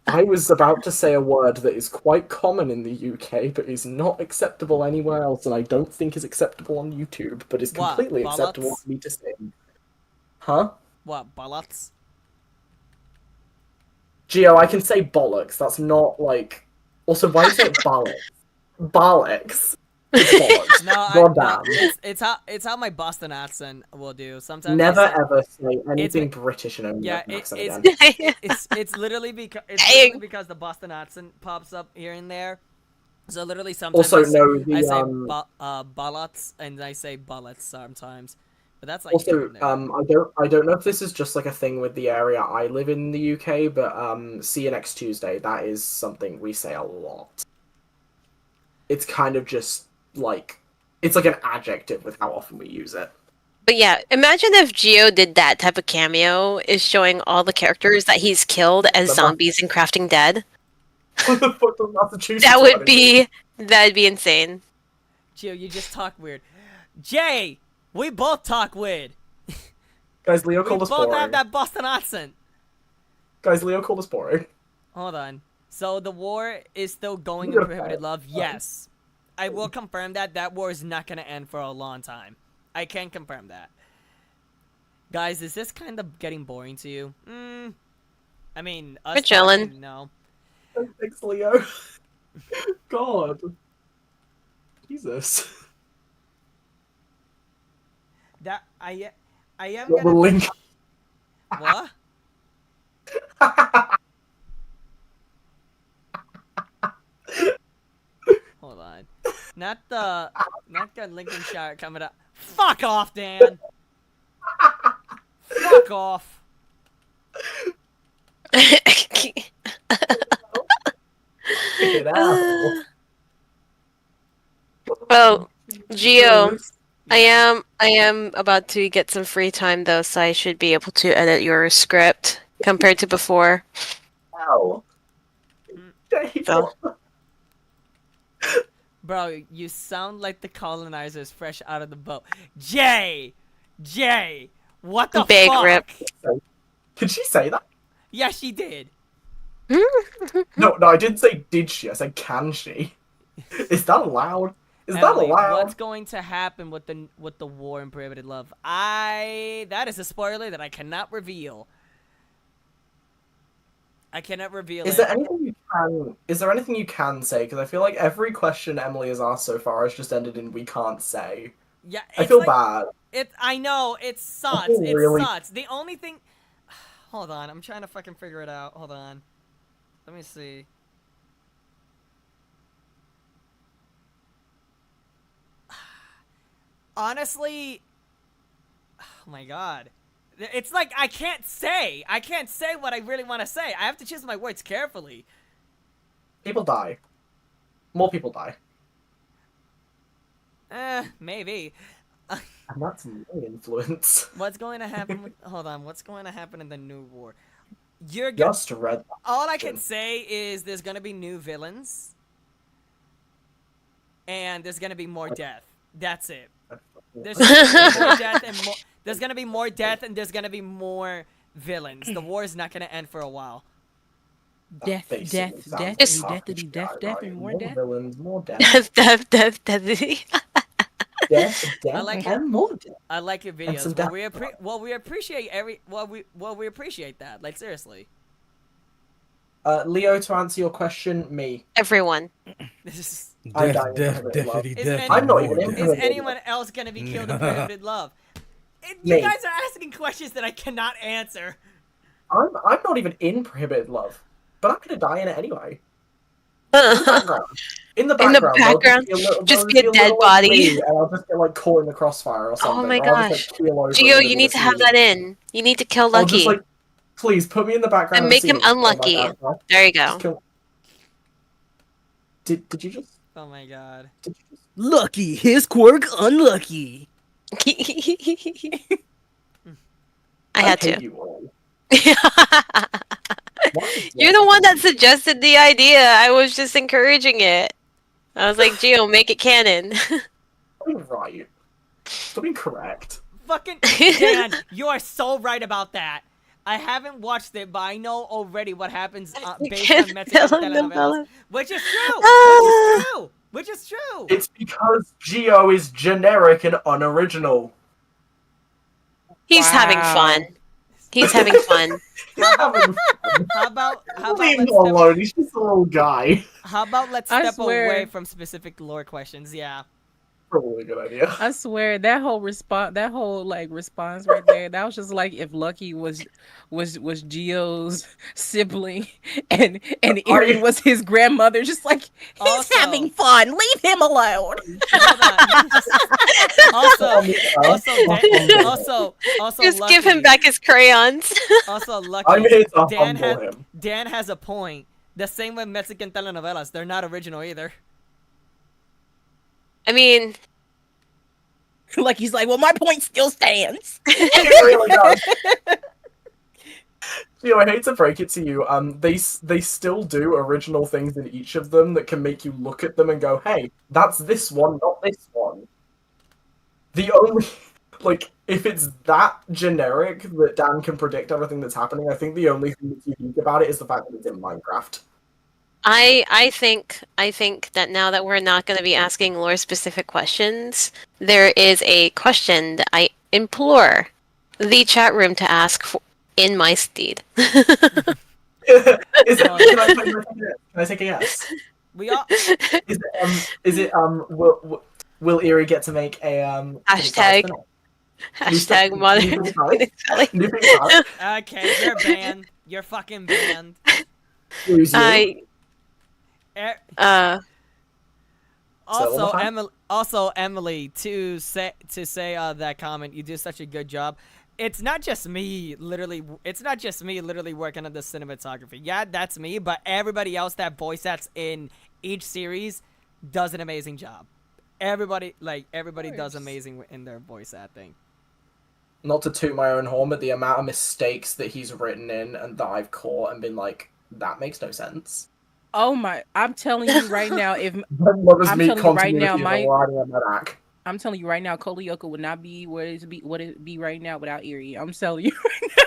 I was about to say a word that is quite common in the UK, but is not acceptable anywhere else, and I don't think is acceptable on YouTube, but is completely acceptable for me to say. Huh? What, bollocks? Gio, I can say bollocks, that's not, like... Also, why is it bollocks? Bollocks. It's bollocks. It's how my Boston accent will do. Sometimes never ever say anything British in an American accent again. It's literally because the Boston accent pops up here and there. So literally sometimes I say ballots and I say bullets sometimes. But that's like also I don't know if this is just like a thing with the area I live in the UK, but see you next Tuesday, that is something we say a lot. It's kind of just like it's like an adjective with how often we use it. But yeah, imagine if Gio did that type of cameo, is showing all the characters that he's killed as zombies in Crafting Dead. What the fuck does Massachusetts? That'd be insane. Gio, you just talk weird. Jay, we both talk weird. Guys, Leo called us boring. We both have that Boston accent. Guys, Leo called us boring. Hold on. So the war is still going in Prohibited Love? Yes. I will confirm that. That war is not going to end for a long time. I can confirm that. Guys, is this kind of getting boring to you? I mean, us we're chilling. No. Thanks, Leo. God. Jesus. That I am gonna link. What? Hold on. Not the Lincolnshire coming up. Fuck off, Dan. Fuck off. Well, Gio, I am about to get some free time though, so I should be able to edit your script compared to before. Ow. So. Bro, you sound like the colonizers fresh out of the boat. Jay, what the Big fuck? rip. Did she say that? Yeah, she did. No, I didn't say did she. I said can she. Is that allowed? Is Emily, that allowed? What's going to happen with the war in Prohibited Love? That is a spoiler that I cannot reveal. I cannot reveal Is there anything you can say? Because I feel like every question Emily has asked so far has just ended in "we can't say." Yeah, I feel bad. I know it sucks. Really... It sucks. The only thing. Hold on, I'm trying to fucking figure it out. Hold on. Let me see. Honestly, oh my god. It's like I can't say what I really want to say. I have to choose my words carefully. People die. More people die. Maybe. And that's my influence. What's going to happen with... Hold on. What's going to happen in the new war? You're just read that. All I can say is there's going to be new villains. And there's going to be more death. That's it. There's gonna be more death and more. There's gonna be more death and there's gonna be more villains. The war is not gonna end for a while. Death, Basically death, sounds death, like and half deathity, the death, chat, death, right? and more More death. villains, more death. Death. Death, I like it. and more death. I like your And some videos. Well, death. we appreciate we appreciate that. Like seriously. Leo, to answer your question, me. Everyone. I'm Death, dying death, in prohibited love. deathity, Is death, any- I'm not more even in death. Is prohibited anyone love. else gonna be killed in prohibited love? You Me. guys are asking questions that I cannot answer. I'm not even in prohibited love, but I'm gonna die in it anyway. In the background. In the background, just be a dead body. And I'll just get like caught in the crossfire or something. Oh my or I'll gosh. just, like, keel over in Gio, the you middle need of to the have scene. that in. You need to kill I'll Lucky. just like, please put me in the background And of the make him scene. unlucky. Oh my God. There you Just go. kill... Did you just? Oh my god. Lucky, his quirk unlucky. I had hate to. you all. You're the one that suggested the idea. I was just encouraging it. I was like, Gio, make it canon. I'm right. Stop being correct. Fucking Dan, you are so right about that. I haven't watched it, but I know already what happens based on Mexican telenovelas, which is true. Which is true. It's because Gio is generic and unoriginal. He's having fun. He's having fun. How about Leave him alone. He's just a little guy. How about let's I step swear. away from specific lore questions? Yeah. Probably a good idea. I swear that whole response right there, that was just like if Lucky was Gio's sibling and Erie was his grandmother, just like he's having fun. Leave him alone. Also, just Lucky, give him back his crayons. Also, Lucky. I'm here to Dan humble him. Dan has a point. The same with Mexican telenovelas. They're not original either. I mean, like he's like, well, my point still stands. It really does. Gio, I hate to break it to you. They still do original things in each of them that can make you look at them and go, "Hey, that's this one, not this one." The only, like, if it's that generic that Dan can predict everything that's happening, I think the only thing that's unique about it is the fact that it's in Minecraft. I think that now that we're not going to be asking lore specific questions, there is a question that I implore the chat room to ask for in my stead. Can I take a guess? We all. Is it will Erie get to make a hashtag modern? Okay, you're banned. You're fucking banned. Also, Emily, to say that comment, you do such a good job. It's not just me literally working on the cinematography. Yeah, that's me, but everybody else that voice acts in each series does an amazing job. Everybody does amazing in their voice acting. Not to toot my own horn, but the amount of mistakes that he's written in and that I've caught and been like, that makes no sense. Oh my! I'm telling you right now, I'm telling you right now, Kolioka would not be what it be right now without Erie. I'm telling you right now.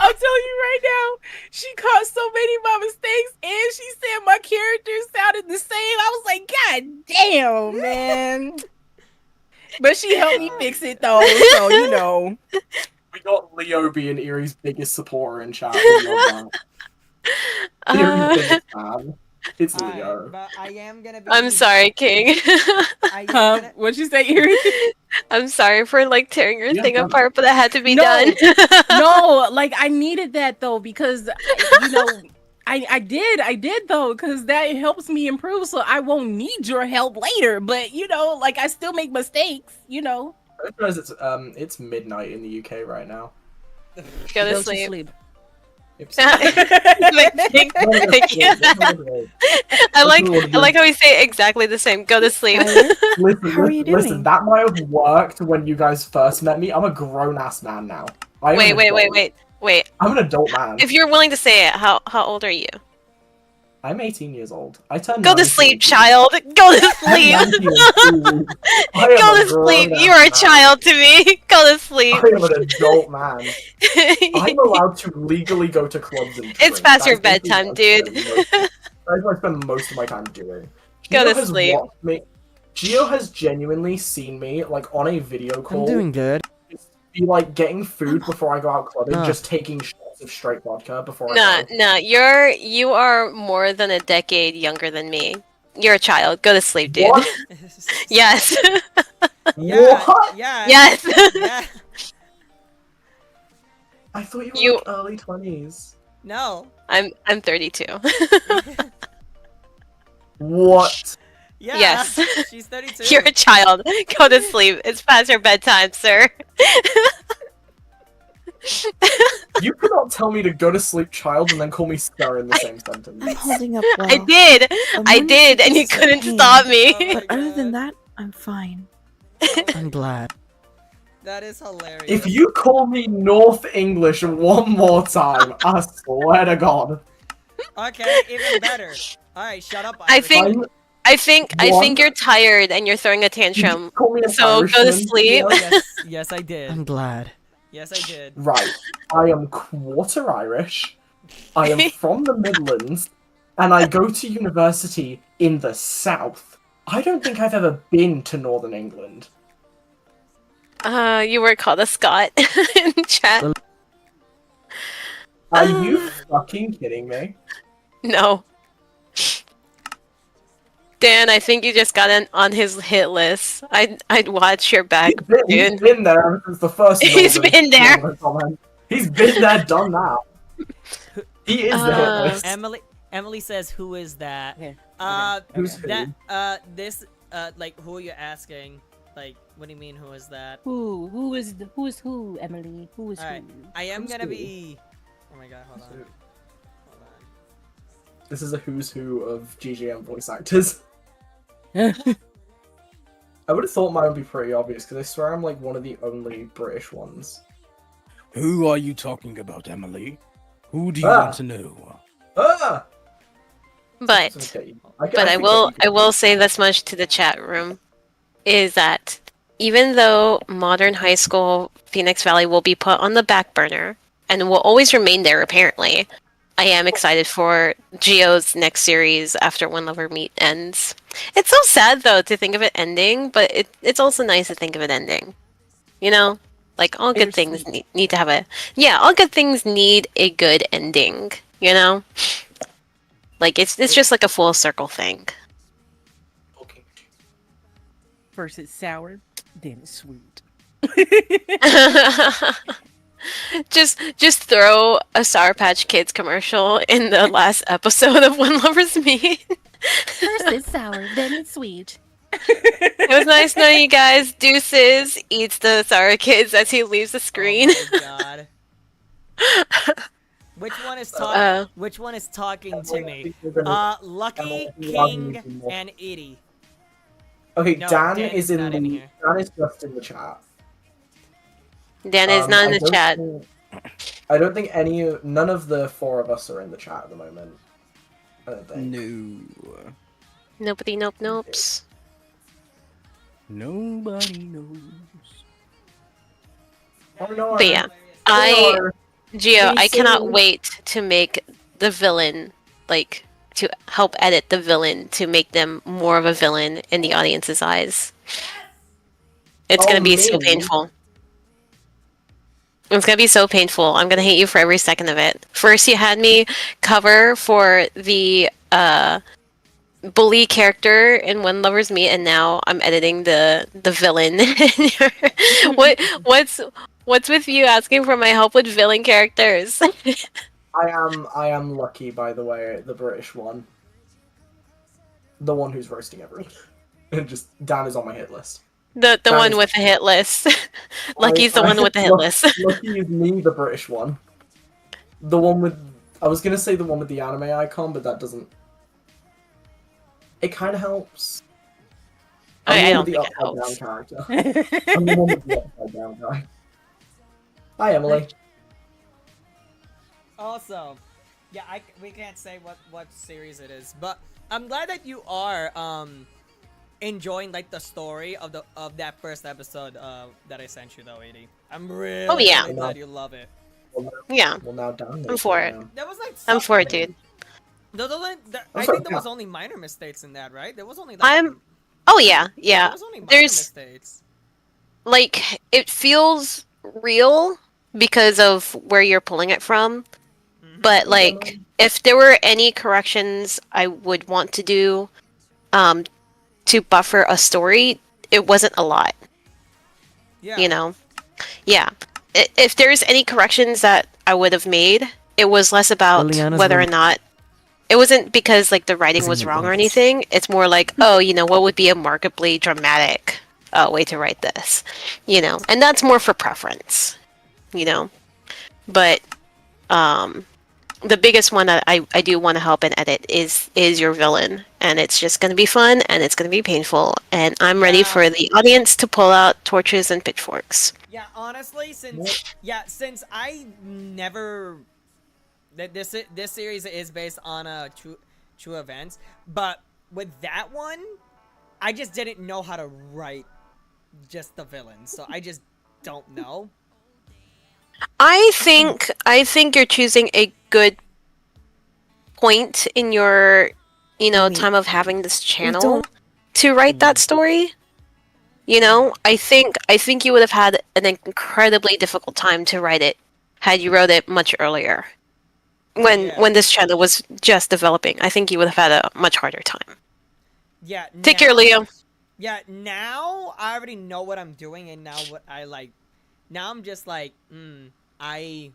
I'm telling you right now, she caught so many of my mistakes, and she said my characters sounded the same. I was like, God damn, man. But she helped me fix it though, so you know. We got Leo being Erie's biggest supporter in chat. It's Leo. But I am gonna be. I'm sorry, King. What'd you say, Erie? I'm sorry for like tearing your thing apart, but that had to be done. No, like I needed that though because you know I did though because that helps me improve, so I won't need your help later. But you know, like I still make mistakes. You know. I realize it's midnight in the UK right now. Go to sleep. I like how we say exactly the same. Go to sleep. Listen, that might have worked when you guys first met me. I'm a grown ass man now. Wait. I'm an adult man. If you're willing to say it, how old are you? I'm 18 years old. I turned Go to 19 sleep, in 2 child. Go to I'm sleep. 19 in 2 weeks. I am Go a to sleep. grown-ass You are a man. child to me. Go to sleep. I am an adult man. I'm allowed to legally go to clubs and drink. It's past That your is basically bedtime, what I dude. spend most- That is what I spend most of my time doing. Go Gio to has sleep. watched me. Gio has genuinely seen me, like, on a video call. I'm doing good. Be like getting food before I go out clubbing, just taking shots of straight vodka before I go. Nah. You are more than a decade younger than me. You're a child. Go to sleep, dude. What? Yes. What? Yeah. Yes. Yeah. I thought you were You- like early 20s. No. I'm 32. What? Yeah. Yes. She's 32. You're a child. Go to sleep. It's past your bedtime, sir. You cannot tell me to go to sleep, child, and then call me sir in the same sentence. I'm holding up well. I did. I did, and you couldn't stop me. But other than that, I'm fine. I'm glad. That is hilarious. If you call me North English one more time, I swear to God. Okay, even better. Alright, shut up. I think One- you're tired and you're throwing a tantrum. Call me an So go to Irishman, sleep. Gio? Yes, I did. I'm glad. Yes, I did. Right. I am quarter Irish. I am from the Midlands, and I go to university in the South. I don't think I've ever been to Northern England. You were called a Scot in chat. Are you fucking kidding me? No. Dan, I think you just got on his hit list. I'd watch your back, He's dude. been there ever since the first. He's Northern- been there. Northern comment. He's been there, done that. He is the hit list. Emily says, "Who is that?" Who's who? that this like who are you asking? Like, what do you mean? Who is that? Who is who, Emily? Who is Alright, who? I am Who's gonna who? be. Oh my god, hold on. This is a who's who of GGM voice actors. I would have thought mine would be pretty obvious because I swear I'm like one of the only British ones. Who are you talking about, Emily? Who do you Ah. want to know? Ah! But It's okay. I will say this much to the chat room is that even though modern high school Phoenix Valley will be put on the back burner and will always remain there apparently, I am excited for Geo's next series after One Lover Meet ends. It's so sad though to think of it ending, but it's also nice to think of it ending. You know? Like all good things need to have all good things need a good ending, you know? Like it's just like a full circle thing. First it's sour, then it's sweet. Just throw a Sour Patch Kids commercial in the last episode of When Lovers Meet. First it's sour, then it's sweet. It was nice knowing you guys. Deuces eats the Sour Kids as he leaves the screen. Oh my god. Which one is talking? Which one is talking to me? Lucky, King, and Edie. Okay, No, Dan Dan is is in not the. in here. Dan is just in the chat. Dan is not in the chat. I don't think none of the four of us are in the chat at the moment. I don't think. No. Nobody nopes. Nobody knows. Oh no. But yeah, Gio, I cannot wait to make the villain, like, to help edit the villain to make them more of a villain in the audience's eyes. It's gonna be so painful. It's gonna be so painful. I'm gonna hate you for every second of it. First, you had me cover for the bully character in When Lovers Meet, and now I'm editing the villain. What's with you asking for my help with villain characters? I am Lucky, by the way, the British one. The one who's roasting everyone. And just Dan is on my hit list. The one with the hit list. Lucky's the one with the hit list. Lucky is me, the British one. The one with... I was gonna say the one with the anime icon, but that doesn't... It kind of helps. I I'm don't the think it upside down helps. character. I'm the one with the upside down guy. Hi, Emily. Also, Yeah, we can't say what series it is, but I'm glad that you are enjoying like the story of that first episode that I sent you though, Edie. I'm really yeah. really glad you love it. Yeah. Well, now down I'm for it. There was like I'm for it, dude. I think there was only minor mistakes in that, right? There was only like Oh yeah, yeah. there was only minor There's mistakes. like it feels real because of where you're pulling it from. But like if there were any corrections I would want to do to buffer a story, it wasn't a lot. Yeah. You know? Yeah. If there's any corrections that I would have made, it was less about Liliana's whether or room. not it wasn't because like the writing was wrong or anything. It's more like, oh, you know, what would be a markedly dramatic way to write this, you know, and that's more for preference, you know. But the biggest one that I do want to help and edit is your villain, and it's just going to be fun and it's going to be painful, and I'm ready for the audience to pull out torches and pitchforks. Yeah, honestly, since I never this series is based on true events, but with that one, I just didn't know how to write just the villains, so I just don't know. I think you're choosing a good point in your, you know, time of having this channel to write that story. You know, I think you would have had an incredibly difficult time to write it had you wrote it much earlier. When this channel was just developing, I think you would have had a much harder time. Yeah. Take care, Leo. Yeah, now I already know what I'm doing, and now what I like. Now I'm just like, I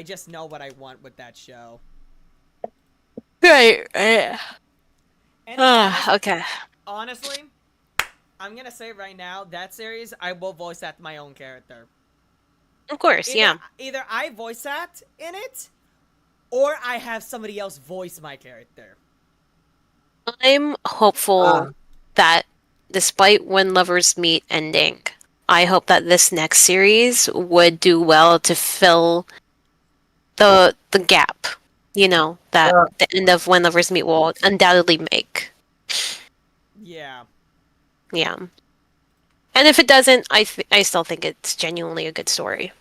just know what I want with that show. Right. And okay. Honestly, I'm gonna say right now, that series, I will voice act my own character. Of course, yeah. Either I voice act in it, or I have somebody else voice my character. I'm hopeful that despite When Lovers Meet ending, I hope that this next series would do well to fill the gap, you know, that the end of When Lovers Meet will undoubtedly make. Yeah. Yeah. And if it doesn't, I still think it's genuinely a good story.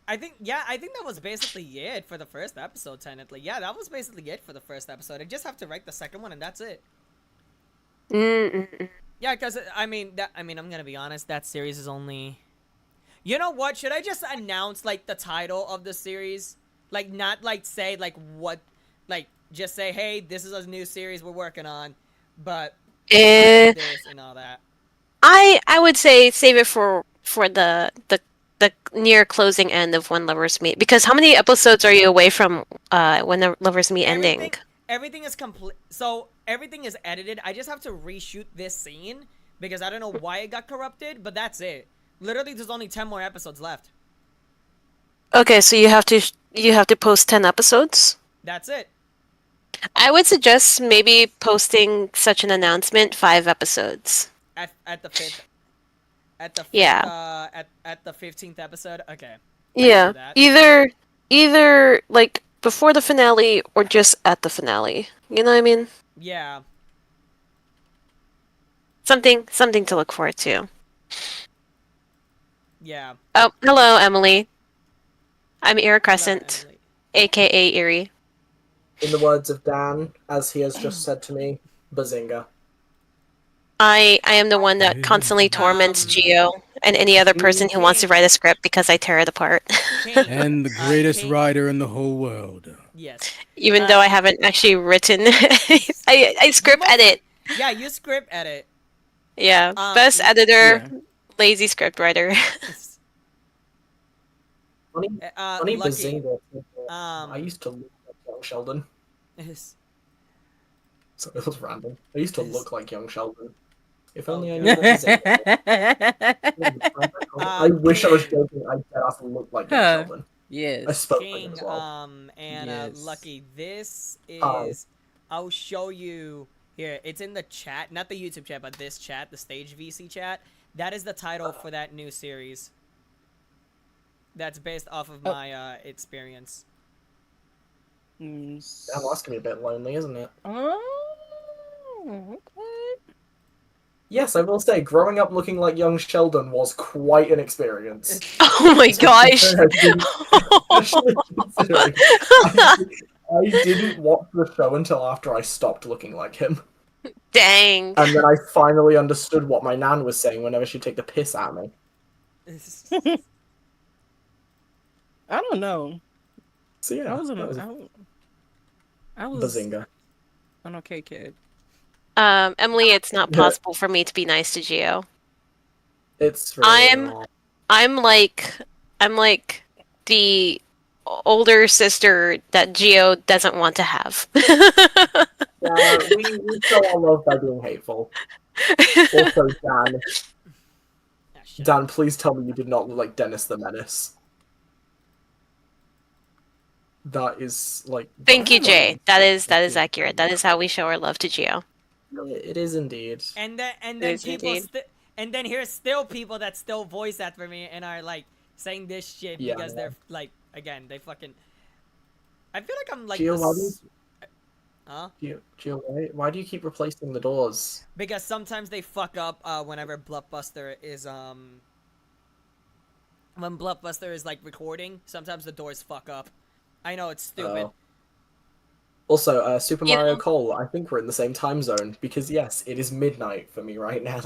I think that was basically it for the first episode, technically. Yeah, that was basically it for the first episode. I just have to write the second one, and that's it. Yeah, because, I'm gonna be honest, that series is only... You know what? Should I just announce, like, the title of the series? Like, not, like, say, like, what... Like, just say, hey, this is a new series we're working on, but... this and all that. I would say save it for the near closing end of When Lovers Meet, because how many episodes are you away from When the Lovers Meet ending? Everything is complete. So everything is edited. I just have to reshoot this scene because I don't know why it got corrupted, but that's it. Literally, there's only 10 more episodes left. Okay, so you have to post 10 episodes? That's it. I would suggest maybe posting such an announcement 5 episodes. At the fifth. At the at the 15th episode. Okay. Yeah. Either like before the finale or just at the finale. You know what I mean? Yeah. Something to look forward to. Yeah. Oh, hello, Emily. I'm Ear Crescent, aka Erie. In the words of Dan, as he has just said to me, bazinga. I am the one that constantly torments Geo and any other person who wants to write a script because I tear it apart. And the greatest writer in the whole world. Yes. Even though I haven't actually written, I script edit. Yeah, you script edit. Yeah, best editor, lazy script writer. Funny Lucky. bazinga. I used to look like young Sheldon. So it was random. I used to look like young Sheldon. If only I knew what bazinga was. I wish I was joking. I definitely look like young Sheldon. Yes. I spoke like King, him as well. and Lucky, this is... I'll show you... Here, it's in the chat. Not the YouTube chat, but this chat, the Stage VC chat. That is the title for that new series. That's based off of my experience. Damn, that's gonna be a bit lonely, isn't it? Oh, okay. Yes, I will say, growing up looking like young Sheldon was quite an experience. Oh my gosh! Especially considering I didn't watch the show until after I stopped looking like him. Dang. And then I finally understood what my nan was saying whenever she'd take the piss at me. I don't know. So yeah, I was Bazinga. an okay kid. Emily, it's not possible for me to be nice to Gio. It's really not. I'm like the older sister that Gio doesn't want to have. Yeah, we show our love by being hateful. Also, Dan. Dan, please tell me you did not look like Dennis the Menace. That is like. Thank you, Jay. That is accurate. That is how we show our love to Gio. It is indeed. And then people and then here's still people that still voice that for me and are like saying this shit because they're like, again, they fucking. I feel like I'm like. Gio, Huh? Gio, why do you keep replacing the doors? Because sometimes they fuck up whenever Blockbuster is when Blockbuster is like recording, sometimes the doors fuck up. I know it's stupid. Also, Super Mario Cole, I think we're in the same time zone because yes, it is midnight for me right now.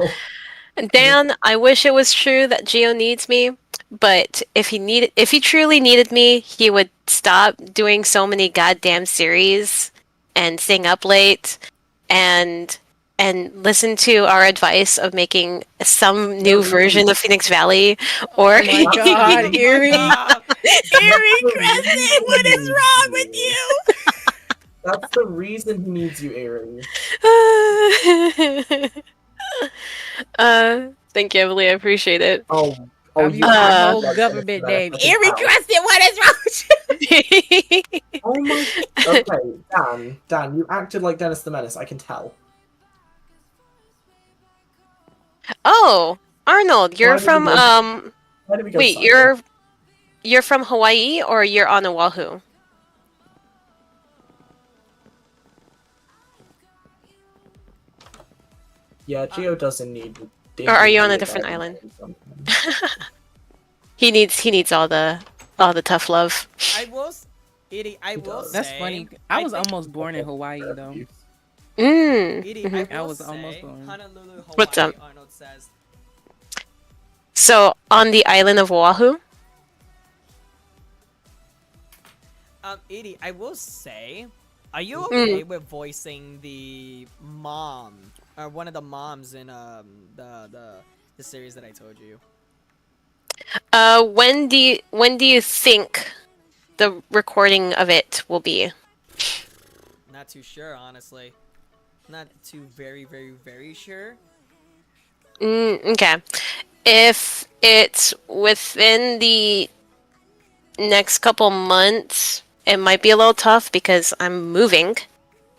Dan, I wish it was true that Gio needs me, but if he truly needed me, he would stop doing so many goddamn series and staying up late and listen to our advice of making some new version of Phoenix Valley or Oh my god, Erie! Erie Crescent, what is wrong with you? That's the reason he needs you, Erie. Thank you, Emily. I appreciate it. I'm using my whole government name. Erie Crescent, what is wrong with you? Oh my. Okay, Dan, you acted like Dennis the Menace. I can tell. Oh, Arnold, you're from wait, you're from Hawaii or you're on Oahu? Yeah, Gio doesn't need. Or are you on a different island? He needs all the tough love. I will say. That's funny. I was almost born in Hawaii though. I was almost born. Honolulu, Hawaii, What's up? Arnold says. So on the island of Oahu. Edie, I will say, are you okay with voicing the mom or one of the moms in the series that I told you? When do you think the recording of it will be? Not too sure, honestly. Not too very sure. Okay. If it's within the next couple months, it might be a little tough because I'm moving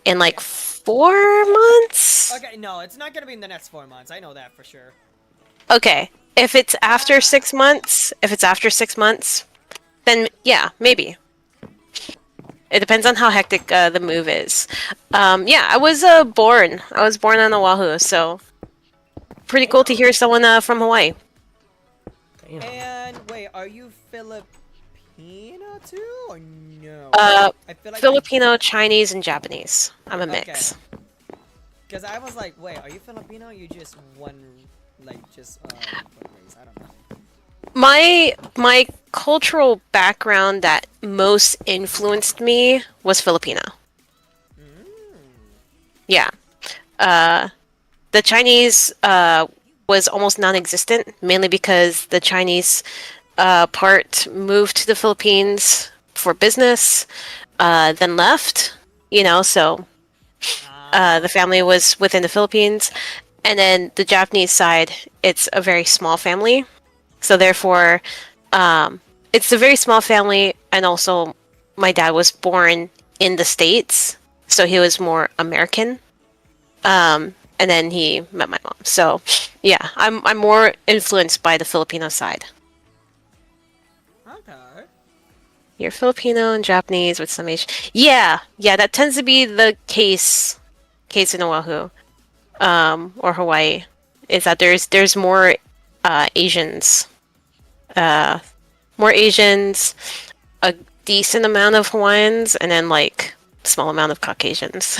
in like 4 months. Okay, no, it's not gonna be in the next 4 months. I know that for sure. Okay. If it's after 6 months, then yeah, maybe. It depends on how hectic the move is. Yeah, I was born on Oahu, so pretty cool to hear someone from Hawaii. Damn. And wait, are you Filipino too, or no? I feel like Filipino, Chinese, and Japanese. I'm a mix. Because I was like, wait, are you Filipino? Or you just one, like just race? I don't know. My cultural background that most influenced me was Filipino. Yeah. The Chinese was almost non-existent, mainly because the Chinese part moved to the Philippines for business, then left, so the family was within the Philippines. And then the Japanese side, it's a very small family. So therefore, it's a very small family, and also my dad was born in the States, so he was more American. And then he met my mom. So yeah, I'm more influenced by the Filipino side. Okay. You're Filipino and Japanese with some Asian. Yeah, that tends to be the case in Oahu, or Hawaii, is that there's more Asians, a decent amount of Hawaiians, and then like small amount of Caucasians.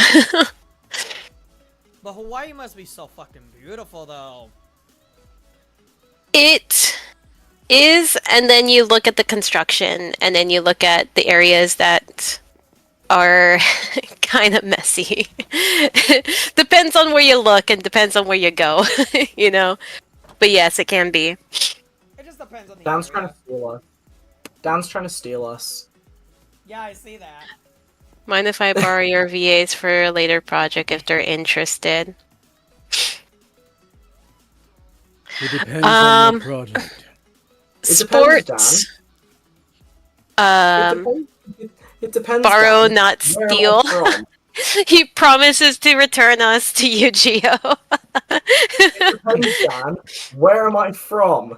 But Hawaii must be so fucking beautiful, though. It is, and then you look at the construction, and then you look at the areas that are kind of messy. Depends on where you look and depends on where you go, you know? But yes, it can be. It just depends on the Dan's area. trying to steal us. Dan's trying to steal us. Yeah, I see that. Mind if I borrow your VAs for a later project if they're interested? It depends on the project. Sports. It depends. Borrow, Dan. not Where am I steal. from? He promises to return us to you, Gio. It depends, Dan. Where am I from?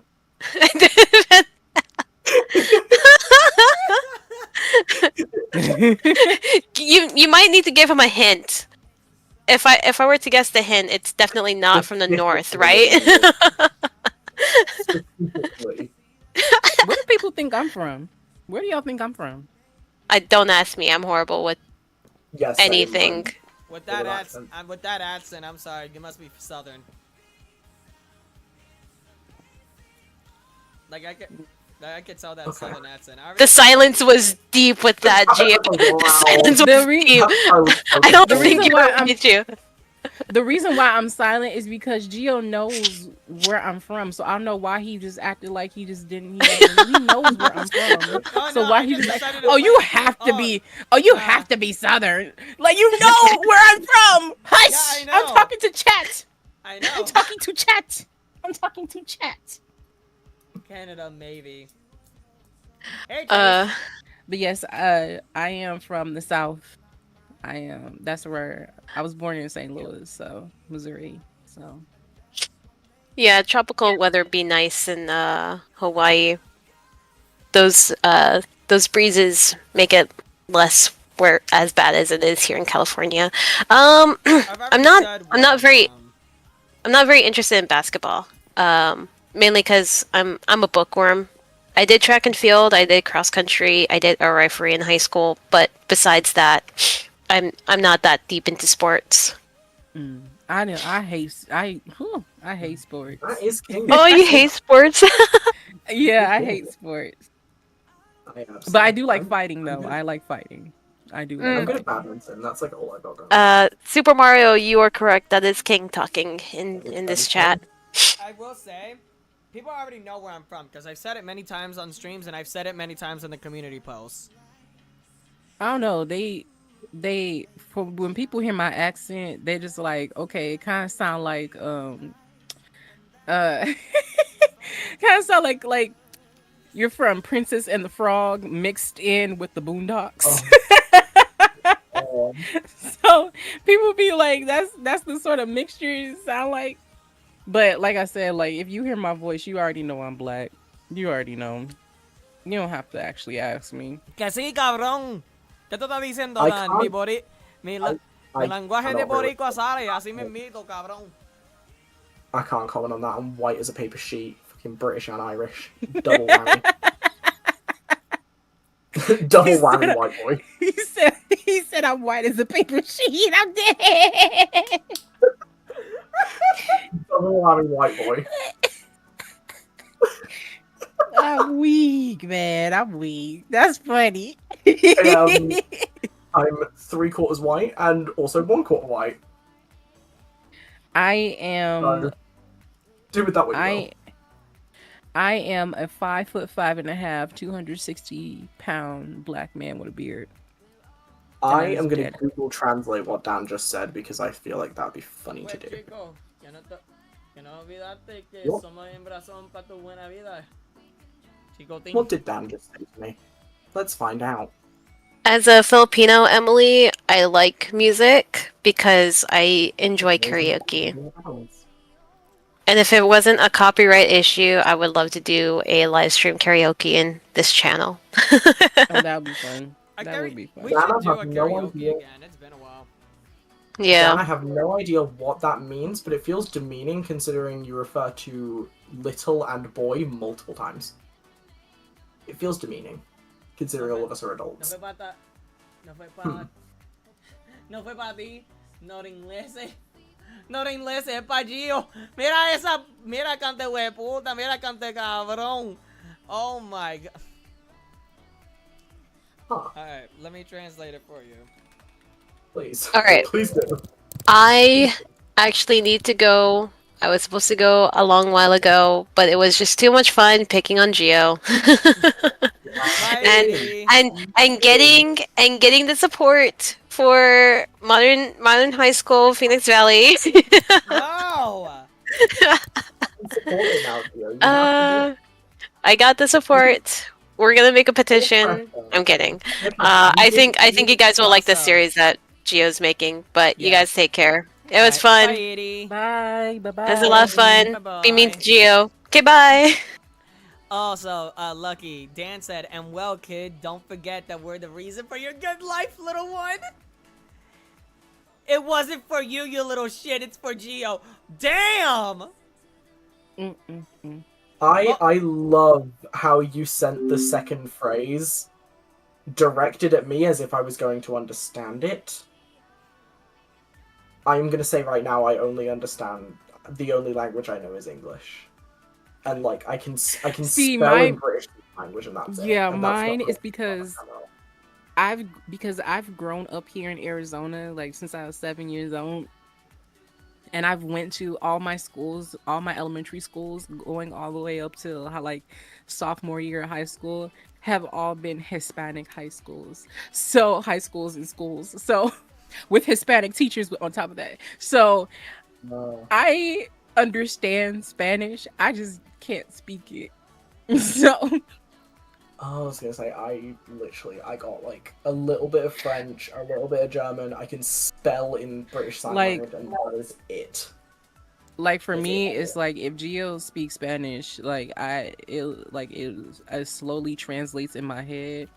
you might need to give him a hint. If I were to guess the hint, it's definitely not from the north, right? Where do people think I'm from? Where do y'all think I'm from? Don't ask me. I'm horrible with anything. With that accent, I'm sorry. You must be southern. Like I could tell that southern accent. The silence was deep with that, Gio. The silence was deep. I don't think you. The reason why I'm silent is because Gio knows where I'm from, so I don't know why he just acted like he just didn't. He knows where I'm from, so why he just like, oh, you have to be, you have to be Southern, like you know where I'm from. Hush! Yeah, I know. I'm talking to chat. I know. I'm talking to chat. I'm talking to chat. Canada, maybe. Hey, but yes, I am from the South. I am. That's where I was born in St. Louis, so Missouri. So yeah, tropical weather be nice in Hawaii. Those breezes make it less as bad as it is here in California. I'm not very interested in basketball. Mainly because I'm a bookworm. I did track and field, I did cross country, I did air riflery in high school, but besides that, I'm not that deep into sports. I hate sports. That is king. Oh, you hate sports? Yeah, I hate sports. But I do like fighting, though. I like fighting. I do. I'm good at badminton. That's like all I got going. Super Mario, you are correct. That is King talking in this chat. I will say, people already know where I'm from because I've said it many times on streams and I've said it many times in the community posts. I don't know. When people hear my accent, they just like, okay, it kind of sound like kind of sound like you're from Princess and the Frog mixed in with the Boondocks. Oh. So people be like, that's the sort of mixture it sound like. But like I said, like if you hear my voice, you already know I'm black. You already know. You don't have to actually ask me. Que sí, cabrón. ¿Qué tú estás diciendo, Dan? Mi lenguaje de boricua sale así mismito, cabrón. I can't comment on that. I'm white as a paper sheet. Fucking British and Irish. Double whammy. Double whammy, white boy. He said I'm white as a paper sheet. I'm dead. Double whammy, white boy. I'm weak, man. I'm weak. That's funny. I'm 3/4 white and also 1/4 white. I am. Do with that what you will. I am a 5'5.5", 260-pound black man with a beard. I am going to Google Translate what Dan just said because I feel like that'd be funny to do. What did Dan just say to me? Let's find out. As a Filipino, Emily, I like music because I enjoy karaoke. And if it wasn't a copyright issue, I would love to do a live stream karaoke in this channel. Oh, that would be fun. That would be fun. We should do a karaoke again. It's been a while. Yeah. Dan, I have no idea what that means, but it feels demeaning considering you refer to little and boy multiple times. It feels demeaning, considering all of us are adults. No fue para... No fue para... No fue para ti. No era inglés. No era inglés, es para Gio. Mira esa... Mira cante hueputa. Mira cante cabrón. Oh my god. Alright, let me translate it for you. Please. Alright. Please do. I actually need to go. I was supposed to go a long while ago, but it was just too much fun picking on Geo. and getting the support for modern high school Phoenix Valley. No. I got the support. We're gonna make a petition. I'm kidding. I think you guys will like the series that Geo's making, but you guys take care. It was fun. Bye. Bye. It was a lot of fun. Be mean to Geo. Okay, bye. Also, Lucky, Dan said, and well, kid, don't forget that we're the reason for your good life, little one. It wasn't for you, you little shit. It's for Geo. Damn! I love how you sent the second phrase directed at me as if I was going to understand it. I'm gonna say right now I only understand, the only language I know is English. And like I can See, spell in mine- British language and that's it. Yeah, And that's mine not is because I've grown up here in Arizona, like since I was 7 years old. And I've went to all my schools, all my elementary schools, going all the way up to like sophomore year of high school, have all been Hispanic high schools. So high schools and schools. So with Hispanic teachers on top of that. So I understand Spanish. I just can't speak it. So I was gonna say I got like a little bit of French, a little bit of German. I can spell in British Sign Like- Language, and that is it. like for me, it's like if Geo speaks Spanish, like it slowly translates in my head,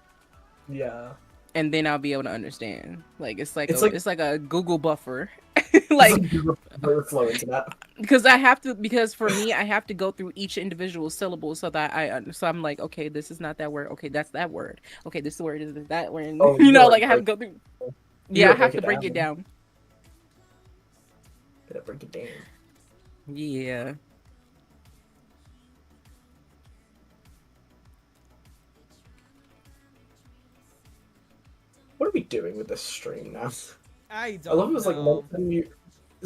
Yeah. and then I'll be able to understand. Like it's like It's it's like- like a Google buffer, like Very slow internet. because for me I have to go through each individual syllable so that so I'm like, okay, this is not that word, okay, that's that word, okay, this word is that word, and, Oh, you know, gotta like I have to break- go through. you Yeah, I gotta have break to it break it down. down. Gotta break it down. Yeah. What are we doing with this stream now? I I love it was like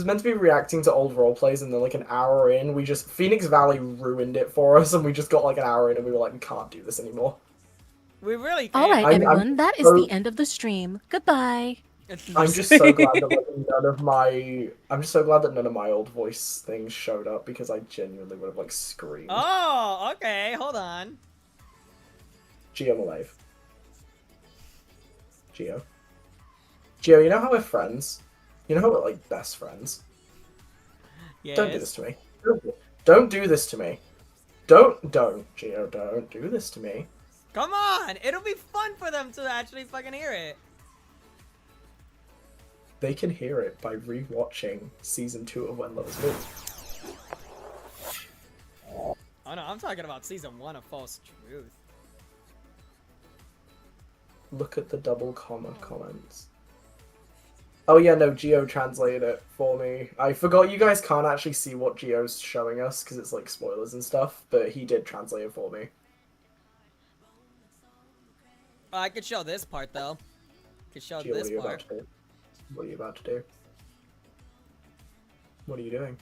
meant to be reacting to old roleplays, and then like an hour in, we just Phoenix Valley ruined it for us, and we just got like an hour in, and we were like, we can't do this anymore. We really All right, I'm everyone, that is so- the end of the stream. Goodbye. I'm just so glad that I'm just so glad that none of my old voice things showed up, because I genuinely would have like screamed. Oh, okay. Hold on. Geo alive. Geo, you know how we're friends? You know how we're like best friends? Yes. Don't do this to me. Don't do this to me. Don't, Geo, don't do this to me. Come on. It'll be fun for them to actually fucking hear it. They can hear it by rewatching season 2 of When Lovers Move. Oh no, I'm talking about season 1 of False Truth. Look at the double comments. Oh yeah, no, Geo translated it for me. I forgot you guys can't actually see what Geo's showing us because it's like spoilers and stuff, but he did translate it for me. I could show this part though. Could show Geo, this what are you part. about to do? What are you about to do? What are you doing?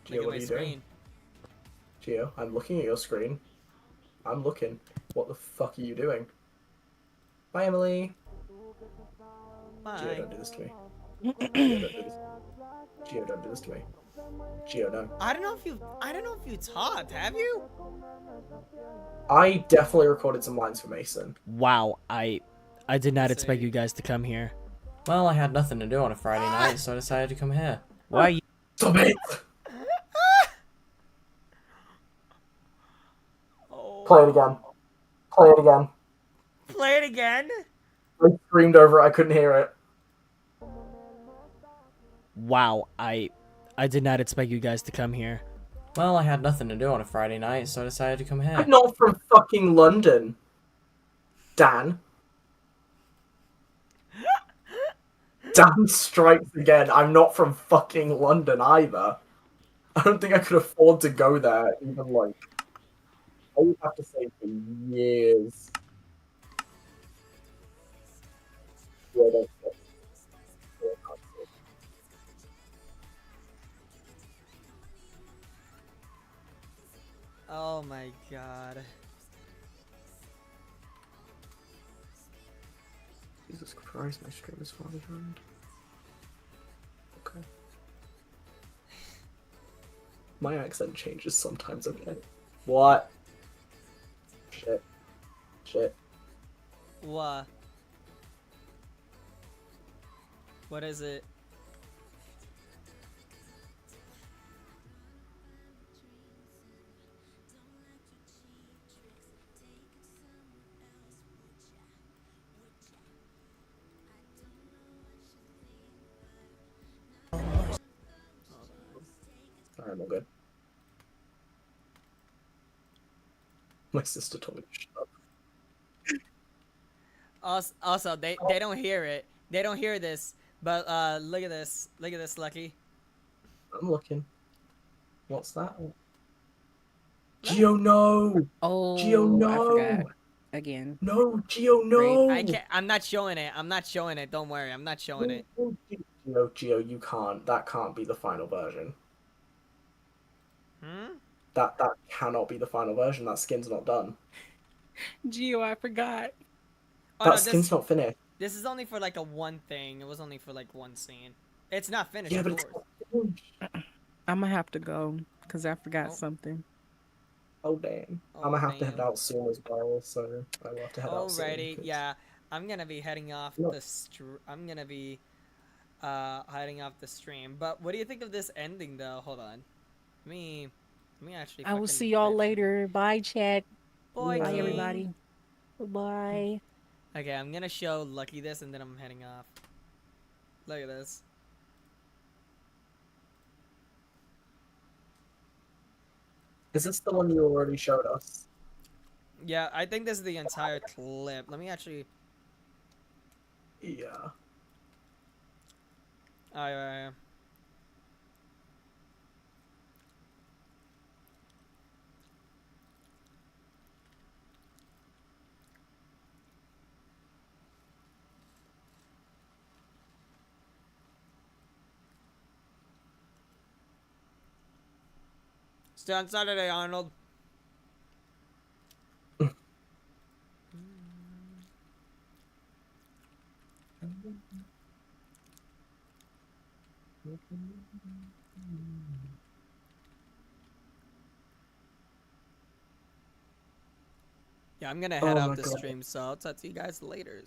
Geo, Look at what my are you screen. doing? Geo, I'm looking at your screen. I'm looking. What the fuck are you doing? Bye, Emily. Bye. Geo, don't do this to me. Geo, don't do this. Geo, don't do this to me. Geo, no. I don't know if you talked, have you? I definitely recorded some lines for Mason. Wow, I did not expect you guys to come here. Well, I had nothing to do on a Friday night, so I decided to come here. Why you Stop it! Play it again. Play it again. Play it again? I screamed over it. I couldn't hear it. Wow, I did not expect you guys to come here. Well, I had nothing to do on a Friday night, so I decided to come here. I'm not from fucking London, Dan. Dan strikes again. I'm not from fucking London either. I don't think I could afford to go there, even like. I would have to say for years. Yeah, that's it. Oh my god. Jesus Christ, my stream is falling behind. Okay. My accent changes sometimes, okay? What? Shit. Shit. What? What is it? Alright, I'm all good. My sister told me to shut up. Also, they don't hear it. They don't hear this. But look at this. Look at this, Lucky. I'm looking. What's that? Geo, no! Oh, Geo, no! I forgot. Again. No, Geo, no! I can't. I'm not showing it. I'm not showing it. Don't worry. I'm not showing it. Geo, you can't. That can't be the final version. Hmm? That cannot be the final version. That skin's not done. Geo, I forgot. Oh, That no, skin's not finished. This is only for like a one thing. It was only for like one scene. It's not finished. Yeah, of but it's course. not finished. I'm gonna have to go because I forgot something. Oh damn! I'm gonna have to head out soon as well, so I will have to head out soon. Alrighty, 'cause- yeah. I'm gonna be heading off No. I'm gonna be heading off the stream. But what do you think of this ending though? Hold on. Let me actually I will fucking see y'all fix it. later. Bye, chat. Bye, Bye, King. everybody. Bye. Okay, I'm gonna show Lucky this and then I'm heading off. Look at this. Is this the one you already showed us? Yeah, I think this is the entire clip. Let me actually. Yeah. Alright. Stay on Saturday, Arnold. Yeah, I'm gonna head Oh off my the God. stream, so I'll talk to you guys later.